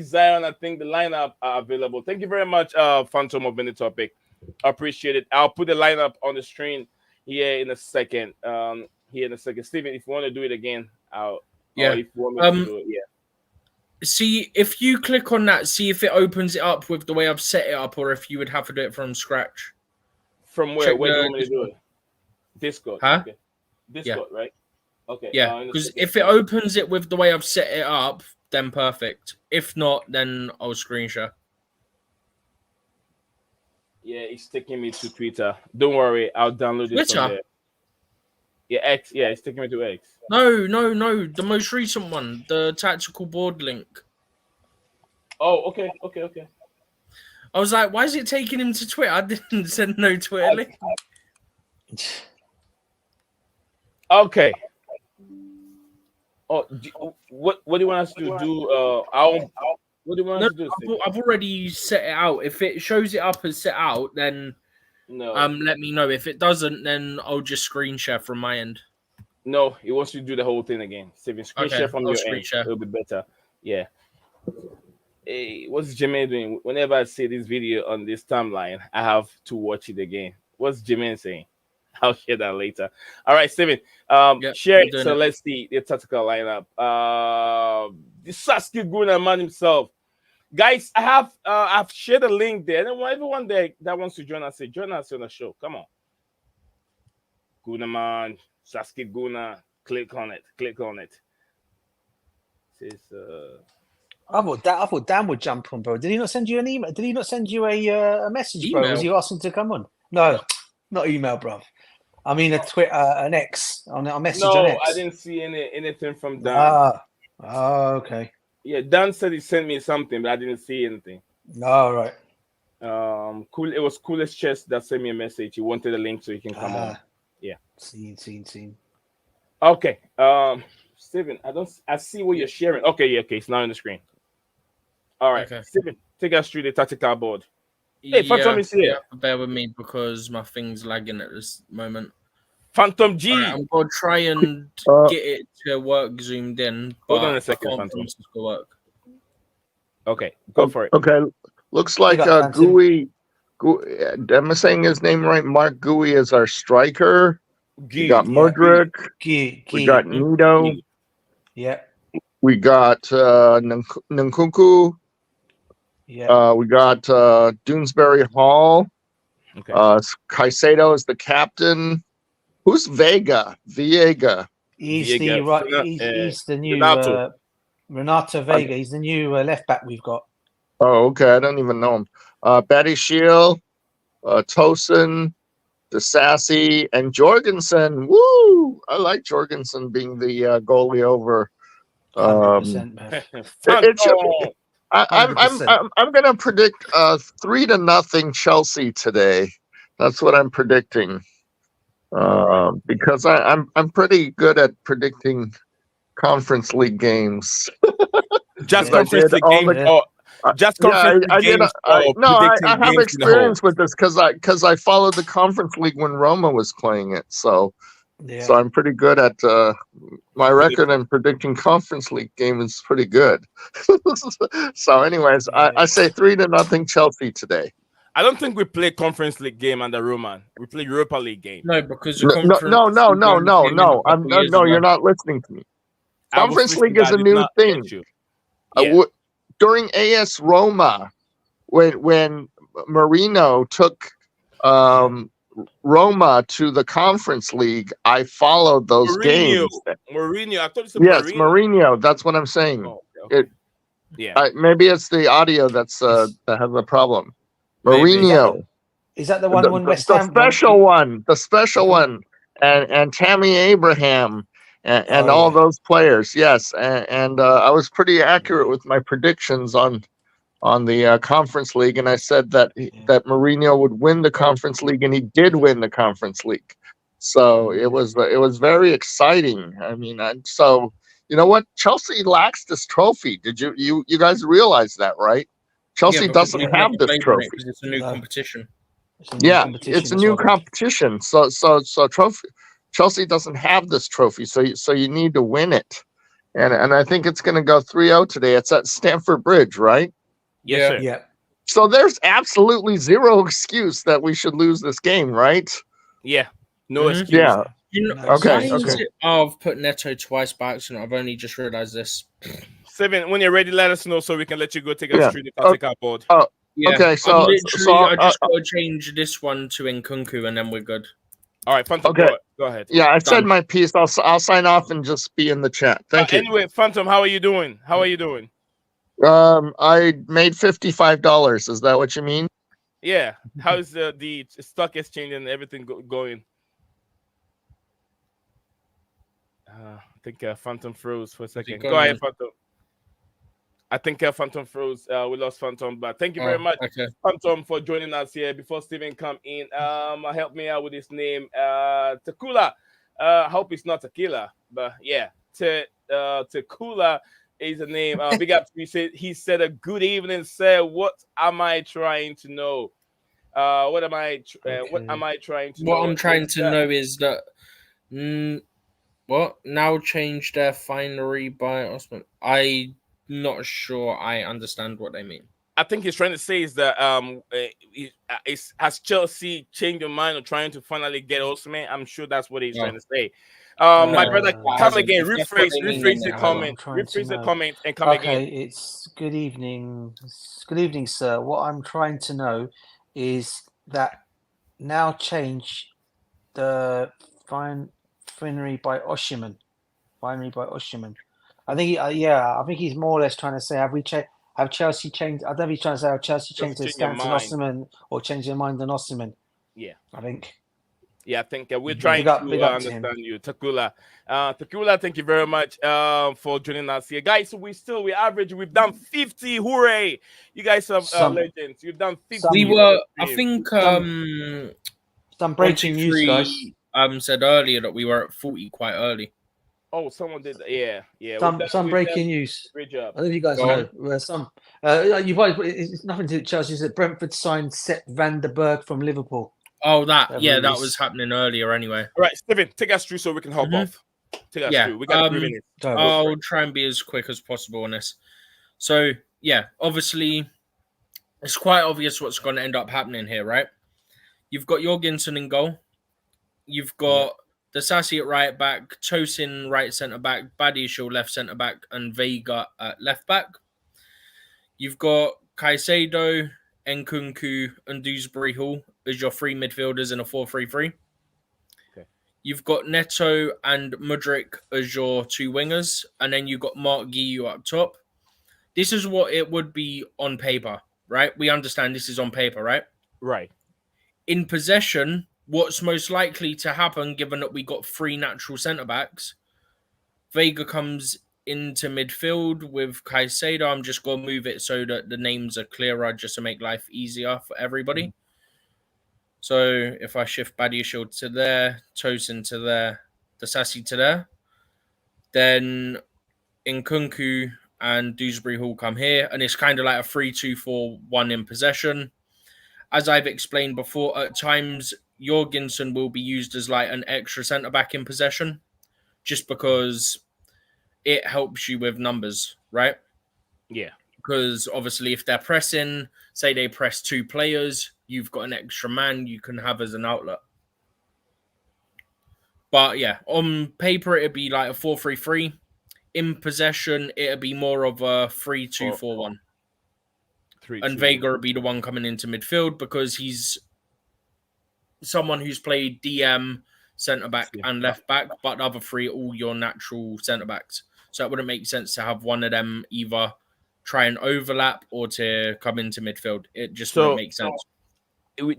[SPEAKER 1] Zion, I think the lineup are available. Thank you very much, Phantom of Mini Topic. I appreciate it. I'll put the lineup on the screen here in a second. Steven, if you want to do it again, Or if you want me to do it, yeah.
[SPEAKER 2] See, if you click on that, see if it opens it up with the way I've set it up, or if you would have to do it from scratch.
[SPEAKER 1] From where? Where do you want me to do it? Discord.
[SPEAKER 2] Huh?
[SPEAKER 1] Okay. Discord, right? Okay.
[SPEAKER 2] Yeah, because if it opens it with the way I've set it up, then perfect. If not, then I'll screen share.
[SPEAKER 1] Yeah, it's taking me to Twitter. Don't worry, I'll download it from there. Yeah, X. Yeah, it's taking me to X.
[SPEAKER 2] No. The most recent one, the tactical board link.
[SPEAKER 1] Oh, okay.
[SPEAKER 2] I was like, why is it taking him to Twitter? I didn't send no Twitter link.
[SPEAKER 1] Okay. Oh, what do you want us to do? What do you want us to do?
[SPEAKER 2] I've already set it out. If it shows it up as set out, then let me know. If it doesn't, then I'll just screen share from my end.
[SPEAKER 1] No, it wants you to do the whole thing again. Saving screen share from your end. It'll be better. Yeah. Hey, what's Jermaine doing? Whenever I see this video on this timeline, I have to watch it again. What's Jermaine saying? I'll share that later. All right, Steven. Share it. So let's see the tactical lineup. The Sasuke Guna man himself. Guys, I've shared a link there. And everyone there that wants to join us, join us on the show. Come on. Guna man, Sasuke Guna. Click on it. It says
[SPEAKER 4] I thought Dan would jump on, bro. Did he not send you an email? Did he not send you a message, bro? Was he asking to come on? No, not email, bro. I mean a Twitter, an X, on a message on X.
[SPEAKER 1] No, I didn't see anything from Dan.
[SPEAKER 4] Okay.
[SPEAKER 1] Yeah, Dan said he sent me something, but I didn't see anything.
[SPEAKER 4] All right.
[SPEAKER 1] Cool. It was Coolest Chest that sent me a message. He wanted a link so he can come on. Yeah.
[SPEAKER 4] Seen.
[SPEAKER 1] Okay. Steven, I see what you're sharing. Okay, it's now on the screen. All right. Okay. Steven, take us through the tactical board. Hey, Phantom is here.
[SPEAKER 2] Bear with me because my thing's lagging at this moment.
[SPEAKER 1] Phantom G.
[SPEAKER 2] Right, I'm gonna try and get it to work zoomed in.
[SPEAKER 1] Hold on a second, Phantom.
[SPEAKER 2] Work.
[SPEAKER 1] Okay, go for it.
[SPEAKER 7] Okay, looks like Gooey. Am I saying his name right? Mark Gooey is our striker. We got Mudryk. We got Nito.
[SPEAKER 4] Yeah.
[SPEAKER 7] We got Nkunku.
[SPEAKER 4] Yeah.
[SPEAKER 7] We got Doonesbury Hall.
[SPEAKER 1] Okay.
[SPEAKER 7] Caicedo is the captain. Who's Vega? Viega.
[SPEAKER 4] He's the new Renato Vega. He's the new left back we've got.
[SPEAKER 7] Oh, okay. I don't even know him. Betty Shield, Tosin, the Sassy, and Jorgensen. Woo! I like Jorgensen being the goalie over.
[SPEAKER 4] 100%.
[SPEAKER 7] It should be. I'm gonna predict 3-0 Chelsea today. That's what I'm predicting. Because I'm pretty good at predicting Conference League games.
[SPEAKER 1] Just Conference League games. Just Conference League games.
[SPEAKER 7] I have experience with this because I followed the Conference League when Roma was playing it. So
[SPEAKER 4] Yeah.
[SPEAKER 7] So I'm pretty good at my record and predicting Conference League game is pretty good. So, anyways, I say 3-0 Chelsea today.
[SPEAKER 1] I don't think we play Conference League game under Roman. We play Europa League game.
[SPEAKER 2] No, because the
[SPEAKER 7] No,
[SPEAKER 2] conference.
[SPEAKER 7] no. You're not listening to me.
[SPEAKER 1] I was
[SPEAKER 7] Conference
[SPEAKER 1] listening,
[SPEAKER 7] League is
[SPEAKER 1] but I
[SPEAKER 7] a
[SPEAKER 1] did
[SPEAKER 7] new
[SPEAKER 1] not
[SPEAKER 7] thing.
[SPEAKER 1] get you. Yeah.
[SPEAKER 7] During AS Roma, when Mourinho took Roma to the Conference League, I followed those games.
[SPEAKER 1] Mourinho, I thought you said
[SPEAKER 7] Yes,
[SPEAKER 1] Mourinho.
[SPEAKER 7] Mourinho. That's what I'm saying.
[SPEAKER 1] Oh, okay. Yeah.
[SPEAKER 7] Maybe it's the audio that's that has a problem.
[SPEAKER 1] Maybe.
[SPEAKER 7] Mourinho.
[SPEAKER 4] Is that the one when West
[SPEAKER 7] The
[SPEAKER 4] Ham?
[SPEAKER 7] special one, and Tammy Abraham and all those players. Yes, and I was pretty accurate with my predictions on the Conference League, and I said that Mourinho would win the Conference League, and he did win the Conference League. So it was very exciting. I mean, so you know what? Chelsea lacks this trophy. Did you guys realize that, right? Chelsea doesn't have this trophy.
[SPEAKER 2] It's a new competition.
[SPEAKER 7] It's a new competition. So Chelsea doesn't have this trophy. So you need to win it, and I think it's going to go 3-0 today. It's at Stamford Bridge, right?
[SPEAKER 1] Yes, sir.
[SPEAKER 4] Yeah.
[SPEAKER 7] So there's absolutely zero excuse that we should lose this game, right?
[SPEAKER 1] Yeah. No
[SPEAKER 2] Mhm.
[SPEAKER 1] excuse.
[SPEAKER 7] Yeah.
[SPEAKER 2] Why is it? Oh, I've put Neto twice by accident. I've only just realized this.
[SPEAKER 1] Seven, when you're ready, let us know so we can let you go take us through the take our board.
[SPEAKER 2] Yeah.
[SPEAKER 7] Okay, so
[SPEAKER 2] I just got to change this one to Nkunku, and then we're good.
[SPEAKER 1] All right, Phantom,
[SPEAKER 7] Okay.
[SPEAKER 1] go ahead.
[SPEAKER 7] Yeah, I said my piece. I'll sign off and just be in the chat. Thank you.
[SPEAKER 1] Anyway, Phantom, how are you doing?
[SPEAKER 7] I made $55. Is that what you mean?
[SPEAKER 1] Yeah. How's the stock exchange and everything going? I think Phantom froze for a second. Go ahead, Phantom. I think Phantom froze. We lost Phantom, but thank you very much, Phantom, for joining us here. Before Steven come in, help me out with his name. Takula. I hope it's not Tequila, but yeah, Takula is the name. Big up. He said a good evening, sir. What am I trying to know? What am I trying to know?
[SPEAKER 2] What I'm trying to know is that what now changed their finery by Osimhen. I'm not sure I understand what they mean.
[SPEAKER 1] I think he's trying to say is that has Chelsea changed their mind or trying to finally get Osimhen? I'm sure that's what he's trying to say. My brother, come again. Rephrase the comment. Rephrase the comment and come again.
[SPEAKER 4] Okay, it's good evening. Good evening, sir. What I'm trying to know is that now change the finery by Osimhen. Finery by Osimhen. I think, I think he's more or less trying to say, have Chelsea changed? I don't know if he's trying to say, have Chelsea changed their stance on Osimhen or changed their mind on Osimhen.
[SPEAKER 1] Yeah,
[SPEAKER 4] I think.
[SPEAKER 1] Yeah, I think we're trying to understand you, Takula. Takula, thank you very much for joining us here, guys. So we've done 50. Hooray! You guys are legends. You've done 50.
[SPEAKER 2] We were, I think,
[SPEAKER 4] some breaking news, guys.
[SPEAKER 2] Said earlier that we were at 40 quite early.
[SPEAKER 1] Oh, someone did. Yeah.
[SPEAKER 4] Some breaking news.
[SPEAKER 1] Great job.
[SPEAKER 4] I don't know if you guys know. It's nothing to do with Chelsea. Is that Brentford signed Sepp van der Berg from Liverpool?
[SPEAKER 2] Oh, that was happening earlier anyway.
[SPEAKER 1] All right, Steven, take us through so we can hop off. Take us through. We got 3 minutes.
[SPEAKER 2] I'll try and be as quick as possible on this. So, yeah, obviously, it's quite obvious what's going to end up happening here, right? You've got Jorgensen in goal. You've got the Sassy at right back, Tosin right centre back, Badiashile left centre back, and Vega at left back. You've got Caicedo, Nkunku, and Dewsbury Hall as your 3 midfielders in a 4-3-3.
[SPEAKER 1] Okay.
[SPEAKER 2] You've got Neto and Mudryk as your 2 wingers, and then you've got Mark Guiu up top. This is what it would be on paper, right? We understand this is on paper, right?
[SPEAKER 1] Right.
[SPEAKER 2] In possession, what's most likely to happen, given that we got 3 natural centre-backs, Vega comes into midfield with Caicedo. I'm just going to move it so that the names are clearer just to make life easier for everybody. So if I shift Badiashile to there, Tosin to there, the Sassy to there, then Nkunku and Dewsbury Hall come here, and it's kind of like a 3-2-4-1 in possession. As I've explained before, at times Jorgensen will be used as like an extra centre back in possession, just because it helps you with numbers, right?
[SPEAKER 1] Yeah.
[SPEAKER 2] Because obviously, if they're pressing, say they press 2 players, you've got an extra man you can have as an outlet. But yeah, on paper, it'd be like a 4-3-3. In possession, it'd be more of a 3-2-4-1. And Vega would be the one coming into midfield because he's someone who's played DM, centre back, and left back, but the other 3 all your natural centre backs. So it wouldn't make sense to have one of them either try and overlap or to come into midfield. It just wouldn't make sense.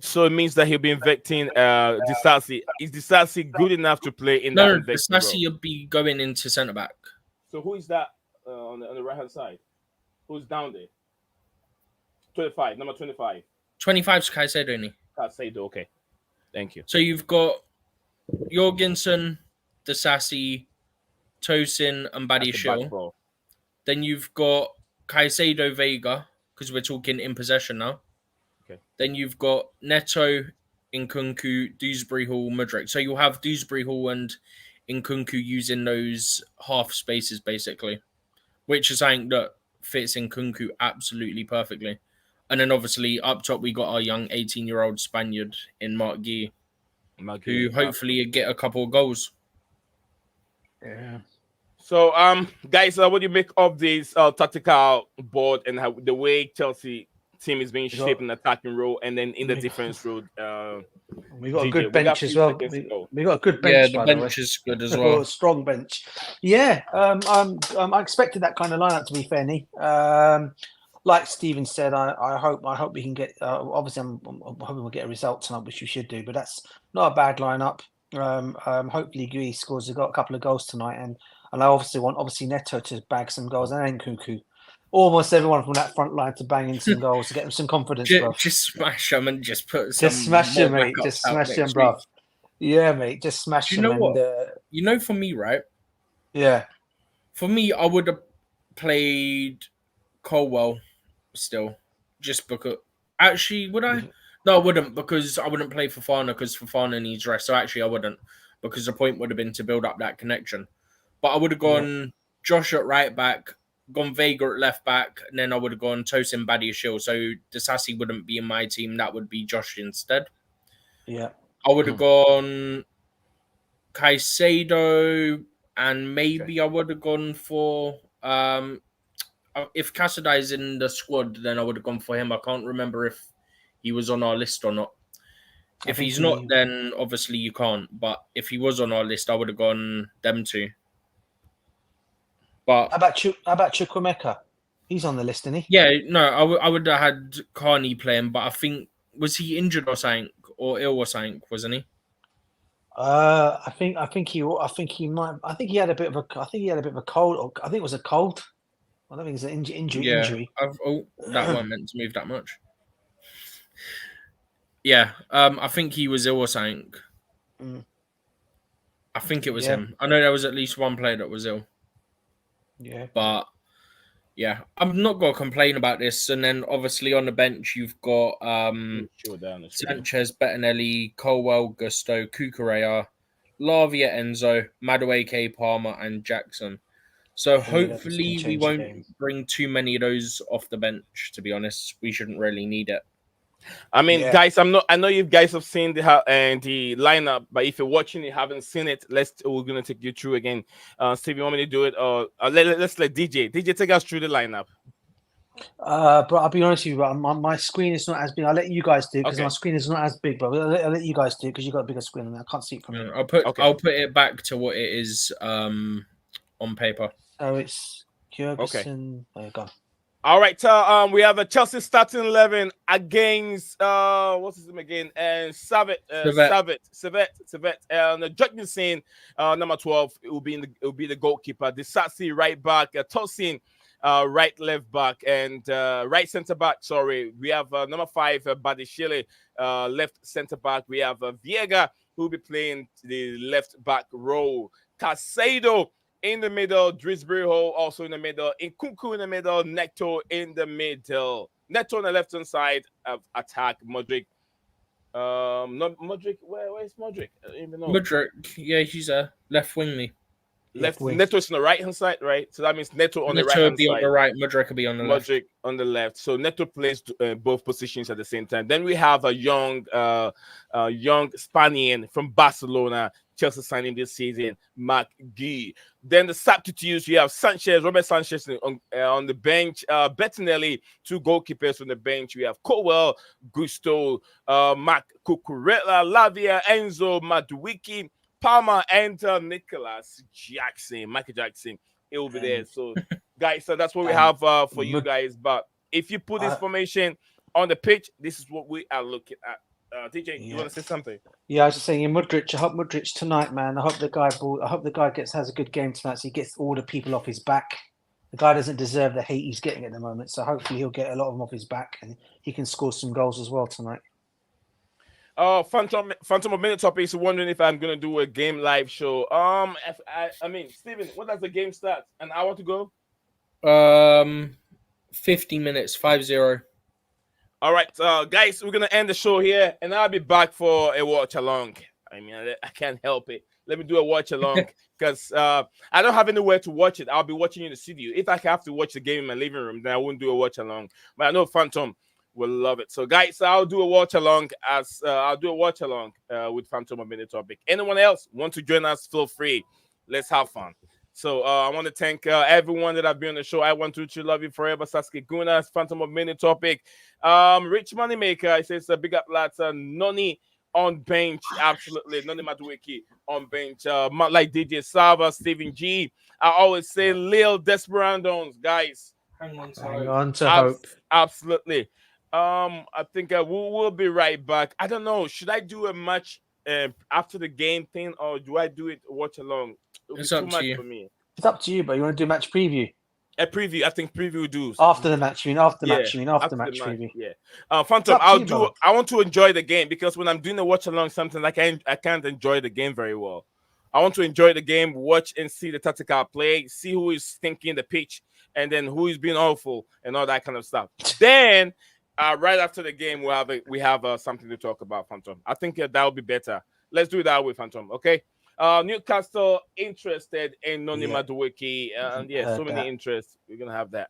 [SPEAKER 1] So it means that he'll be inventing Disasi. Is Disasi good enough to play in that?
[SPEAKER 2] No, Disasi will be going into centre back.
[SPEAKER 1] So who is that on the right hand side? Who's down there? 25, number 25.
[SPEAKER 2] 25 is Caicedo only.
[SPEAKER 1] Caicedo, okay. Thank you.
[SPEAKER 2] So you've got Jorgensen, Disasi, Tosin, and Badiashile. Then you've got Caicedo, Vega, because we're talking in possession now.
[SPEAKER 1] Okay.
[SPEAKER 2] Then you've got Neto, Nkunku, Dewsbury Hall, Mudryk. So you'll have Dewsbury Hall and Nkunku using those half spaces, basically, which is something that fits Nkunku absolutely perfectly. And then obviously up top, we got our young 18-year-old Spaniard in Mark Guy, who hopefully get a couple of goals.
[SPEAKER 4] Yeah.
[SPEAKER 1] So, guys, what do you make of this tactical board and how the way Chelsea team is being shaped in the attacking role and then in the defense role?
[SPEAKER 4] We got a good bench as well. We got a good bench.
[SPEAKER 2] Yeah, the bench is good as well.
[SPEAKER 4] A strong bench. Yeah, I expected that kind of lineup, to be fair, Nee. Like Stephen said, I hope we can get. Obviously, I'm hoping we'll get a result tonight, which we should do. But that's not a bad lineup. Hopefully, Gui scores. Got a couple of goals tonight, and I obviously want Neto to bag some goals and Nkunku. Almost everyone from that front line to bang in some goals to get them some confidence, bro.
[SPEAKER 2] Just smash them and just put some.
[SPEAKER 4] Just smash them, mate. Just smash them, bro. Yeah, mate. Just smash them.
[SPEAKER 2] You know what? For me, right?
[SPEAKER 4] Yeah.
[SPEAKER 2] For me, I would have played Colwell still, just because. Actually, would I? No, I wouldn't, because I wouldn't play Fofana because Fofana needs rest. So actually, I wouldn't, because the point would have been to build up that connection. But I would have gone Josh at right back, gone Vega at left back, and then I would have gone Tosin, Badiashile. So Disasi wouldn't be in my team. That would be Josh instead.
[SPEAKER 4] Yeah.
[SPEAKER 2] I would have gone Caicedo, and maybe I would have gone for if Casada is in the squad, then I would have gone for him. I can't remember if he was on our list or not. If he's not, then obviously you can't. But if he was on our list, I would have gone them two. But
[SPEAKER 4] how about Chukwuemeka? He's on the list, isn't he?
[SPEAKER 2] Yeah, no, I would have had Carney playing, but I think, was he injured or something, or ill or something, wasn't he?
[SPEAKER 4] I think he had a bit of a cold. Or I think it was a cold. I don't think it's an injury.
[SPEAKER 2] That one meant to move that much. Yeah, I think he was ill or something. I think it was him. I know there was at least one player that was ill.
[SPEAKER 4] Yeah.
[SPEAKER 2] But, yeah, I'm not going to complain about this. And then, obviously, on the bench, you've got Sanchez, Bettinelli, Colwell, Gusto, Cucurella, Lavia, Enzo, Madueke, Palmer, and Jackson. So hopefully we won't bring too many of those off the bench, to be honest. We shouldn't really need it.
[SPEAKER 1] I mean, guys, I know you guys have seen the lineup, but if you're watching and haven't seen it, we're gonna take you through again. Steve, you want me to do it, or let's let DJ take us through the lineup?
[SPEAKER 4] But I'll be honest with you, bro, my screen is not as big. I'll let you guys do, because my screen is not as big, bro. I'll let you guys do, because you've got a bigger screen than me. I can't see it from here.
[SPEAKER 2] I'll put it back to what it is on paper.
[SPEAKER 4] So it's Jurgensen. There you go.
[SPEAKER 1] All right, we have a Chelsea starting 11 against what's his name again? And Savet. And Jurgensen, number 12, it will be the goalkeeper. Disasi right back, Tosin right left back, and right center back. Sorry, we have number 5, Badiashile, left center back. We have Viega, who will be playing the left back role. Caicedo in the middle, Dewsbury Hall also in the middle, Nkunku in the middle, Neto in the middle. Neto on the left-hand side of attack, Mudryk Not Modric. Where's Modric? I don't even know.
[SPEAKER 2] Mudryk, yeah, he's a left wing me.
[SPEAKER 1] Left
[SPEAKER 4] wing.
[SPEAKER 1] Neto's on the right hand side, right? So that means Neto on the right
[SPEAKER 2] Neto
[SPEAKER 1] hand
[SPEAKER 2] will be on
[SPEAKER 1] side.
[SPEAKER 2] the right, Mudryk will be on the left.
[SPEAKER 1] Modric on the left. So Neto plays both positions at the same time. Then we have a young Spaniard from Barcelona, Chelsea signing this season, Mark Gui. Then the substitutes, you have Robert Sanchez on the bench, Bettinelli, 2 goalkeepers on the bench. We have Cowell, Gusto, Mark Cucurella, Lavia, Enzo, Maduiki, Palmer, and Michael Jackson. It will be there. So, guys, so that's what we have for you guys. But if you put this formation on the pitch, this is what we are looking at. DJ, you want to say something?
[SPEAKER 4] Yeah, I was just saying, Mudryk. I hope Mudryk tonight, man. I hope the guy has a good game tonight, so he gets all the people off his back. The guy doesn't deserve the hate he's getting at the moment, so hopefully he'll get a lot of them off his back and he can score some goals as well tonight.
[SPEAKER 1] Phantom of Minotop is wondering if I'm gonna do a game live show. I mean, Steven, what does the game start? An hour to go?
[SPEAKER 2] 50 minutes, 5-0.
[SPEAKER 1] All right, guys, we're gonna end the show here, and I'll be back for a watch along. I mean, I can't help it. Let me do a watch along because I don't have anywhere to watch it. I'll be watching in the studio. If I have to watch the game in my living room, then I wouldn't do a watch along. But I know Phantom will love it. So, guys, I'll do a watch along with Phantom of Minute Topic. Anyone else want to join us? Feel free. Let's have fun. So, I want to thank everyone that have been on the show. I want to love you forever. Sasuke Gunas, Phantom of Minute Topic, Rich Moneymaker. I says big up lads. Noni on bench, absolutely. Noni Madueki on bench. Like DJ Sava, Stephen G. I always say Lil Desperandos, guys.
[SPEAKER 2] Hang on
[SPEAKER 4] to hope.
[SPEAKER 1] Absolutely. I think we'll be right back. I don't know. Should I do a match after the game thing, or do I do it watch along?
[SPEAKER 2] It's up
[SPEAKER 1] too
[SPEAKER 2] to
[SPEAKER 1] much
[SPEAKER 2] you.
[SPEAKER 1] for me.
[SPEAKER 4] It's up to you, but you want to do match preview?
[SPEAKER 1] A preview. I think preview do
[SPEAKER 4] After the match, after the match preview.
[SPEAKER 1] Yeah. Phantom, I want to enjoy the game because when I'm doing a watch along something, like I can't enjoy the game very well. I want to enjoy the game, watch and see the tactical play, see who is thinking the pitch, and then who is being awful and all that kind of stuff. Then right after the game, we have something to talk about, Phantom. I think that would be better. Let's do it that way, Phantom. Okay. Newcastle interested in Noni Madueke, and so many interests. We're gonna have that.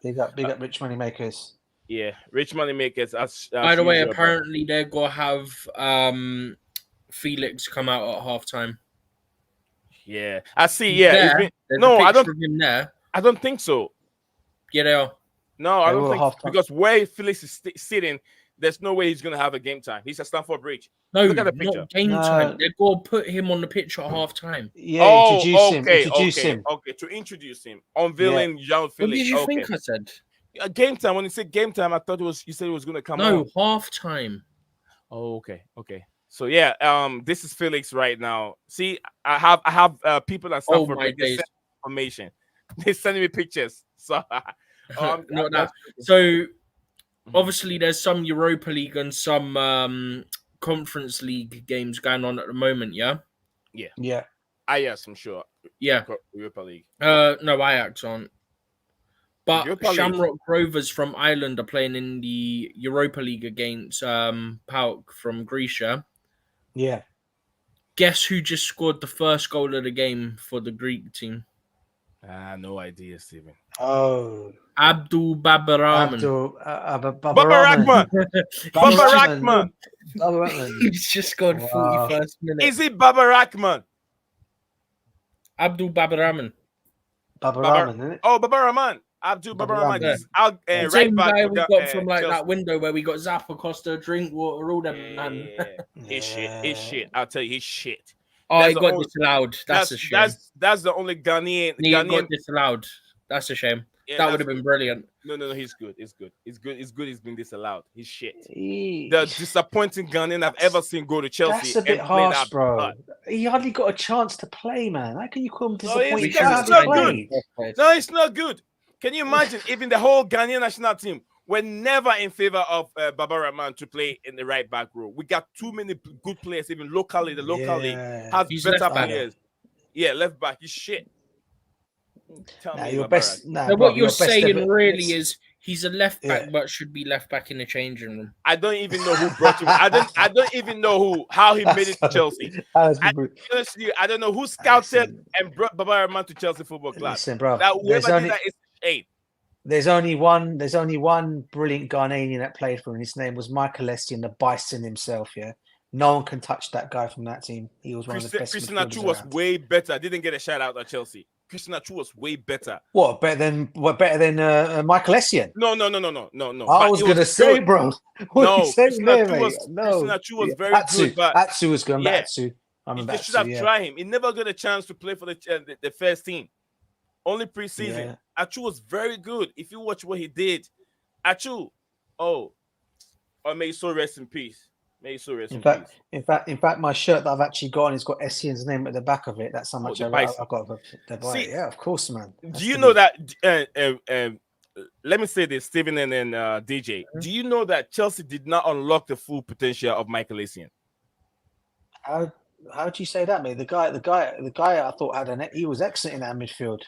[SPEAKER 4] Big up Rich Moneymakers.
[SPEAKER 1] Yeah, Rich Moneymakers.
[SPEAKER 2] By the way, apparently they're gonna have Felix come out at halftime.
[SPEAKER 1] Yeah, I see. Yeah, I don't think so.
[SPEAKER 2] Yeah, they are.
[SPEAKER 1] No, I don't think because where Felix is sitting, there's no way he's gonna have a game time. He's at Stamford Bridge.
[SPEAKER 2] No,
[SPEAKER 1] look at the picture.
[SPEAKER 2] Not game time. They're going to put him on the pitch at halftime.
[SPEAKER 4] Yeah, introduce him.
[SPEAKER 1] Okay, to introduce him, unveiling young Felix.
[SPEAKER 2] What did you think I said?
[SPEAKER 1] Game time. When you said game time, I thought you said it was going to come.
[SPEAKER 2] No, halftime.
[SPEAKER 1] Oh, okay. So yeah, this is Felix right now. See, I have people at Stamford Bridge sending information. They're sending me pictures. So,
[SPEAKER 2] not that. So, obviously, there's some Europa League and some Conference League games going on at the moment. Yeah.
[SPEAKER 1] Ajax, I'm sure.
[SPEAKER 2] Yeah.
[SPEAKER 1] Europa League.
[SPEAKER 2] No, Ajax aren't. But
[SPEAKER 1] Europa
[SPEAKER 2] Shamrock
[SPEAKER 1] League.
[SPEAKER 2] Rovers from Ireland are playing in the Europa League against PAOK from Greece.
[SPEAKER 4] Yeah.
[SPEAKER 2] Guess who just scored the first goal of the game for the Greek team?
[SPEAKER 1] No idea, Stephen.
[SPEAKER 4] Oh.
[SPEAKER 2] Abdul Babarahman.
[SPEAKER 1] Babarahman.
[SPEAKER 2] He's just scored 41st minute.
[SPEAKER 1] Is it Babarahman?
[SPEAKER 2] Abdul Babarahman.
[SPEAKER 4] Babarahman, isn't it?
[SPEAKER 1] Oh, Babarahman. Abdul Babarahman.
[SPEAKER 2] Yeah. Same guy we got from like that window where we got Zappa, Costa, Drinkwater, all them.
[SPEAKER 1] He's shit. I'll tell you, he's shit.
[SPEAKER 2] Oh, he got disallowed. That's a shame.
[SPEAKER 1] That's the only Ghanaian.
[SPEAKER 2] He got disallowed. That's a shame.
[SPEAKER 1] Yeah,
[SPEAKER 2] that would have been brilliant.
[SPEAKER 1] No, he's good. He's good. He's been disallowed. He's shit. The disappointing Ghanaian I've ever seen go to Chelsea.
[SPEAKER 4] That's a bit harsh, bro. He hardly got a chance to play, man. How can you call him disappointing?
[SPEAKER 1] It's not good. No, it's not good. Can you imagine? Even the whole Ghanaian national team were never in favor of Babarahman to play in the right back row. We got too many good players, even locally. The local league has better players. Yeah, left back. He's shit.
[SPEAKER 2] What you're saying really is He's a left back, but should be left back in the changing room.
[SPEAKER 1] I don't even know who brought him. I don't even know how he made it to Chelsea. Honestly, I don't know who scouted and brought Baba Rahman to Chelsea Football Club.
[SPEAKER 4] Listen, bro.
[SPEAKER 1] That whoever did that is eight.
[SPEAKER 4] There's only one brilliant Ghanaian that played for him. His name was Michael Essien, the Bison himself. Yeah, no one can touch that guy from that team. He was one of the best.
[SPEAKER 1] Christian Atsu was way better. Didn't get a shout out at Chelsea. Christian Atsu was way better.
[SPEAKER 4] What better than Michael Essien?
[SPEAKER 1] No.
[SPEAKER 4] I was gonna say, bro.
[SPEAKER 1] Christian Atsu was very good, but
[SPEAKER 4] Atsu was going back to.
[SPEAKER 1] They should have tried him. He never got a chance to play for the first team. Only preseason. Yeah. Atsu was very good. If you watch what he did, Atsu, may he so rest in peace. May he so rest in peace.
[SPEAKER 4] In fact, my shirt that I've actually got on has got Essien's name at the back of it. That's how much I've got. Yeah, of course, man.
[SPEAKER 1] Do you know that? Let me say this, Stephen and then DJ. Do you know that Chelsea did not unlock the full potential of Michael Essien?
[SPEAKER 4] How do you say that, mate? The guy I thought he was excellent in that midfield.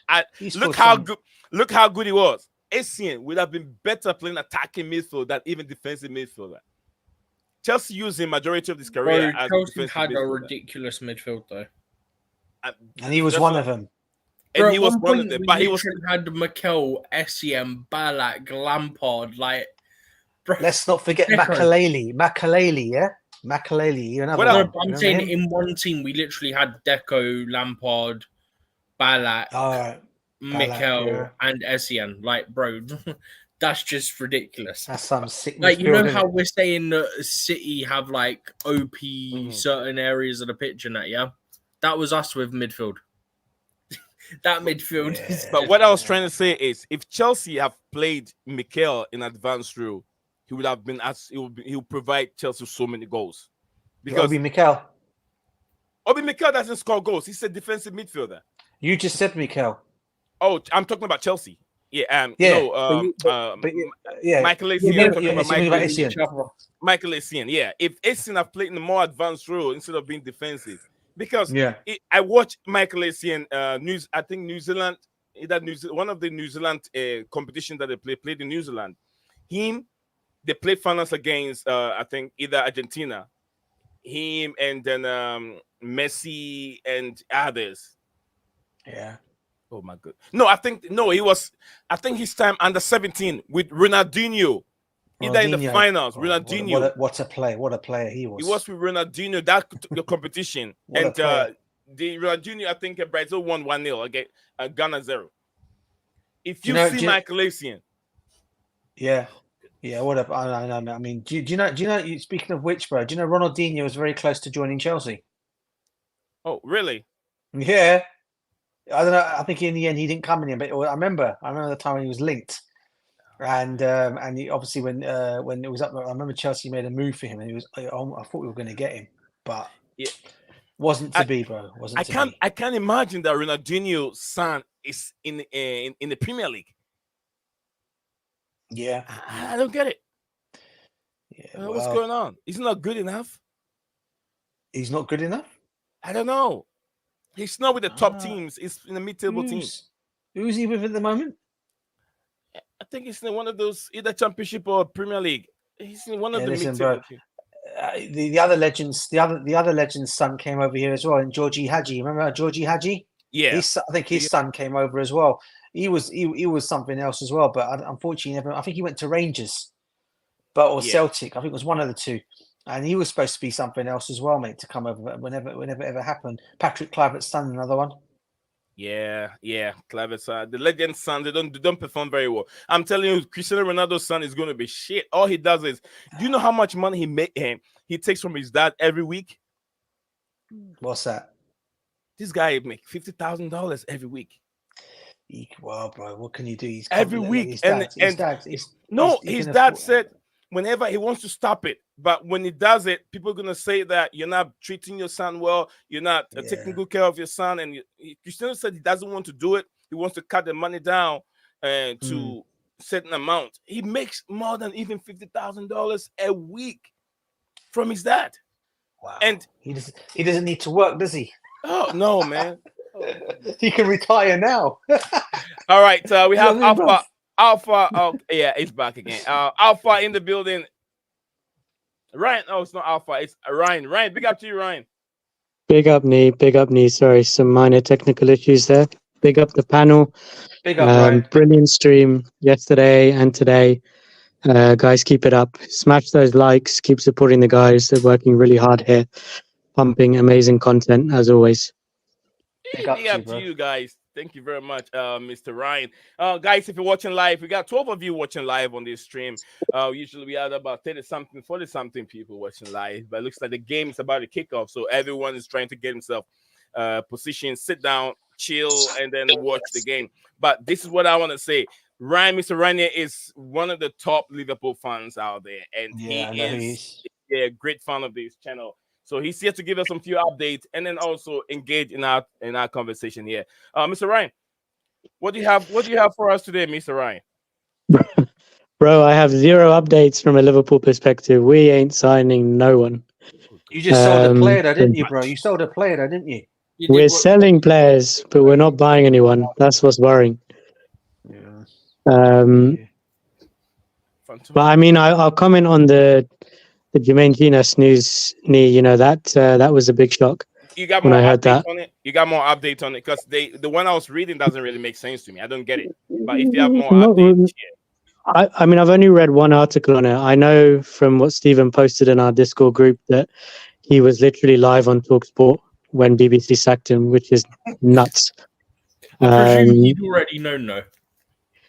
[SPEAKER 1] Look how good he was. Essien would have been better playing attacking midfield than even defensive midfielder. Chelsea used him majority of his career.
[SPEAKER 2] Chelsea had a ridiculous midfield though,
[SPEAKER 4] and he was one of them.
[SPEAKER 1] And he was one of them. But he
[SPEAKER 2] had Mikel, Essien, Ballack, Lampard.
[SPEAKER 4] Let's not forget Makaleli, yeah. Makaleli,
[SPEAKER 2] I'm saying in one team we literally had Deco, Lampard, Ballack, Mikel, and Essien. Bro, that's just ridiculous.
[SPEAKER 4] That's some sick.
[SPEAKER 2] You know how we're saying that City have OP certain areas of the pitch and that, yeah? That was us with midfield. That midfield is.
[SPEAKER 1] But what I was trying to say is, if Chelsea have played Mikel in advanced role, he would have been he would provide Chelsea so many goals. Because
[SPEAKER 4] Obi Mikel
[SPEAKER 1] doesn't score goals. He's a defensive midfielder.
[SPEAKER 4] You just said Mikel.
[SPEAKER 1] Oh, I'm talking about Chelsea. Yeah. Michael Essien. Michael Essien. Yeah. If Essien have played in a more advanced role instead of being defensive, because I watched Michael Essien. I think New Zealand. One of the New Zealand competition that they played in New Zealand. They played finals against I think either Argentina, him and then Messi and others.
[SPEAKER 4] Yeah.
[SPEAKER 1] Oh my god. I think his time under 17 with Ronaldinho. Either in the finals, Ronaldinho.
[SPEAKER 4] What a player he was.
[SPEAKER 1] He was with Ronaldinho, the competition. And the Ronaldinho, I think Brazil won 1-0 against Ghana 0. If you see Michael Essien.
[SPEAKER 4] Yeah. Yeah, whatever. I mean, do you know? Speaking of which, bro, do you know Ronaldinho was very close to joining Chelsea?
[SPEAKER 1] Oh, really?
[SPEAKER 4] Yeah. I don't know. I think in the end he didn't come in, but I remember the time when he was linked, and he, obviously when it was up, I remember Chelsea made a move for him, and I thought we were going to get him, but wasn't to be, bro.
[SPEAKER 1] I can't imagine that Ronaldinho's son is in the Premier League.
[SPEAKER 4] Yeah,
[SPEAKER 1] I don't get it.
[SPEAKER 4] Yeah,
[SPEAKER 1] what's going on? He's not good enough.
[SPEAKER 4] He's not good enough.
[SPEAKER 1] I don't know. He's not with the top teams. He's in the mid-table teams.
[SPEAKER 4] Who's he with at the moment?
[SPEAKER 1] I think he's in one of those either Championship or Premier League. He's in one of the mid-table teams.
[SPEAKER 4] The other legends, the other legend's son came over here as well. And Georgie Hadji, remember Georgie Hadji?
[SPEAKER 1] Yeah,
[SPEAKER 4] I think his son came over as well. He was something else as well, but unfortunately, I think he went to Rangers, or Celtic. I think it was one of the two, and he was supposed to be something else as well, mate, to come over whenever it ever happened. Patrick Kluivert's son, another one.
[SPEAKER 1] Yeah, Kluivert's son. The legend's son, they don't perform very well. I'm telling you, Cristiano Ronaldo's son is going to be shit. All he does is, do you know how much money he takes from his dad every week?
[SPEAKER 4] What's that?
[SPEAKER 1] This guy makes $50,000 every week.
[SPEAKER 4] Well, bro, what can you do? He's
[SPEAKER 1] every week. His dad said whenever he wants to stop it, but when he does it, people are gonna say that you're not treating your son well, you're not taking good care of your son. And Cristiano said he doesn't want to do it. He wants to cut the money down to certain amount. He makes more than even $50,000 a week from his dad.
[SPEAKER 4] Wow!
[SPEAKER 1] And
[SPEAKER 4] he doesn't need to work, does he?
[SPEAKER 1] Oh no, man.
[SPEAKER 4] He can retire now.
[SPEAKER 1] All right, we have Alpha. Oh, yeah, it's back again. Alpha in the building. Ryan. Oh, it's not Alpha. It's Ryan. Ryan, big up to you, Ryan.
[SPEAKER 8] Big up, knee. Big up, knee. Sorry, some minor technical issues there. Big up the panel.
[SPEAKER 4] Big up, Ryan.
[SPEAKER 8] Brilliant stream yesterday and today. Guys, keep it up. Smash those likes. Keep supporting the guys. They're working really hard here, pumping amazing content as always.
[SPEAKER 1] Big up to you guys. Thank you very much, Mr. Ryan. Guys, if you're watching live, we got 12 of you watching live on this stream. Usually we have about 30-something, 40-something people watching live, but it looks like the game is about to kick off, so everyone is trying to get himself positioned, sit down, chill, and then watch the game. But this is what I want to say. Ryan, Mr. Ryan is one of the top Liverpool fans out there, and he is a great fan of this channel. So he's here to give us some few updates and then also engage in our conversation here. Mr. Ryan, what do you have for us today, Mr. Ryan?
[SPEAKER 8] Bro, I have zero updates from a Liverpool perspective. We ain't signing no one.
[SPEAKER 4] You just sold a player, though, didn't you, bro? You sold a player, though, didn't you?
[SPEAKER 8] We're selling players, but we're not buying anyone. That's what's worrying.
[SPEAKER 4] Yeah.
[SPEAKER 8] But I mean, I'll comment on the Jermaine Genius news. You know, that was a big shock.
[SPEAKER 1] You got more updates on it? You got more updates on it? Because the one I was reading doesn't really make sense to me. I don't get it. But if you have more updates,
[SPEAKER 8] I mean, I've only read one article on it. I know from what Stephen posted in our Discord group that he was literally live on TalkSport when BBC sacked him, which is nuts.
[SPEAKER 2] I presume he'd already known, though.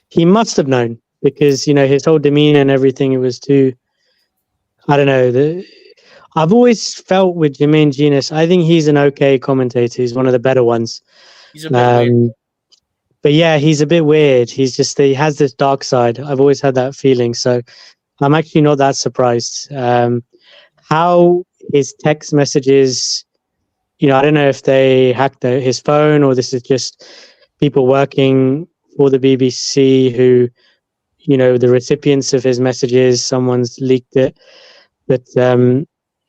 [SPEAKER 8] He must have known because, you know, his whole demeanor and everything, it was too, I don't know. I've always felt with Jermaine Genius, I think he's an okay commentator. He's one of the better ones.
[SPEAKER 2] He's a bit weird.
[SPEAKER 8] But yeah, he's a bit weird. He has this dark side. I've always had that feeling. So I'm actually not that surprised. How his text messages, you know, I don't know if they hacked his phone or this is just people working for the BBC who, you know, the recipients of his messages, someone's leaked it. But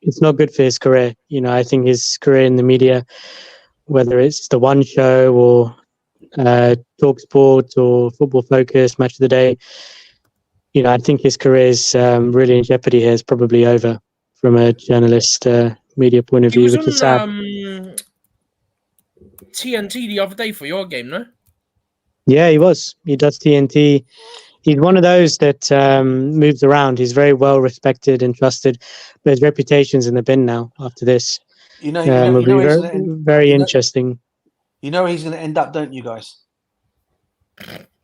[SPEAKER 8] it's not good for his career. You know, I think his career in the media, whether it's the One Show or TalkSport or Football Focus, Match of the Day, you know, I think his career is really in jeopardy here. It's probably over from a journalist media point of view, which is sad.
[SPEAKER 2] TNT the other day for your game, no?
[SPEAKER 8] Yeah, he was. He does TNT. He's one of those that moves around. He's very well respected and trusted, but his reputation's in the bin now after this.
[SPEAKER 4] You know,
[SPEAKER 8] very interesting.
[SPEAKER 4] You know where he's going to end up, don't you guys?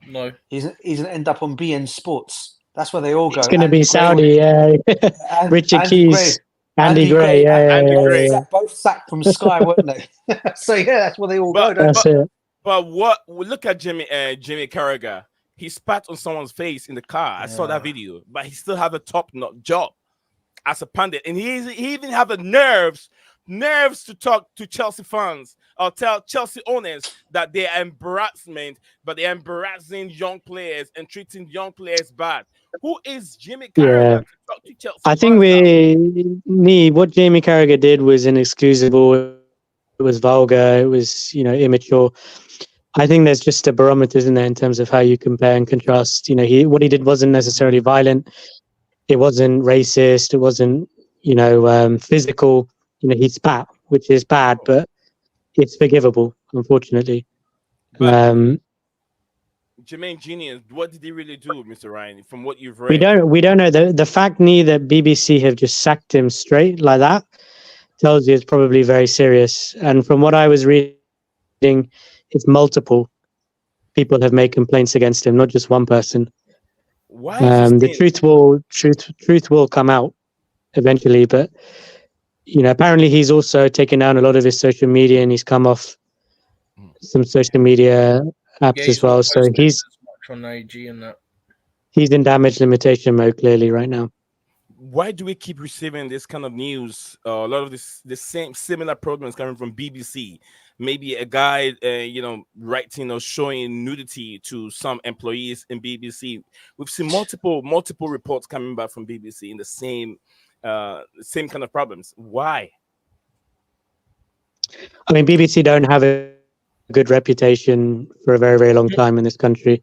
[SPEAKER 2] No.
[SPEAKER 4] He's going to end up on BN Sports. That's where they all go.
[SPEAKER 8] It's going to be Saudi, yeah. Richard Keys, Andy Gray, yeah.
[SPEAKER 4] Both sacked from Sky, weren't they? So yeah, that's where they all go.
[SPEAKER 8] That's it.
[SPEAKER 1] But look at Jimmy Carragher. He spat on someone's face in the car. I saw that video, but he still have a top-notch job as a pundit, and he even have the nerves to talk to Chelsea fans or tell Chelsea owners that they're embarrassment, but they're embarrassing young players and treating young players bad. Who is Jimmy Carragher to talk to Chelsea?
[SPEAKER 8] I think what Jamie Carragher did was inexcusable. It was vulgar. It was, you know, immature. I think there's just a barometer in there in terms of how you compare and contrast. You know, what he did wasn't necessarily violent. It wasn't racist. It wasn't, you know, physical. You know, he spat, which is bad, but it's forgivable, unfortunately.
[SPEAKER 1] Jermaine Genius, what did he really do, Mr. Ryan? From what you've read,
[SPEAKER 8] we don't know. The fact that BBC have just sacked him straight like that tells you it's probably very serious. And from what I was reading, it's multiple people have made complaints against him, not just one person.
[SPEAKER 1] Why?
[SPEAKER 8] The truth will come out eventually, but you know, apparently he's also taken down a lot of his social media and he's come off some social media apps as well. So he's
[SPEAKER 2] on IG and that.
[SPEAKER 8] He's in damage limitation mode clearly right now.
[SPEAKER 1] Why do we keep receiving this kind of news? A lot of the same similar programs coming from BBC. Maybe a guy, you know, writing or showing nudity to some employees in BBC. We've seen multiple reports coming back from BBC in the same kind of problems. Why?
[SPEAKER 8] I mean, BBC don't have a good reputation for a very, very long time in this country.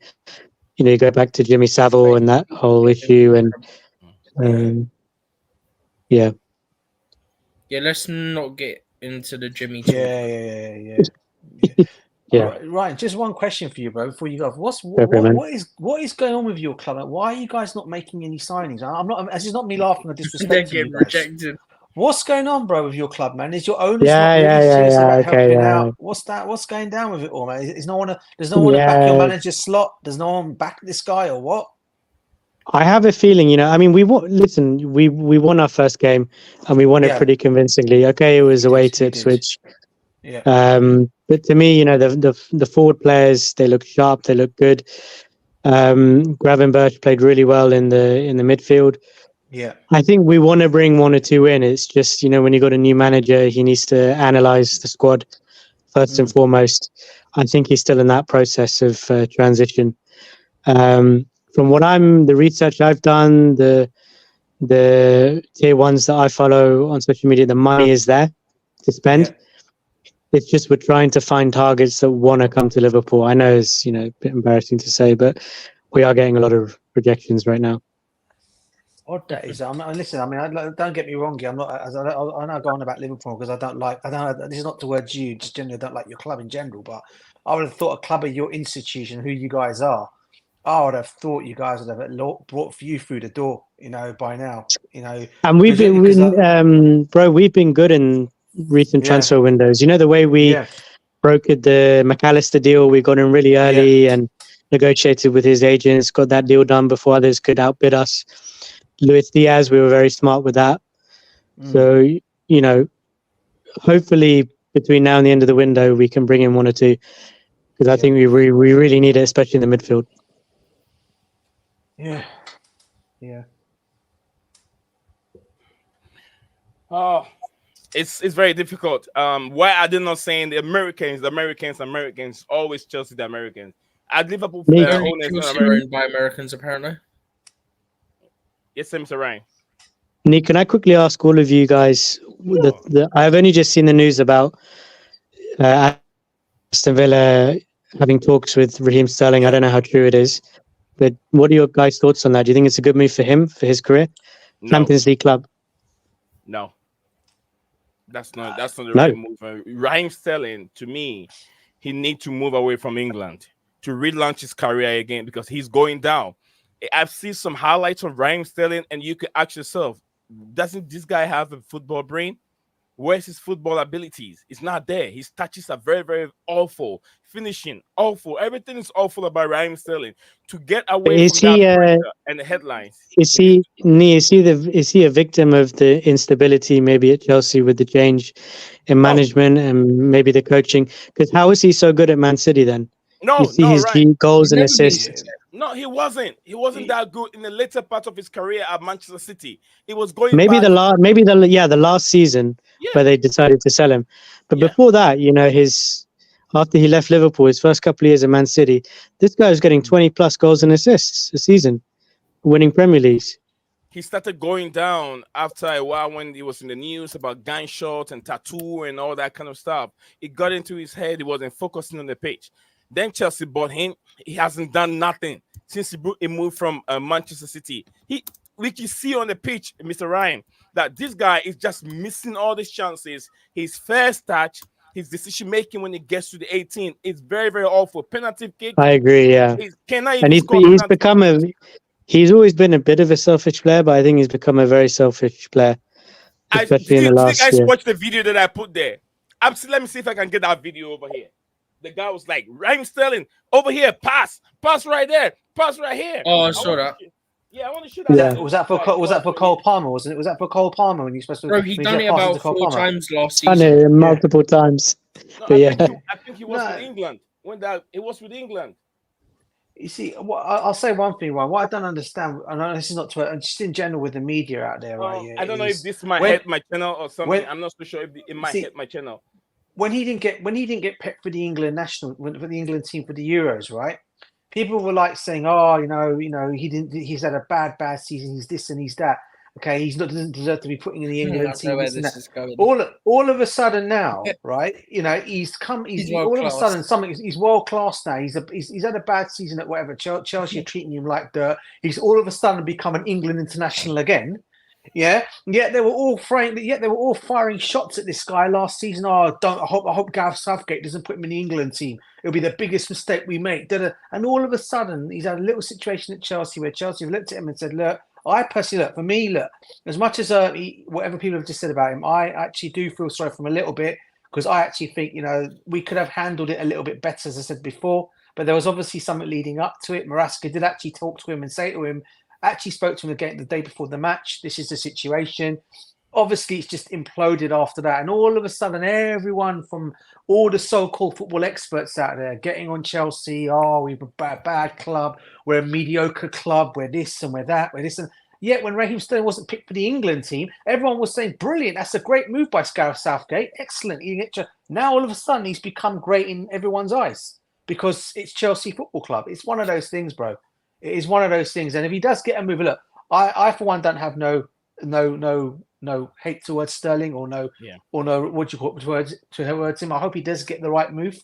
[SPEAKER 8] you go back to Jimmy Savile and that whole issue, and yeah.
[SPEAKER 2] Yeah, let's not get into the Jimmy.
[SPEAKER 4] Yeah.
[SPEAKER 8] Yeah.
[SPEAKER 4] Right. Just one question for you, bro. Before you go,
[SPEAKER 8] Go for it, man.
[SPEAKER 4] what is going on with your club? Why are you guys not making any signings? I'm not. This is not me laughing or
[SPEAKER 2] They're
[SPEAKER 4] disrespecting you
[SPEAKER 2] getting
[SPEAKER 4] guys.
[SPEAKER 2] rejected.
[SPEAKER 4] What's going on, bro, with your club, man? Is your owners
[SPEAKER 8] Yeah,
[SPEAKER 4] not really
[SPEAKER 8] yeah,
[SPEAKER 4] serious
[SPEAKER 8] yeah,
[SPEAKER 4] about
[SPEAKER 8] okay,
[SPEAKER 4] helping
[SPEAKER 8] yeah.
[SPEAKER 4] out? What's that? What's going down with it all, man? Is no one? Does no one back your
[SPEAKER 8] Yeah.
[SPEAKER 4] manager slot? Does no one back this guy or what?
[SPEAKER 8] I have a feeling, I mean, we won our first game and we won it
[SPEAKER 4] Yeah.
[SPEAKER 8] pretty convincingly. Okay, it was
[SPEAKER 4] You
[SPEAKER 8] away
[SPEAKER 4] did,
[SPEAKER 8] to
[SPEAKER 4] you did.
[SPEAKER 8] Ipswich.
[SPEAKER 4] Yeah.
[SPEAKER 8] But to me, the forward players, they look sharp, they look good. Gravenberch played really well in the midfield.
[SPEAKER 4] Yeah.
[SPEAKER 8] I think we want to bring one or two in. It's just, when you got a new manager, he needs to analyze the squad first and foremost. I think he's still in that process of transition. From the research I've done, the tier ones that I follow on social media, the money is there to spend.
[SPEAKER 4] Yeah.
[SPEAKER 8] It's just we're trying to find targets that want to come to Liverpool. I know it's a bit embarrassing to say, but we are getting a lot of rejections right now.
[SPEAKER 4] Odd that is. Listen. I mean, don't get me wrong. I'm not. I know go on about Liverpool because I don't. This is not towards you. Just generally, I don't like your club in general. But I would have thought a club of your institution, who you guys are, I would have thought you guys would have brought you through the door. By now.
[SPEAKER 8] And we've been good in recent transfer windows. The way we brokered the McAllister deal, we got in really early and negotiated with his agents, got that deal done before others could outbid us. Luis Diaz, we were very smart with that. So, hopefully between now and the end of the window, we can bring in one or two, because I think we really need it, especially in the midfield.
[SPEAKER 4] Yeah.
[SPEAKER 1] Oh, it's very difficult. Why are they not saying the Americans always Chelsea the Americans? At Liverpool, owners
[SPEAKER 2] Chelsea
[SPEAKER 1] are
[SPEAKER 2] are owned by Americans, apparently.
[SPEAKER 1] Yes, Mr. Ryan.
[SPEAKER 8] Nick, can I quickly ask all of you guys? I've only just seen the news about Aston Villa having talks with Raheem Sterling. I don't know how true it is, but what are your guys' thoughts on that? Do you think it's a good move for him, for his career?
[SPEAKER 1] No.
[SPEAKER 8] Champions League club?
[SPEAKER 1] No. That's not the right move. Raheem Sterling, to me, he needs to move away from England to relaunch his career again, because he's going down. I've seen some highlights of Raheem Sterling, and you could ask yourself, doesn't this guy have a football brain? Where's his football abilities? It's not there. His touches are very, very awful. Finishing, awful. Everything is awful about Raheem Sterling. To get away from that pressure and the headlines.
[SPEAKER 8] Is he a victim of the instability maybe at Chelsea with the change in management and maybe the coaching? Because how is he so good at Man City then?
[SPEAKER 1] No,
[SPEAKER 8] you see his goals and assists.
[SPEAKER 1] No, he wasn't. He wasn't that good in the later part of his career at Manchester City. He was going
[SPEAKER 8] maybe
[SPEAKER 1] back.
[SPEAKER 8] the last season where they decided to sell him. But before that, after he left Liverpool, his first couple of years at Man City, this guy was getting 20 plus goals and assists a season, winning Premier Leagues.
[SPEAKER 1] He started going down after a while when he was in the news about gunshot and tattoo and all that kind of stuff. It got into his head. He wasn't focusing on the pitch. Then Chelsea bought him. He hasn't done nothing since he moved from Manchester City. We can see on the pitch, Mr. Ryan, that this guy is just missing all these chances. His first touch, his decision making when he gets to the 18 is very, very awful. Penalty kick.
[SPEAKER 8] I agree. Yeah, he's always been a bit of a selfish player, but I think he's become a very selfish player, especially in the last year.
[SPEAKER 1] You guys watch the video that I put there. Let me see if I can get that video over here. The guy was like, Raheem Sterling, over here, pass right there, pass right here.
[SPEAKER 2] Oh, I saw that.
[SPEAKER 1] I want to shoot that.
[SPEAKER 4] Yeah. Was that for Cole Palmer, wasn't it? Was that for Cole Palmer when you supposed to?
[SPEAKER 2] Bro, he done it about 4 times last season.
[SPEAKER 8] Done it multiple times.
[SPEAKER 1] No,
[SPEAKER 8] but
[SPEAKER 1] I think he was with England. It was with England.
[SPEAKER 4] You see, I'll say one thing, Ryan. What I don't understand, I know this is not just in general with the media out there, right?
[SPEAKER 1] I don't know if this might hit my channel or something. I'm not so sure if it might hit my channel. When he didn't
[SPEAKER 4] get picked for the England for the England team for the Euros, right? People were like saying, "Oh, he didn't. He's had a bad season. He's this and he's that." Okay, doesn't deserve to be putting in the England
[SPEAKER 2] I
[SPEAKER 4] team.
[SPEAKER 2] know where
[SPEAKER 4] This and
[SPEAKER 2] this
[SPEAKER 4] that.
[SPEAKER 2] is going.
[SPEAKER 4] All of a sudden now, right? You know, he's
[SPEAKER 2] world
[SPEAKER 4] all of a
[SPEAKER 2] class.
[SPEAKER 4] sudden something. He's world class now. He's had a bad season at whatever. Chelsea are treating him like dirt. He's all of a sudden become an England international again. Yeah. Yet they were all firing shots at this guy last season. Oh, I hope Gareth Southgate doesn't put him in the England team. It'll be the biggest mistake we make. And all of a sudden, he's had a little situation at Chelsea where Chelsea have looked at him and said, look. I personally look, as much as whatever people have just said about him, I actually do feel sorry for him a little bit because I actually think, you know, we could have handled it a little bit better, as I said before. But there was obviously something leading up to it. Maresca did actually talk to him and say to him, actually spoke to him again the day before the match. This is the situation. Obviously, it's just imploded after that. And all of a sudden, everyone from all the so-called football experts out there getting on Chelsea. Oh, we're a bad club. We're a mediocre club. We're this and we're that. We're this and yet when Raheem Sterling wasn't picked for the England team, everyone was saying, brilliant. That's a great move by Gareth Southgate. Excellent. Now, all of a sudden, he's become great in everyone's eyes because it's Chelsea Football Club. It's one of those things, bro. It is one of those things. And if he does get a move, look, I for one don't have no hate towards Sterling or no what do you call it towards him. I hope he does get the right move.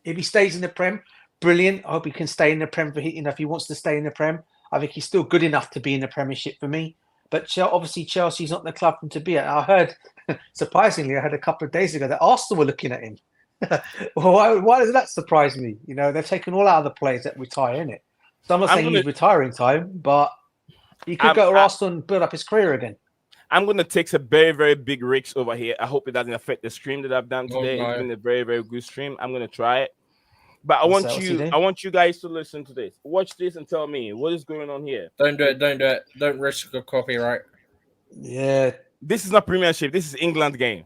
[SPEAKER 4] If he stays in the Prem, brilliant. I hope he can stay in the Prem for if he wants to stay in the Prem. I think he's still good enough to be in the Premiership for me. But obviously Chelsea's not the club for him to be at. I heard, surprisingly, a couple of days ago that Arsenal were looking at him. Well, why does that surprise me? You know, they've taken all out of the players that retire, innit? So I'm not saying he's retiring time, but he could go to Arsenal and build up his career again.
[SPEAKER 1] I'm going to take a very, very big risk over here. I hope it doesn't affect the stream that I've done today. It's been a very, very good stream. I'm going to try it. But I want you guys to listen to this. Watch this and tell me what is going on here.
[SPEAKER 2] Don't do it. Don't risk a copyright.
[SPEAKER 4] Yeah.
[SPEAKER 1] This is not Premiership. This is England game.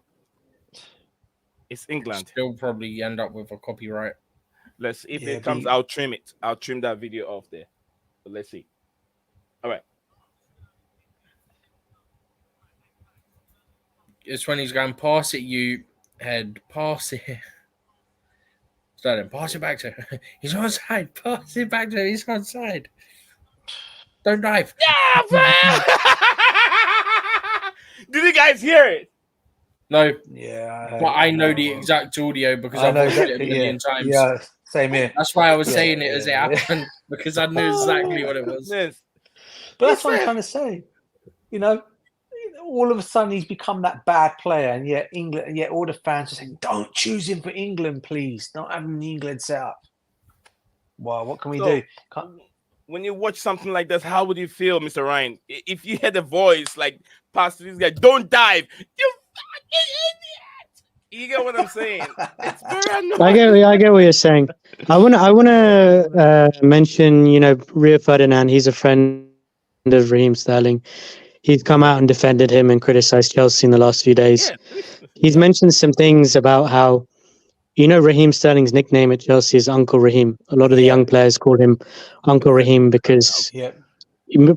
[SPEAKER 1] It's England.
[SPEAKER 2] Still probably end up with a copyright.
[SPEAKER 1] Let's if it comes, I'll trim it. I'll trim that video off there. But let's see. All right.
[SPEAKER 2] It's when he's going, pass it, you head, pass it. Sterling, pass it back to him. He's onside. Pass it back to him. He's onside. Don't dive.
[SPEAKER 1] Yeah, did you guys hear it?
[SPEAKER 2] No.
[SPEAKER 4] Yeah.
[SPEAKER 2] But I know the exact audio because I've watched it a million times.
[SPEAKER 4] Yeah, same here.
[SPEAKER 2] That's why I was saying it as it happened because I knew exactly what it was.
[SPEAKER 1] Yes.
[SPEAKER 4] But that's what I'm trying to say. You know, all of a sudden he's become that bad player, and yet all the fans are saying, "Don't choose him for England, please. Don't have him in the England setup." Well, what can we do?
[SPEAKER 1] When you watch something like this, how would you feel, Mr. Ryan? If you had a voice like pass to this guy, don't dive, you fucking idiot. You get what I'm saying? It's very annoying.
[SPEAKER 8] I get what you're saying. I wanna mention, Rio Ferdinand. He's a friend of Raheem Sterling. He's come out and defended him and criticized Chelsea in the last few days. Yeah. He's mentioned some things about how, Raheem Sterling's nickname at Chelsea is Uncle Raheem. A lot of the young players call him Uncle Raheem because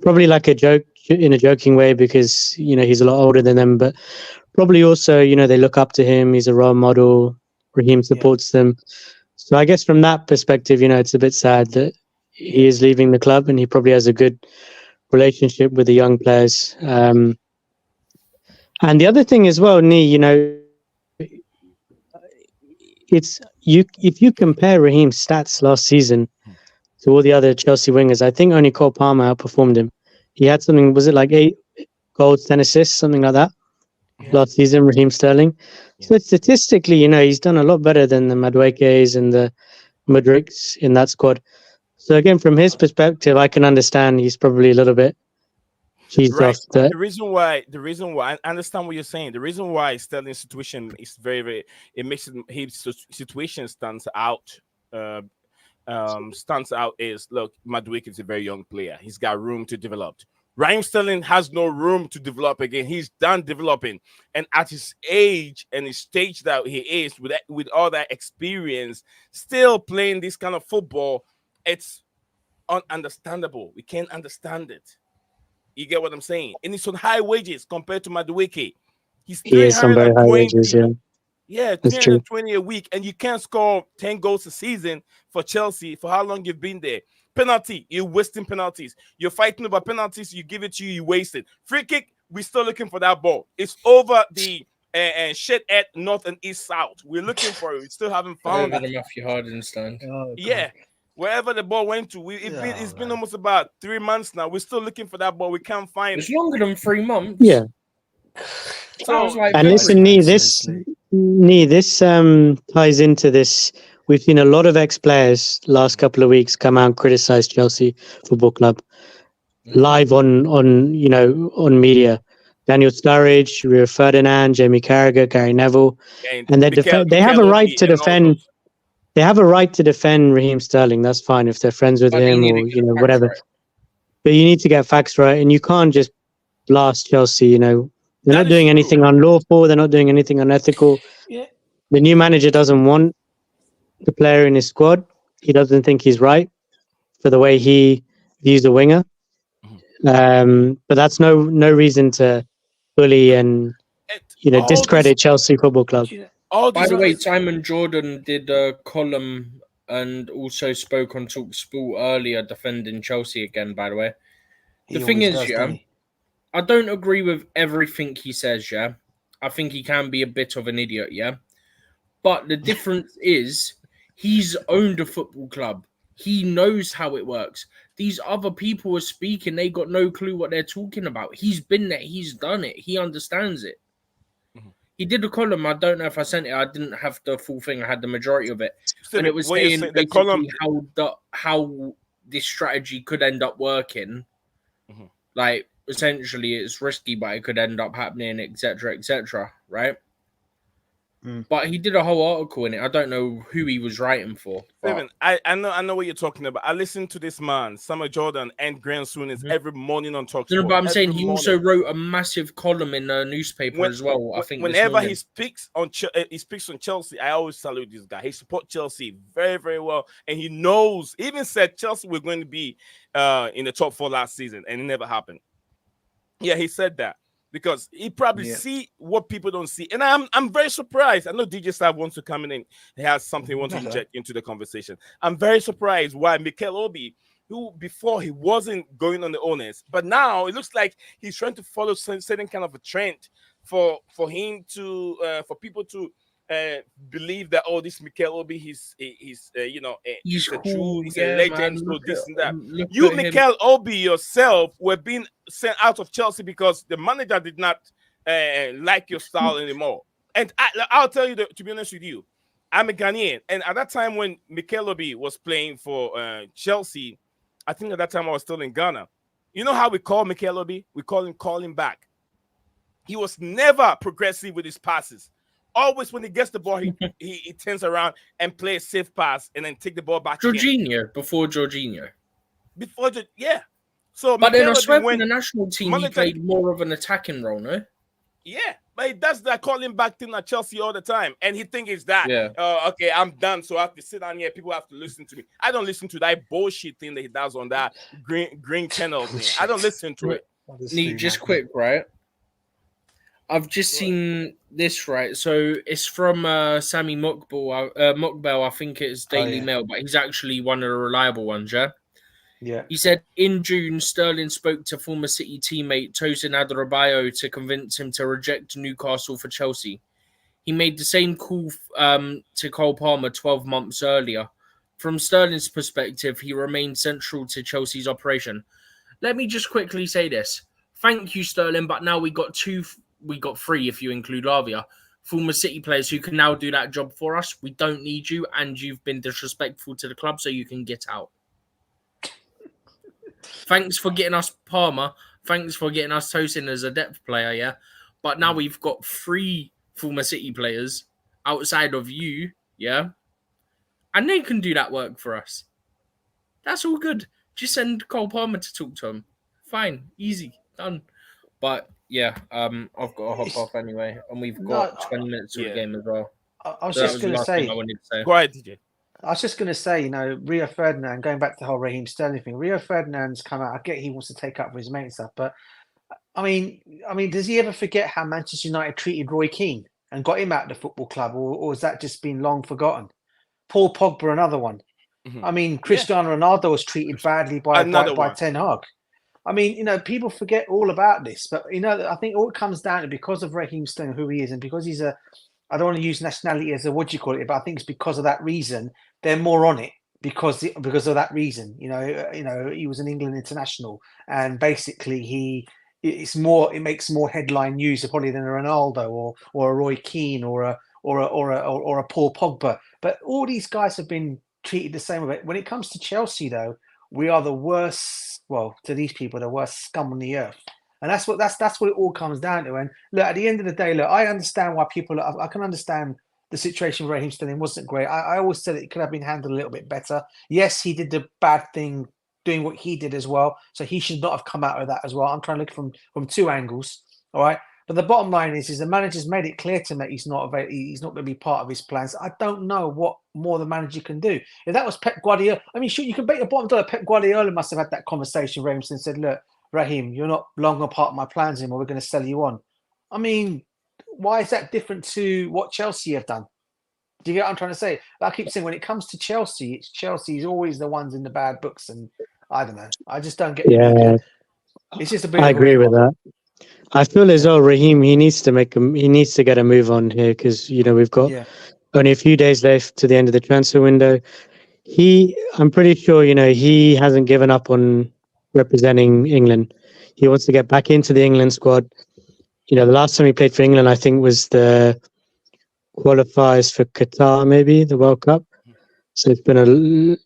[SPEAKER 8] probably like a joke, in a joking way, because, he's a lot older than them, but probably also, they look up to him. He's a role model. Raheem supports them. So I guess from that perspective, it's a bit sad that he is leaving the club, and he probably has a good relationship with the young players. And the other thing as well, Nee, it's if you compare Raheem's stats last season to all the other Chelsea wingers, I think only Cole Palmer outperformed him. He had something, was it like 8 goals, 10 assists, something like that last season, Raheem Sterling. So statistically, he's done a lot better than the Maduekes and the Mudriks in that squad. So again, from his perspective, I can understand he's probably a little bit cheesed off.
[SPEAKER 1] The reason why I understand what you're saying. The reason why Sterling's situation is very, very, it makes his situation stands out. Is look, Madueke is a very young player. He's got room to develop. Raheem Sterling has no room to develop again. He's done developing, and at his age and his stage that he is, with all that experience, still playing this kind of football. It's ununderstandable. We can't understand it. You get what I'm saying? And it's on high wages compared to Madueke. He
[SPEAKER 8] is on very high wages, yeah.
[SPEAKER 1] Yeah, 320 a week, and you can't score 10 goals a season for Chelsea for how long you've been there. Penalty, you're wasting penalties. You're fighting over penalties, you give it to you, you waste it. Free kick, we're still looking for that ball. It's over the shed at north and east south. We're looking for it. We still haven't found
[SPEAKER 2] Over
[SPEAKER 1] it.
[SPEAKER 2] the Matthew Harden stand.
[SPEAKER 1] Yeah. Wherever the ball went to, it's been almost about 3 months now. We're still looking for that ball. We can't find
[SPEAKER 2] It's
[SPEAKER 1] it.
[SPEAKER 2] longer than 3 months.
[SPEAKER 8] Yeah.
[SPEAKER 2] Sounds like
[SPEAKER 8] And listen, this ties into this. We've seen a lot of ex-players last couple of weeks come out and criticize Chelsea Football Club live on media. Daniel Sturridge, Rio Ferdinand, Jamie Carragher, Gary Neville, and they have a right to defend. They have a right to defend Raheem Sterling. That's fine if they're friends with him or whatever.
[SPEAKER 2] Right.
[SPEAKER 8] But you need to get facts right, and you can't just blast Chelsea. They're not doing anything unlawful. They're not doing anything unethical.
[SPEAKER 4] Yeah.
[SPEAKER 8] The new manager doesn't want the player in his squad. He doesn't think he's right for the way he views the winger. But that's no reason to bully and discredit Chelsea Football Club.
[SPEAKER 2] By the way, Simon Jordan did a column and also spoke on TalkSport earlier defending Chelsea again, by the way. The thing is, I don't agree with everything he says, yeah. I think he can be a bit of an idiot, yeah. But the difference is he's owned a football club. He knows how it works. These other people are speaking, they got no clue what they're talking about. He's been there, he's done it, he understands it. He did a column. I don't know if I sent it. I didn't have the full thing. I had the majority of it, and it was saying basically column how this strategy could end up working. Like essentially, it's risky, but it could end up happening, etc., right? But he did a whole article in it. I don't know who he was writing for.
[SPEAKER 1] Steven, I know what you're talking about. I listen to this man, Summer Jordan and Graham Souness every morning on TalkSport.
[SPEAKER 2] No, but I'm saying he also wrote a massive column in a newspaper as well. I think
[SPEAKER 1] whenever he speaks on Chelsea, I always salute this guy. He supports Chelsea very, very well, and he knows. He even said Chelsea were going to be in the top 4 last season, and it never happened. Yeah, he said that. Because he probably see what people don't see. And I'm very surprised. I know DJ Sav wants to come in and he has something he wants to inject into the conversation. I'm very surprised why Mikel Obi, who before he wasn't going on the owners, but now it looks like he's trying to follow certain kind of a trend for him to for people to believe that this Mikel Obi he's cool, he's a legend, so this and that. You Mikel Obi yourself were being sent out of Chelsea because the manager did not like your style anymore. And I'll tell you to be honest with you, I'm a Ghanaian, and at that time when Mikel Obi was playing for Chelsea, I think at that time I was still in Ghana. You know how we call Mikel Obi? We call him back. He was never progressive with his passes. Always when he gets the ball, he turns around and plays a safe pass and then take the ball back.
[SPEAKER 2] Jorginho.
[SPEAKER 1] Yeah. So,
[SPEAKER 2] but then I swear in the national team, he played more of an attacking role, no?
[SPEAKER 1] Yeah, but he does that calling back thing at Chelsea all the time, and he thinks it's that.
[SPEAKER 2] Yeah.
[SPEAKER 1] Okay, I'm done, so I have to sit down here. People have to listen to me. I don't listen to that bullshit thing that he does on that green channel thing. I don't listen to it.
[SPEAKER 2] Just quick, right? I've just seen this, right? So it's from Sammy Mokbel. I think it's Daily Mail, but he's actually one of the reliable ones, yeah?
[SPEAKER 4] Yeah.
[SPEAKER 2] He said, in June, Sterling spoke to former City teammate Tosin Adarabioyo to convince him to reject Newcastle for Chelsea. He made the same call to Cole Palmer 12 months earlier. From Sterling's perspective, he remained central to Chelsea's operation. Let me just quickly say this. Thank you, Sterling, but now we got 3 if you include Lavia, former City players who can now do that job for us. We don't need you, and you've been disrespectful to the club, so you can get out. Thanks for getting us Palmer. Thanks for getting us Tosin as a depth player, yeah? But now we've got 3 former City players outside of you, yeah? And they can do that work for us. That's all good. Just send Cole Palmer to talk to him. Fine. Easy. Done. But yeah, I've got to hop off anyway, and we've got 20 minutes of the game as well.
[SPEAKER 4] I was just going to say.
[SPEAKER 1] Go ahead, DJ.
[SPEAKER 4] I was just going to say, Rio Ferdinand, going back to the whole Raheem Sterling thing, Rio Ferdinand's come out. I get he wants to take up for his mate and stuff, but I mean, does he ever forget how Manchester United treated Roy Keane and got him out of the football club, or has that just been long forgotten? Paul Pogba, another one.
[SPEAKER 1] Mhm.
[SPEAKER 4] I mean,
[SPEAKER 1] Yeah.
[SPEAKER 4] Cristiano Ronaldo was treated badly by
[SPEAKER 1] Another
[SPEAKER 4] by
[SPEAKER 1] one.
[SPEAKER 4] Ten Hag. I mean, people forget all about this, but I think all it comes down to, because of Raheem Sterling, who he is, and because he's I don't want to use nationality as a what do you call it, but I think it's because of that reason they're more on it, because of that reason. He was an England international, and basically it makes more headline news probably than a Ronaldo or a Roy Keane or a Paul Pogba. But all these guys have been treated the same way. When it comes to Chelsea, though, we are the worst. Well, to these people, the worst scum on the earth. And that's what it all comes down to. And look, at the end of the day, look, I understand why people. I can understand the situation where Raheem Sterling wasn't great. I always said it could have been handled a little bit better. Yes, he did the bad thing, doing what he did as well. So he should not have come out of that as well. I'm trying to look from two angles. All right. But the bottom line is the manager's made it clear to me he's not going to be part of his plans. I don't know what more the manager can do. If that was Pep Guardiola, I mean, sure, you can bet your bottom dollar Pep Guardiola must have had that conversation with Raheem and said, look, Raheem, you're not longer part of my plans anymore. We're going to sell you on. I mean, why is that different to what Chelsea have done? Do you get what I'm trying to say? I keep saying when it comes to Chelsea, Chelsea's always the ones in the bad books. And I don't know. I just don't get
[SPEAKER 8] Yeah,
[SPEAKER 4] it's just a bit
[SPEAKER 8] I
[SPEAKER 4] of a
[SPEAKER 8] agree
[SPEAKER 4] weird
[SPEAKER 8] with
[SPEAKER 4] one.
[SPEAKER 8] that. I feel as though Raheem, he needs to get a move on here, because we've got
[SPEAKER 4] Yeah.
[SPEAKER 8] only a few days left to the end of the transfer window. I'm pretty sure he hasn't given up on representing England. He wants to get back into the England squad. The last time he played for England, I think, was the qualifiers for Qatar, maybe the World Cup. So it's been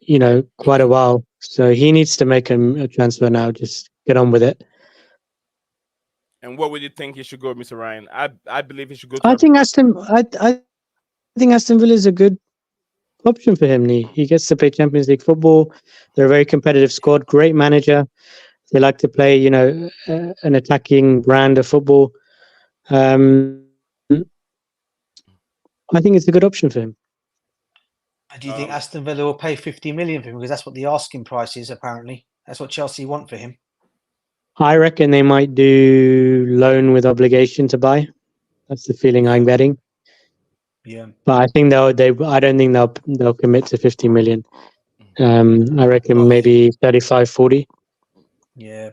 [SPEAKER 8] quite a while. So he needs to make a transfer now. Just get on with it.
[SPEAKER 1] And what would you think he should go, Mr. Ryan? I believe he should go to
[SPEAKER 8] I
[SPEAKER 1] a.
[SPEAKER 8] think Aston Villa is a good option for him. He gets to play Champions League football. They're a very competitive squad. Great manager. They like to play, an attacking brand of football. I think it's a good option for him.
[SPEAKER 4] Do you think Aston Villa will pay 50 million for him? Because that's what the asking price is, apparently. That's what Chelsea want for him.
[SPEAKER 8] I reckon they might do loan with obligation to buy. That's the feeling I'm getting.
[SPEAKER 4] Yeah.
[SPEAKER 8] But I think I don't think they'll commit to 50 million. I reckon maybe 35, 40.
[SPEAKER 4] Yeah.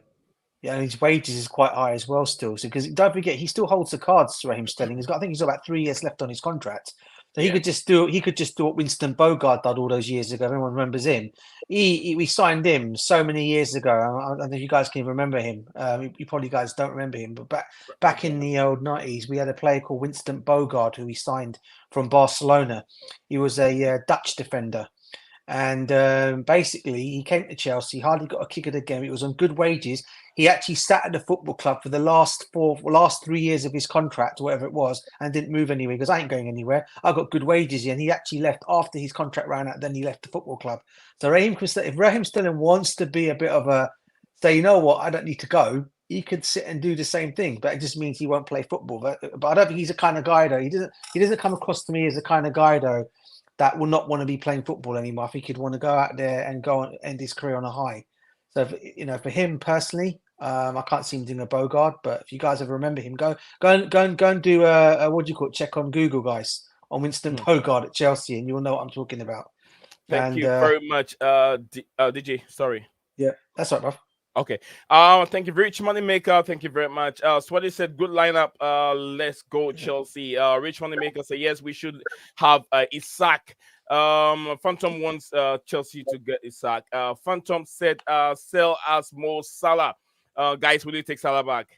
[SPEAKER 4] Yeah, and his wages is quite high as well still. So because don't forget, he still holds the cards, Raheem Sterling. I think he's got about 3 years left on his contract. So he could just do what Winston Bogart did all those years ago. Everyone remembers him. We signed him so many years ago. I don't know if you guys can remember him. You probably guys don't remember him, but back in the old 90s, we had a player called Winston Bogart who we signed from Barcelona. He was a Dutch defender. And basically, he came to Chelsea, hardly got a kick of the game. It was on good wages. He actually sat at the football club for the last 3 years of his contract, or whatever it was, and didn't move anywhere because I ain't going anywhere. I got good wages here. And he actually left after his contract ran out. Then he left the football club. So if Raheem Sterling wants to be a bit of a, say, you know what, I don't need to go, he could sit and do the same thing. But it just means he won't play football. But I don't think he's the kind of guy, though. He doesn't come across to me as the kind of guy, though, that will not want to be playing football anymore. I think he'd want to go out there and go and end his career on a high. So, for him personally, I can't see him doing a Bogart. But if you guys ever remember him, go and do a what do you call it? Check on Google, guys, on Winston Bogart at Chelsea, and you'll know what I'm talking about.
[SPEAKER 1] Thank you very much, DJ. Sorry.
[SPEAKER 4] Yeah, that's right, bro.
[SPEAKER 1] Okay. Thank you, Rich Moneymaker. Thank you very much. Swati said, good lineup. Let's go, Chelsea. Rich Moneymaker said, yes, we should have Isak. Phantom wants Chelsea to get Isak. Phantom said, sell us more Salah. Guys, will you take Salah back?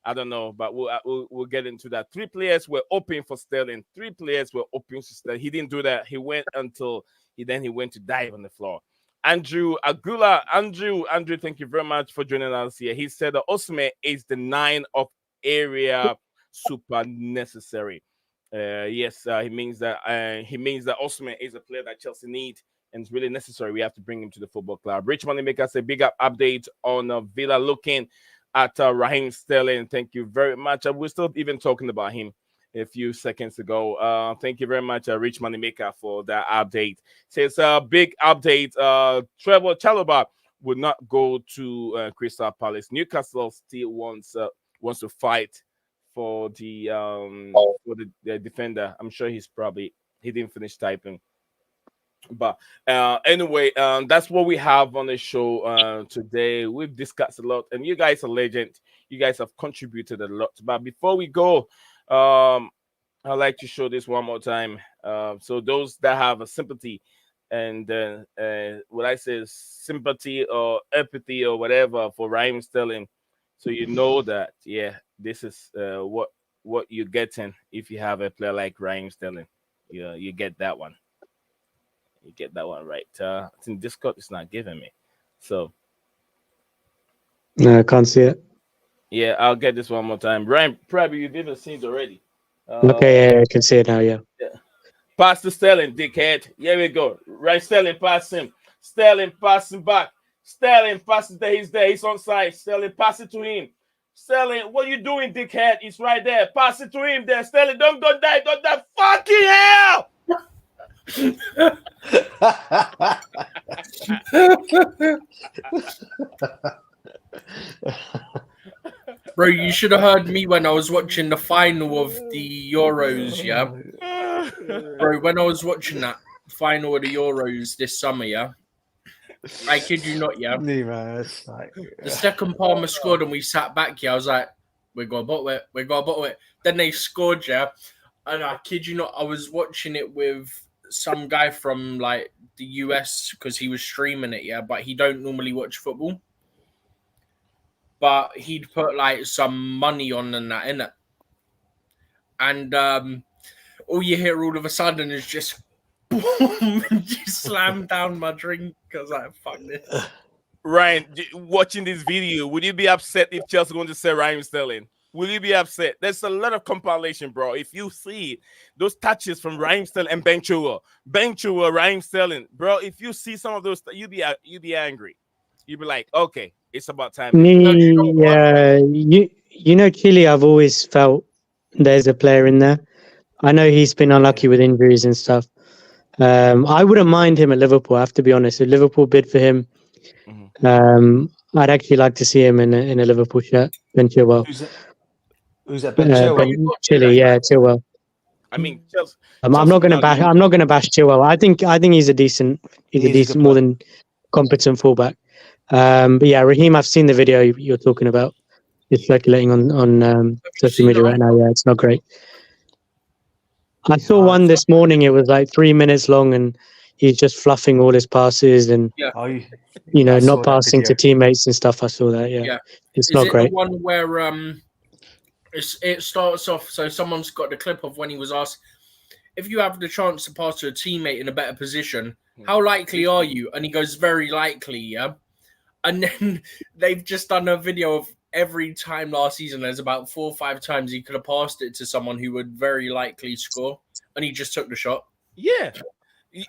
[SPEAKER 1] I don't know, but we'll get into that. 3 players were open for Sterling. 3 players were open for Sterling. He didn't do that. He went until he went to dive on the floor. Andrew Agula, Andrew, thank you very much for joining us here. He said that Osimhen is the 9 of area super necessary. Yes, he means that Osimhen is a player that Chelsea need and it's really necessary. We have to bring him to the football club. Rich Moneymaker said big up update on Villa looking at Raheem Sterling. Thank you very much. We're still even talking about him a few seconds ago. Thank you very much, Rich Moneymaker, for that update. Says big update. Trevor Chalobah would not go to Crystal Palace. Newcastle still wants to fight for the defender. I'm sure he didn't finish typing. But anyway, that's what we have on the show today. We've discussed a lot, and you guys are legend. You guys have contributed a lot. But before we go, I'd like to show this one more time. So those that have a sympathy and what I say is sympathy or empathy or whatever for Raheem Sterling, so you know that this is what you're getting if you have a player like Raheem Sterling. You get that one. You get that one right. I think Discord is not giving me. So
[SPEAKER 8] No, I can't see it.
[SPEAKER 1] yeah, I'll get this one more time. Ryan, probably you've even seen it already.
[SPEAKER 8] Okay, yeah, I can see it now. Yeah.
[SPEAKER 1] Pass to Sterling, dickhead. Here we go. Ryan Sterling, pass him. Sterling, pass him back. Sterling, pass it there. He's there. He's on side. Sterling, pass it to him. Sterling, what you doing, dickhead? He's right there. Pass it to him there. Sterling, don't die. Don't die. Fucking hell!
[SPEAKER 2] Bro, you should have heard me when I was watching the final of the Euros, yeah? Bro, when I was watching that final of the Euros this summer, yeah? I kid you not, yeah? The second Palmer scored and we sat back, yeah? I was like, we got to bottle it. Then they scored, yeah? And I kid you not, I was watching it with some guy from, like, the US because he was streaming it, yeah? But he don't normally watch football. But he'd put like some money on and that, innit? And all you hear all of a sudden is just boom, and just slam down my drink. I was like, fuck this.
[SPEAKER 1] Ryan, watching this video, would you be upset if Chelsea going to sell Raheem Sterling? Will you be upset? There's a lot of compilation, bro. If you see those touches from Raheem Sterling and Ben Chilwell, Raheem Sterling, bro, if you see some of those, you'd be angry. You'd be like, okay, it's about time.
[SPEAKER 8] You know, Chile, I've always felt there's a player in there. I know he's been unlucky with injuries and stuff. I wouldn't mind him at Liverpool, I have to be honest. If Liverpool bid for him, I'd actually like to see him in a Liverpool shirt. Ben Chilwell.
[SPEAKER 4] Who's that? Ben Chilwell?
[SPEAKER 8] Chile, yeah, Chilwell.
[SPEAKER 1] I mean, Chelsea,
[SPEAKER 8] I'm not going to bash Chilwell. I think he's a decent, more than competent fullback. But yeah, Raheem, I've seen the video you're talking about. It's circulating on social media right now. Yeah, it's not great. I saw one this morning. It was like 3 minutes long, and he's just fluffing all his passes and not passing to teammates and stuff. I saw that. Yeah. It's not great.
[SPEAKER 2] The one where it starts off. So someone's got the clip of when he was asked, if you have the chance to pass to a teammate in a better position, how likely are you? And he goes, very likely. Yeah. And then they've just done a video of every time last season. There's about 4 or 5 times he could have passed it to someone who would very likely score, and he just took the shot.
[SPEAKER 1] Yeah. You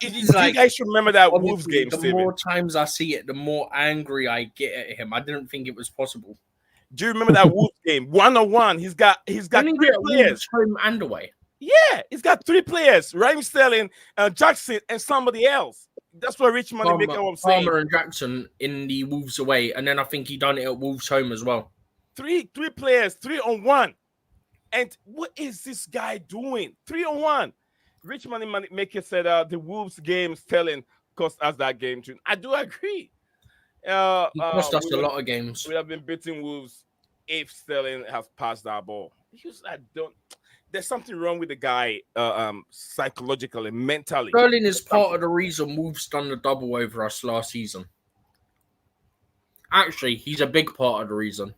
[SPEAKER 1] guys remember that Wolves game,
[SPEAKER 2] The
[SPEAKER 1] Steven?
[SPEAKER 2] more times I see it, the more angry I get at him. I didn't think it was possible.
[SPEAKER 1] Do you remember that Wolves game? 1-on-1. He's got 3 players.
[SPEAKER 2] Home and away.
[SPEAKER 1] Yeah, he's got 3 players. Raheem Sterling, Jackson, and somebody else. That's what Rich Money maker was saying.
[SPEAKER 2] Palmer and Jackson in the Wolves away, and then I think he done it at Wolves home as well. 3
[SPEAKER 1] players, 3-on-1. And what is this guy doing? 3-on-1. Rich Money maker said the Wolves game Sterling cost us that game too. I do agree.
[SPEAKER 2] He cost us a lot of games.
[SPEAKER 1] We have been beating Wolves if Sterling has passed that ball. There's something wrong with the guy psychologically, mentally.
[SPEAKER 2] Sterling is part of the reason Wolves done the double over us last season. Actually, he's a big part of the reason.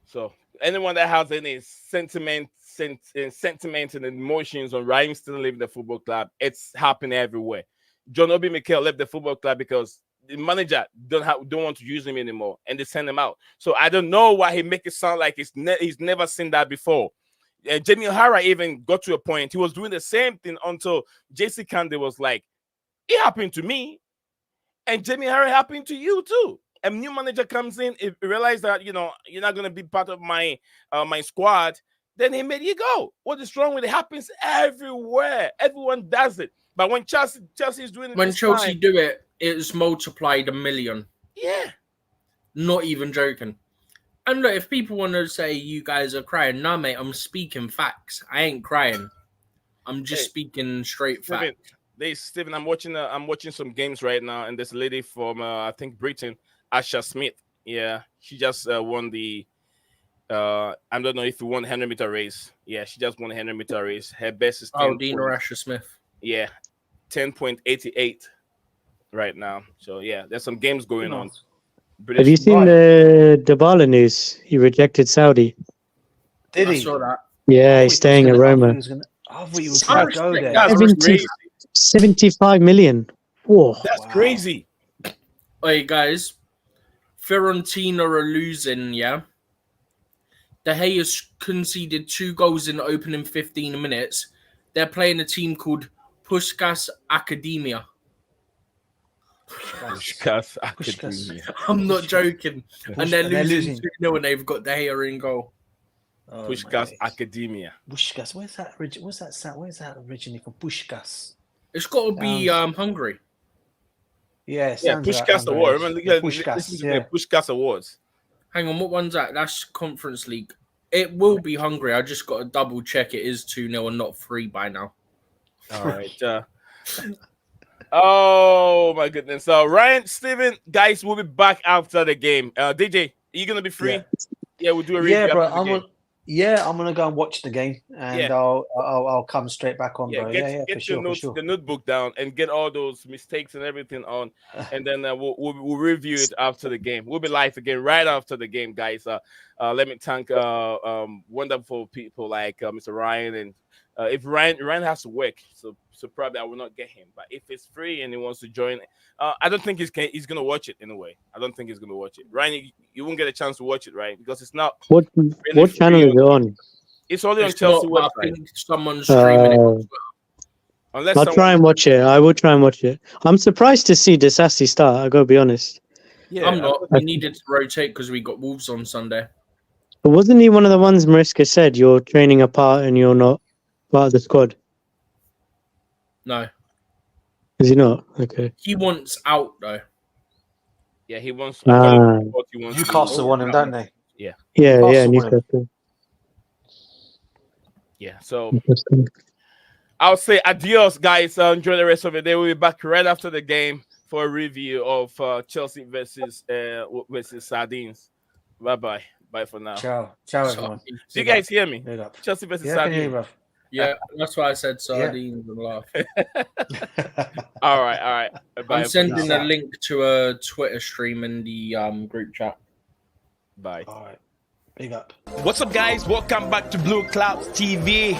[SPEAKER 1] So anyone that has any sentiment and emotions on Raheem Sterling leaving the football club, it's happening everywhere. John Obi Mikel left the football club because the manager don't want to use him anymore, and they send him out. So I don't know why he make it sound like he's never seen that before. Jamie O'Hara even got to a point he was doing the same thing until JC Kande was like, "It happened to me," and Jamie O'Hara happened to you too. A new manager comes in, he realized that you're not going to be part of my squad. Then he made you go. What is wrong with it? It happens everywhere. Everyone does it. But when Chelsea is doing it,
[SPEAKER 2] when Chelsea do it, it's multiplied 1 million.
[SPEAKER 1] Yeah.
[SPEAKER 2] Not even joking. And look, if people want to say you guys are crying, nah, mate, I'm speaking facts. I ain't crying. I'm just speaking straight facts.
[SPEAKER 1] Stephen, I'm watching some games right now, and there's a lady from I think Britain, Asha Smith. Yeah, she just won the I don't know if you won 100-meter race. Yeah, she just won a 100-meter race. Her best is 10.
[SPEAKER 2] Dina Rasha Smith.
[SPEAKER 1] Yeah, 10.88 right now. So yeah, there's some games going on.
[SPEAKER 8] Have you seen the Dybala news? He rejected Saudi.
[SPEAKER 4] Did
[SPEAKER 2] I
[SPEAKER 4] he?
[SPEAKER 2] saw that.
[SPEAKER 8] Yeah, he's staying at Roma.
[SPEAKER 4] I thought he was
[SPEAKER 2] I
[SPEAKER 4] going to go
[SPEAKER 2] respect
[SPEAKER 4] there.
[SPEAKER 2] that.
[SPEAKER 8] 75 million. Whoa.
[SPEAKER 1] That's crazy.
[SPEAKER 2] Hey guys, Fiorentina are losing. Yeah, De Gea's conceded 2 goals in the opening 15 minutes. They're playing a team called Puskas Academia.
[SPEAKER 1] Pushkas Academia.
[SPEAKER 2] I'm not joking. And they're
[SPEAKER 4] they're
[SPEAKER 2] losing
[SPEAKER 4] losing.
[SPEAKER 2] 2-0 and they've got De Gea in goal.
[SPEAKER 4] Oh,
[SPEAKER 1] Pushkas
[SPEAKER 4] my days.
[SPEAKER 1] Academia.
[SPEAKER 4] Pushkas. Where's that originally from? Pushkas.
[SPEAKER 2] It's got to be Hungary.
[SPEAKER 4] Yeah, it
[SPEAKER 1] Yeah,
[SPEAKER 4] sounds like
[SPEAKER 1] Pushkas Award.
[SPEAKER 4] Hungary.
[SPEAKER 1] Remember,
[SPEAKER 4] Pushkas,
[SPEAKER 1] listen to
[SPEAKER 4] yeah.
[SPEAKER 1] the Pushkas Awards.
[SPEAKER 2] Hang on, what one's that? That's Conference League. It will be Hungary. I just got to double check it is 2-0 and not 3 by now.
[SPEAKER 1] All right. Oh my goodness. So Ryan, Steven, guys, we'll be back after the game. DJ, are you gonna be free? Yeah, we'll do a review.
[SPEAKER 4] Yeah, bro.
[SPEAKER 1] after the game.
[SPEAKER 4] I'm gonna go and watch the game, and
[SPEAKER 1] Yeah.
[SPEAKER 4] I'll come straight back on, bro.
[SPEAKER 1] Get
[SPEAKER 4] For
[SPEAKER 1] your
[SPEAKER 4] sure,
[SPEAKER 1] notes,
[SPEAKER 4] for sure.
[SPEAKER 1] the notebook down, and get all those mistakes and everything on, and then we'll review it after the game. We'll be live again right after the game, guys. Let me thank wonderful people like Mr. Ryan, and if Ryan has to work, so probably I will not get him. But if it's free and he wants to join, I don't think he's gonna watch it anyway. I don't think he's gonna watch it. Ryan, you won't get a chance to watch it, right? Because it's not.
[SPEAKER 8] What channel is it on?
[SPEAKER 1] It's only on
[SPEAKER 2] It's
[SPEAKER 1] Chelsea
[SPEAKER 2] not,
[SPEAKER 1] website.
[SPEAKER 2] I think someone's streaming it.
[SPEAKER 8] Uh,
[SPEAKER 1] Unless
[SPEAKER 8] I'll
[SPEAKER 1] someone,
[SPEAKER 8] try and watch it. I will try and watch it. I'm surprised to see Disasi start. I gotta be honest.
[SPEAKER 1] yeah,
[SPEAKER 2] I'm not. We needed to rotate because we got Wolves on Sunday.
[SPEAKER 8] But wasn't he one of the ones Mariska said you're training apart and you're not part of the squad?
[SPEAKER 2] No.
[SPEAKER 8] Is he not? Okay.
[SPEAKER 2] He wants out, though.
[SPEAKER 1] Yeah, he wants.
[SPEAKER 8] Ah.
[SPEAKER 1] What he wants to do.
[SPEAKER 4] Newcastle want him, don't they?
[SPEAKER 8] Yeah,
[SPEAKER 4] Newcastle
[SPEAKER 8] yeah,
[SPEAKER 4] won it.
[SPEAKER 8] Newcastle.
[SPEAKER 1] Yeah, so
[SPEAKER 8] Interesting.
[SPEAKER 1] I'll say adios, guys. Enjoy the rest of the day. We'll be back right after the game for a review of Chelsea versus Sardines. Bye. Bye for now.
[SPEAKER 4] Ciao, everyone.
[SPEAKER 1] Do you guys hear me?
[SPEAKER 4] Big up.
[SPEAKER 1] Chelsea versus
[SPEAKER 4] Yeah, I can hear you,
[SPEAKER 1] Sardines.
[SPEAKER 4] bro.
[SPEAKER 2] Yeah, that's why I said sardines and laugh.
[SPEAKER 1] All right. Bye.
[SPEAKER 2] I'm sending a link to a Twitter stream in the group chat.
[SPEAKER 1] Bye.
[SPEAKER 4] All right. Big up.
[SPEAKER 1] What's up, guys? Welcome back to Blueclouds TV.